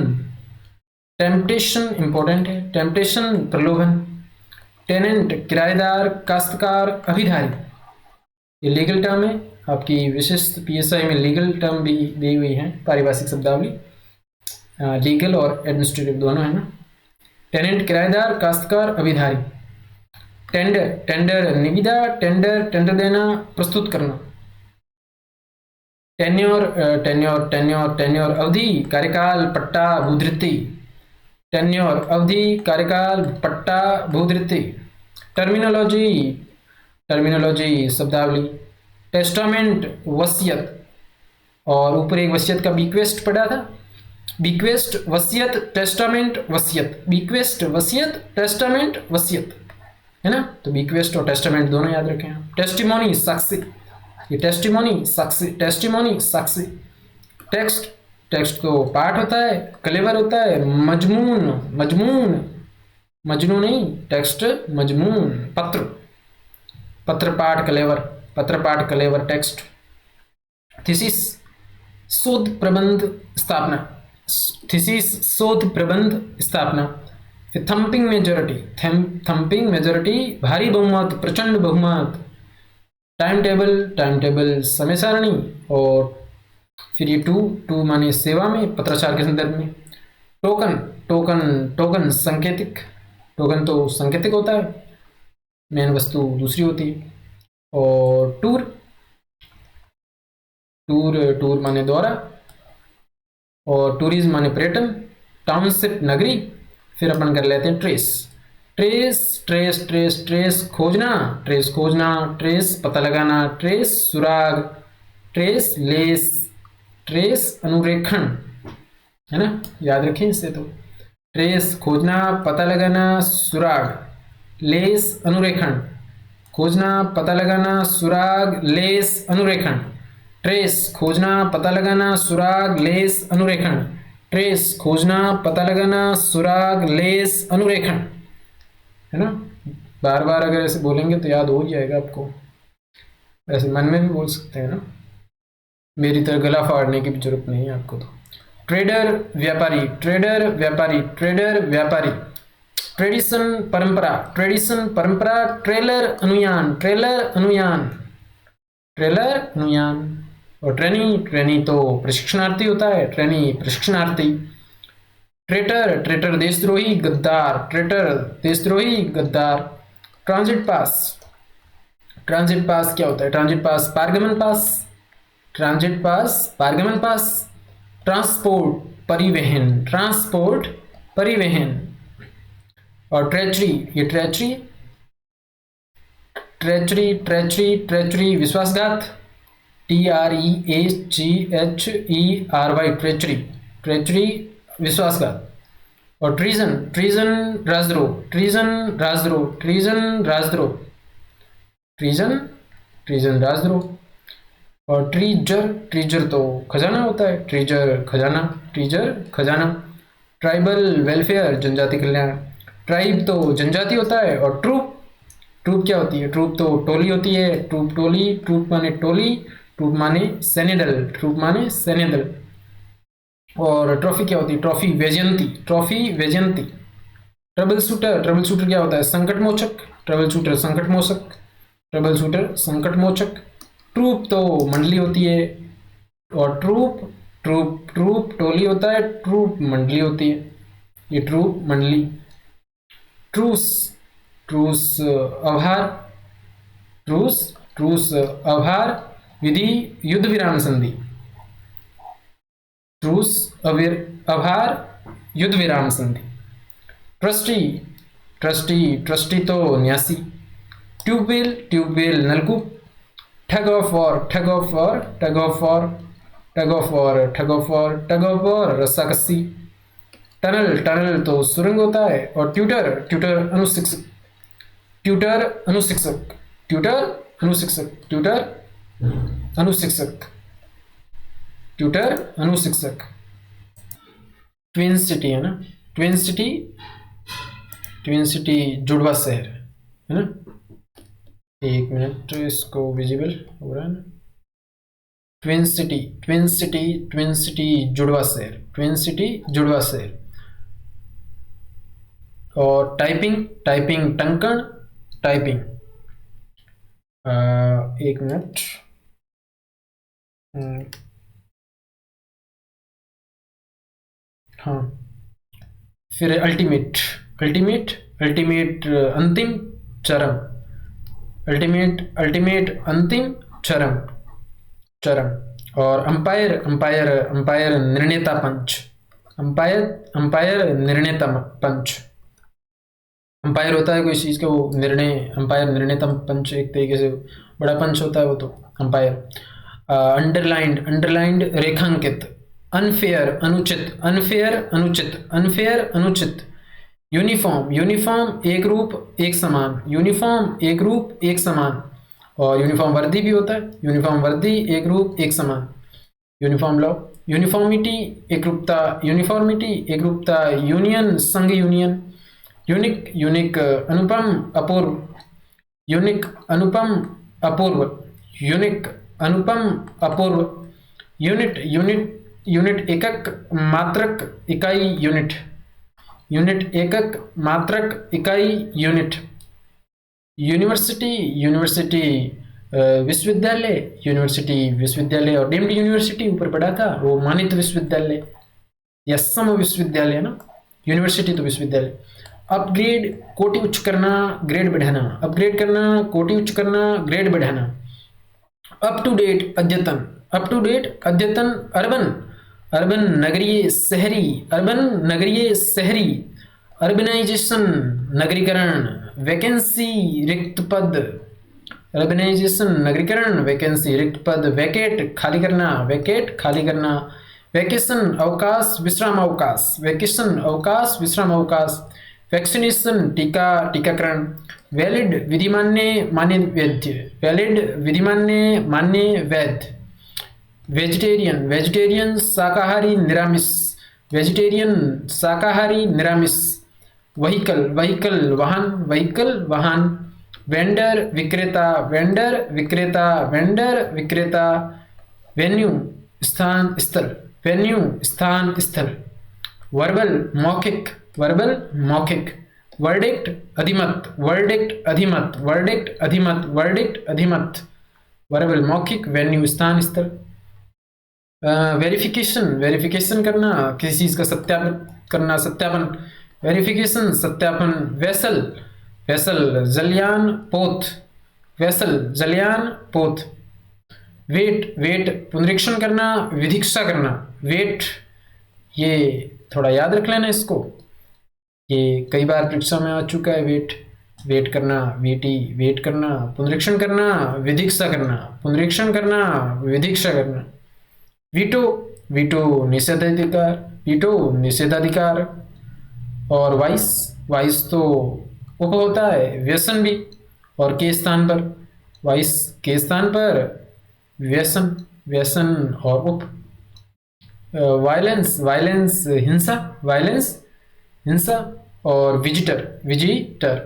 टेम्पटेशन इंपॉर्टेंट है, टेम्पटेशन प्रलोभन। टेनेंट किराएदार, काश्तकार, अभिधारी, ये लीगल टर्म है, आपकी विशिष्ट पीएसआई में लीगल टर्म भी दी हुई है, पारिभाषिक शब्दावली, लीगल और एडमिनिस्ट्रेटिव दोनों है ना। टेनेंट किराएदार, काश्तकार, अभिधारी। टेंडर टेंडर निविदा, टेंडर टेंडर देना, प्रस्तुत करना। टेन्योर टेन्योर टेन्योर टेन्योर अवधि, कार्यकाल, पट्टा, भूधृति। टेन्योर अवधि, कार्यकाल, पट्टा, भूधृति। टर्मिनोलॉजी टर्मिनोलॉजी शब्दावली। टेस्टामेंट वसीयत, और ऊपर एक वसीयत का बीक्वेस्ट पढ़ा था, बीक्वेस्ट वसीयत टेस्टामेंट वसीयत, बीक्वेस्ट वसीयत टेस्टामेंट वसीयत, है ना। तो बीक्वेस्ट और टेस्टामेंट दोनों याद रखें आप। टेस्टिमोनी साक्षी, ये टेस्टिमोनी साक्षी, टेस्टिमोनी साक्षी। टेक्स्ट टेक्स्ट तो पाठ होता है, कलेवर होता है, मजमून मजमून, मजनू नहीं, टेक्स्ट मजमून। पत्र पत्र पाठ कलेवर, पत्र पाठ कलेवर टेक्स्ट। थीसिस शोध प्रबंध स्थापना, थीसिस शोध प्रबंध स्थापना। फिर थम्पिंग मेजोरिटी, थम्पिंग मेजोरिटी भारी बहुमत, प्रचंड बहुमत। टाइम टेबल समय सारणी। और फिर ये टू माने सेवा में, पत्राचार के संदर्भ में। टोकन टोकन टोकन संकेतिक, टोकन तो संकेतिक होता है, मेन वस्तु दूसरी होती है। और टूर टूर टूर माने द्वारा, और टूरिज्म माने पर्यटन। टाउनशिप नगरी। फिर अपन कर लेते हैं trace, trace trace trace trace खोजना, ट्रेस खोजना, ट्रेस पता लगाना, ट्रेस सुराग, ट्रेस लेस, ट्रेस अनुरेखण, है ना, याद रखें इसे। तो ट्रेस खोजना, पता लगाना, सुराग, लेस अनुरेखण, खोजना, पता लगाना, सुराग, लेस अनुरेखण। ट्रेस खोजना, पता लगाना, सुराग, लेस अनुरेखण। ट्रेस खोजना, पता लगाना, सुराग, लेस अनुरेखण, है ना। बार बार अगर ऐसे बोलेंगे तो याद हो जाएगा आपको, ऐसे मन में भी बोल सकते हैं ना, मेरी तरह गला फाड़ने की भी जरूरत नहीं है आपको। तो ट्रेडर व्यापारी, ट्रेडर व्यापारी, ट्रेडर व्यापारी। ट्रेडिशन परंपरा, ट्रेडिशन परंपरा। ट्रेलर अनुयान, ट्रेलर अनुयान, ट्रेलर अनुयान। और ट्रेनी, ट्रेनी तो प्रशिक्षणार्थी होता है, ट्रेनी प्रशिक्षणार्थी। ट्रेटर, ट्रेटर देशद्रोही गद्दार, ट्रेटर देशद्रोही गद्दार। ट्रांजिट पास, ट्रांजिट पास क्या होता है? ट्रांजिट पास पारगमन पास, ट्रांजिट पास पारगमन पास। ट्रांसपोर्ट परिवहन, ट्रांसपोर्ट परिवहन। और ट्रेचरी, ये ट्रेचरी, ट्रेचरी ट्रेचरी ट्रेचरी विश्वासघात, TREACHERY, ट्रेचरी, ट्रेचरी विश्वासघात। और ट्रीजन, ट्रीजन राजद्रोह, ट्रीजन राजद्रोह, ट्रीजन राजद्रोह, ट्रीजन, ट्रीजन राजद्रोह। और ट्रीजर, ट्रीजर तो खजाना होता है, ट्रीजर खजाना, ट्रीजर खजाना। ट्राइबल वेलफेयर जनजाति कल्याण, ट्राइब तो जनजाति होता है। और ट्रूप, ट्रूप क्या होती है? ट्रूप तो टोली होती है, ट्रूप टोली, ट्रूप माने टोली, ट्रूप माने सैन्य दल, ट्रूप माने सैन्य दल। और ट्रॉफी क्या होती है? ट्रॉफी वैजयंती, ट्रॉफी वैजयंती। ट्रबल शूटर, ट्रबल शूटर क्या होता है? संकट मोचक, ट्रबल शूटर संकट मोचक, ट्रबल शूटर संकट मोचक। ट्रूप तो मंडली होती है। और ट्रूप, ट्रूप ट्रूप टोली होता है, ट्रूप मंडली होती है, ये ट्रूप मंडली। ट्रूस, ट्रूस आभार, ट्रूस, ट्रूस आभार विधि युद्ध विराम संधि, ट्रूस आभार युद्ध विराम संधि। ट्रस्टी, ट्रस्टी, ट्रस्टी तो न्यासी। ट्यूबवेल, ट्यूबवेल नलकूप। Tug of war, tug of war, tug of war, tug of war, tug of war, tug of war रस्साकस्सी। टनल, टनल तो सुरंग होता है। और ट्यूटर, ट्यूटर अनुशिक्षक, ट्यूटर अनुशिक्षक, ट्यूटर अनुशिक्षक, ट्यूटर अनुशिक्षक, ट्यूटर अनुशिक्षक। ट्विन सिटी है ना, ट्विन सिटी, ट्विन सिटी जुड़वा शहर है ना। एक मिनट, इसको विजिबल हो रहा है ना। Twin city, twin city, twin city जुड़वा शहर, ट्विन सिटी जुड़वा शहर। और टाइपिंग, टाइपिंग टंकण, टाइपिंग। एक मिनट, हाँ। फिर अल्टीमेट, अल्टीमेट, अल्टीमेट अंतिम चरम, अल्टीमेट, अल्टीमेट अंतिम चरम, चरम। और अंपायर, अंपायर, अंपायर निर्णेता पंच, अंपायर, अंपायर निर्णेता पंच। अंपायर होता है कोई चीज़ का वो निर्णय, अंपायर निर्णेता पंच, एक तरीके से बड़ा पंच होता है वो तो अंपायर। अंडरलाइंड, अंडरलाइंड रेखांकित। अनफेयर अनुचित, अनफेयर अनुचित, अनफेयर अनुचित। यूनिफॉर्म, यूनिफॉर्म एक रूप एक समान, यूनिफॉर्म एक रूप एक समान। और यूनिफॉर्म वर्दी भी होता है, यूनिफॉर्म वर्दी एक रूप एक समान। यूनिफॉर्म लॉ, यूनिफॉर्मिटी एकरूपता, यूनिफॉर्मिटी एकरूपता। यूनियन संघ, यूनियन। यूनिक, यूनिक अनुपम अपूर्व, यूनिक अनुपम अपूर्व, यूनिक अनुपम अपूर्व। यूनिट, यूनिट, यूनिट एकक मात्रक इकाई, यूनिट, यूनिट एकक मात्रक इकाई, यूनिट। यूनिवर्सिटी, यूनिवर्सिटी विश्वविद्यालय, यूनिवर्सिटी विश्वविद्यालय। और डीम्ड यूनिवर्सिटी ऊपर पढ़ा था वो मानित विश्वविद्यालय या सम विश्वविद्यालय ना, यूनिवर्सिटी तो विश्वविद्यालय। अपग्रेड कोटि उच्च करना, ग्रेड बढ़ाना, अपग्रेड करना, कोटि उच्च करना, ग्रेड बढ़ाना। अप टू डेट अद्यतन, अप टू डेट अद्यतन। अर्बन, अर्बन नगरीय शहरी, अर्बन नगरीय शहरी। अर्बनाइजेशन नगरीकरण। वैकेंसी रिक्त पद, अर्बनाइजेशन नगरीकरण, वैकेंसी रिक्त पद। वैकेट खाली करना, वैकेट खाली करना। वैकेशन अवकाश विश्राम अवकाश, वैकेशन अवकाश विश्राम अवकाश। वैक्सीनेशन टीका टीकाकरण। वैलिड विधिमान्य मान्य वैध, वैलिड विधिमान्य मान्य वैध। वेजिटेरियन, वेजिटेरियन शाकाहारी निरामिष, वेजिटेरियन शाकाहारी निरामिष। व्हीकल, व्हीकल वाहन, व्हीकल वाहन। वेंडर विक्रेता, वेंडर विक्रेता, वेंडर विक्रेता। वेन्यू स्थान स्थल, वेन्यू स्थान स्थल। वर्बल मौखिक, वर्बल मौखिक। वर्डिक्ट अधिमत, वर्डिक्ट अधिमत, वर्डिक्ट अधिमत, वर्डिक्ट अधिमत। वर्बल मौखिक, वेन्यू स्थान स्थल। वेरिफिकेशन, वेरिफिकेशन करना, किसी चीज़ का सत्यापन करना, सत्यापन, वेरिफिकेशन, सत्यापन, वेसल, वेसल, जलयान, पोत, वेसल, जलयान, पोत, वेट, वेट, पुनरीक्षण करना, विधिक्षा करना, वेट, ये थोड़ा याद रख लेना इसको, ये कई बार परीक्षा में आ चुका है। वेट, वेट करना, वेटी, वेट करना, पुनरीक्षण करना, विधिक्षा करना, पुनरीक्षण करना, विधिक्षा करना। वीटो, वीटो निषेधाधिकार, वीटो निषेधाधिकार। और वाइस, वाइस तो उप होता है, व्यसन भी, और के स्थान पर, वाइस के स्थान पर व्यसन, व्यसन और उप। वायलेंस, वायलेंस हिंसा, वायलेंस हिंसा। और विजिटर, विजिटर,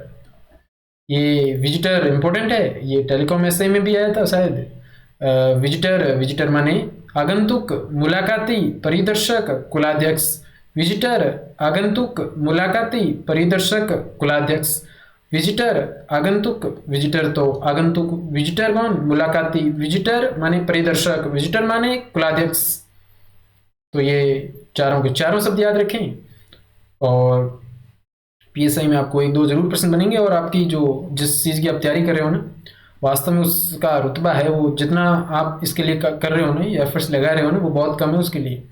ये विजिटर इंपॉर्टेंट है, ये टेलीकॉम एसआई में भी आया था शायद। विजिटर, विजिटर माने आगंतुक, मुलाकाती, परिदर्शक, कुलाध्यक्ष। विजिटर, आगंतुक, मुलाकाती, परिदर्शक, कुलाध्यक्ष। विजिटर, आगंतुक, विजिटर तो आगंतुक, विजिटर कौन, मुलाकाती, विजिटर माने परिदर्शक, विजिटर माने कुलाध्यक्ष। तो ये चारों के चारों शब्द याद रखें, और पीएसआई में आपको एक दो जरूर प्रश्न बनेंगे। और आपकी जो जिस चीज़ की आप तैयारी कर रहे हो ना, वास्तव में उसका रुतबा है, वो जितना आप इसके लिए कर रहे हो ना, या एफर्ट्स लगा रहे हो ना, वो बहुत कम है, उसके लिए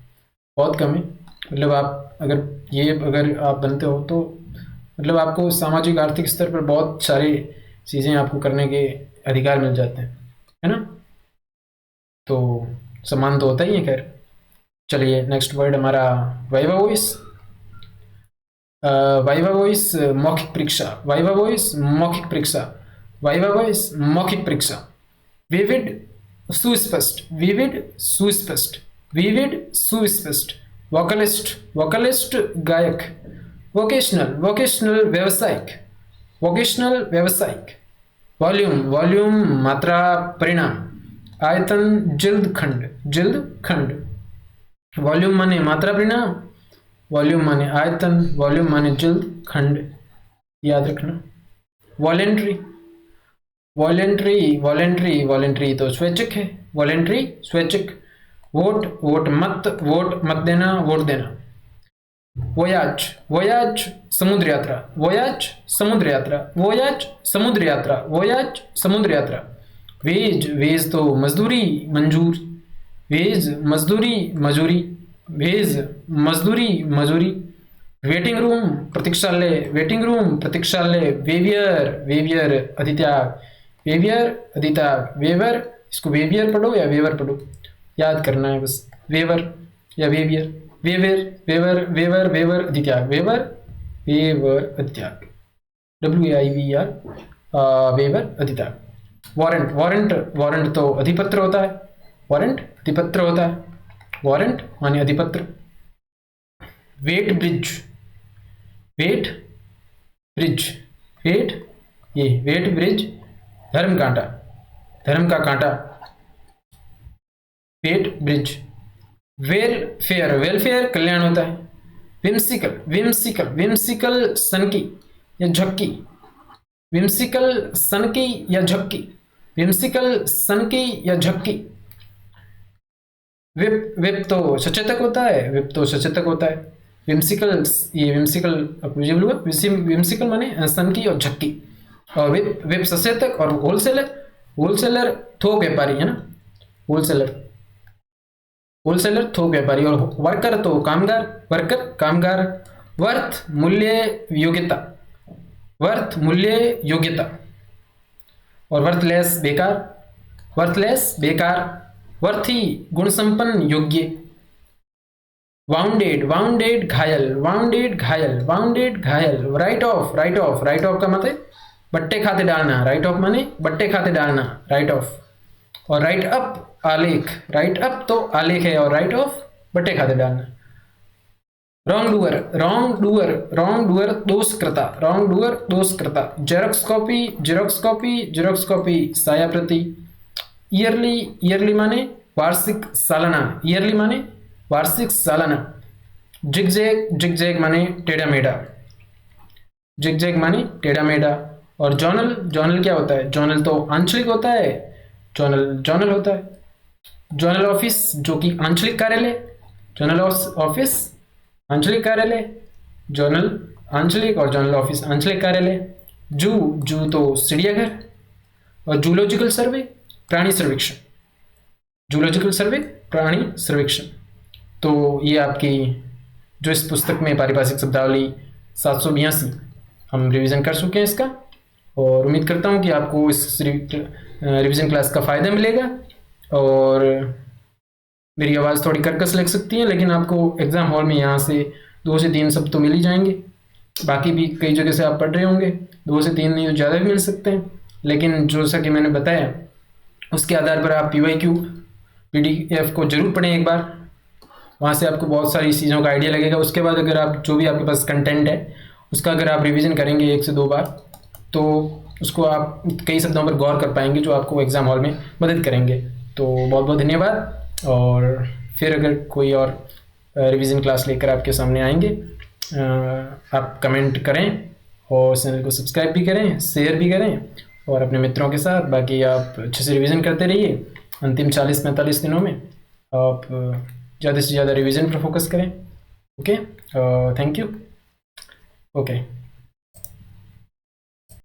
बहुत कम है। मतलब आप अगर आप बनते हो तो मतलब आपको सामाजिक आर्थिक स्तर पर बहुत सारी चीज़ें आपको करने के अधिकार मिल जाते हैं, है ना। तो सम्मान तो होता ही है। खैर चलिए, नेक्स्ट वर्ड हमारा वाइवा वॉइस। वाइवा वॉइस मौखिक परीक्षा, वाइवा वॉइस मौखिक परीक्षा, वाइवा वॉइस मौखिक परीक्षा। विविड, सुस्पष्ट, विविड, सुस्पष्ट, विविड, सुस्पष्ट। वोकलिस्ट, वोकलिस्ट गायक। वोकेशनल, वोकेशनल व्यावसायिक, वोकेशनल व्यावसायिक। वॉल्यूम, वॉल्यूम मात्रा परिणाम। आयतन, जिल्द खंड, जिल्द खंड। वॉल्यूम माने मात्रा परिणाम, वॉल्यूम माने आयतन, वॉल्यूम माने जिल्द खंड, याद रखना। वॉलेंट्री, वॉलेंट्री, वॉलेंट्री, वॉलेंट्री तो स्वैच्छिक है, वॉलेंट्री स्वैच्छिक। वोट, वोट मत, वोट मत देना, वोट देना। वोयाज, वोयाज समुद्र यात्रा, वोयाज समुद्र यात्रा, वोयाज समुद्र यात्रा, वोयाज समुद्र यात्रा। वेज, वेज तो मजदूरी, मंजूर, वेज मजदूरी, मजूरी, वेज मजदूरी, मजूरी। वेटिंग रूम, प्रतीक्षालय, वेटिंग रूम, प्रतीक्षालय। वेवियर, वेवियर अधित्याग, वेवियर अधित्याग, वेवर, इसको वेवियर पढ़ो या वेवर पढ़ो, याद करना है बस, वेवर या waiver. Waiver, waiver, waiver, waiver अधित्याग, वेवर, वेवर अधित्याग, WAIVER, वेवर अधित्याग। वारंट, वारंट, वारंट तो अधिपत्र होता है, वारंट अधिपत्र होता है, वारंट माने अधिपत्र। Weighbridge, weighbridge, weigh, ये वेट ब्रिज। धर्म कांटा, धर्म का कांटा, वेट ब्रिज। वेलफेयर, वेलफेयर कल्याण होता है। विम्सिकल, विम्सिकल, विम्सिकल सनकी या झक्की, विम्सिकल सनकी या झक्की, विम्सिकल सनकी या झक्की। विप, विप तो सचेतक होता है, विप तो सचेतक होता है। विम्सिकल, ये विम्सिकल विम्सिकल माने सनकी और झक्की। और विप, विप सचेतक। और होलसेलर, होलसेलर थोक व्यापारी है ना, होलसेलर, होलसेलर थोक व्यापारी। और वर्कर तो कामगार, वर्कर कामगार। वर्थ, मूल्य, योग्यता, वर्थ मूल्य, योग्यता। और वर्थलेस बेकार, वर्थलेस बेकार। वर्थी गुण संपन्न, योग्य। वाउंडेड, वाउंडेड घायल, वाउंडेड घायल, वाउंडेड घायल। Right of, right of, right of का मतलब बट्टे खाते डालना, राइट ऑफ माने बट्टे खाते डालना, राइट ऑफ। और राइट अप आलेख, राइट अप तो आलेख है, और राइट ऑफ बट्टे खाते डालना। Wrongdoer, wrongdoer, wrongdoer दोषकृता, रॉन्ग डूअर दोषकृता। Xerox copy, Xerox copy, Xerox copy साया प्रति। ईयरली, ईयरली माने वार्षिक सालाना, ईयरली माने वार्षिक सालाना। जिगजैग, जिगजैग माने टेढ़ा मेढ़ा, जिगजैग माने टेढ़ा मेढ़ा। और जर्नल, जर्नल क्या होता है, जर्नल तो आंचलिक होता है, जर्नल, जर्नल होता है। जर्नल ऑफिस जो कि आंचलिक कार्यालय, जर्नल ऑफिस आंचलिक कार्यालय। जर्नल आंचलिक और जर्नल ऑफिस आंचलिक कार्यालय। जू जू तो चिड़ियाघर, और जूलॉजिकल सर्वे प्राणी सर्वेक्षण, जूलॉजिकल सर्वे प्राणी सर्वेक्षण। तो ये आपकी जो इस पुस्तक में पारिभाषिक शब्दावली 782 हम रिवीजन कर चुके हैं इसका, और उम्मीद करता हूँ कि आपको इस रिवीजन क्लास का फ़ायदा मिलेगा। और मेरी आवाज़ थोड़ी कर्कश लग सकती है, लेकिन आपको एग्ज़ाम हॉल में यहाँ से 2 से 3 शब्द तो मिल ही जाएंगे। बाकी भी कई जगह से आप पढ़ रहे होंगे, 2 से 3 नहीं तो ज़्यादा भी मिल सकते हैं, लेकिन जैसा कि मैंने बताया उसके आधार पर आप PYQ PDF को ज़रूर पढ़ें एक बार, वहाँ से आपको बहुत सारी चीज़ों का आइडिया लगेगा। उसके बाद अगर आप जो भी आपके पास कंटेंट है उसका अगर आप रिवीजन करेंगे 1 से 2 बार, तो उसको आप कई शब्दों पर गौर कर पाएंगे जो आपको एग्ज़ाम हॉल में मदद करेंगे। तो बहुत बहुत धन्यवाद, और फिर अगर कोई और रिवीजन क्लास लेकर आपके सामने आएंगे, आप कमेंट करें और चैनल को सब्सक्राइब भी करें, शेयर भी करें और अपने मित्रों के साथ। बाकी आप अच्छे से रिवीजन करते रहिए। अंतिम 40-45 दिनों में आप ज़्यादा से ज़्यादा रिवीजन पर फोकस करें। Okay, thank you. ओके।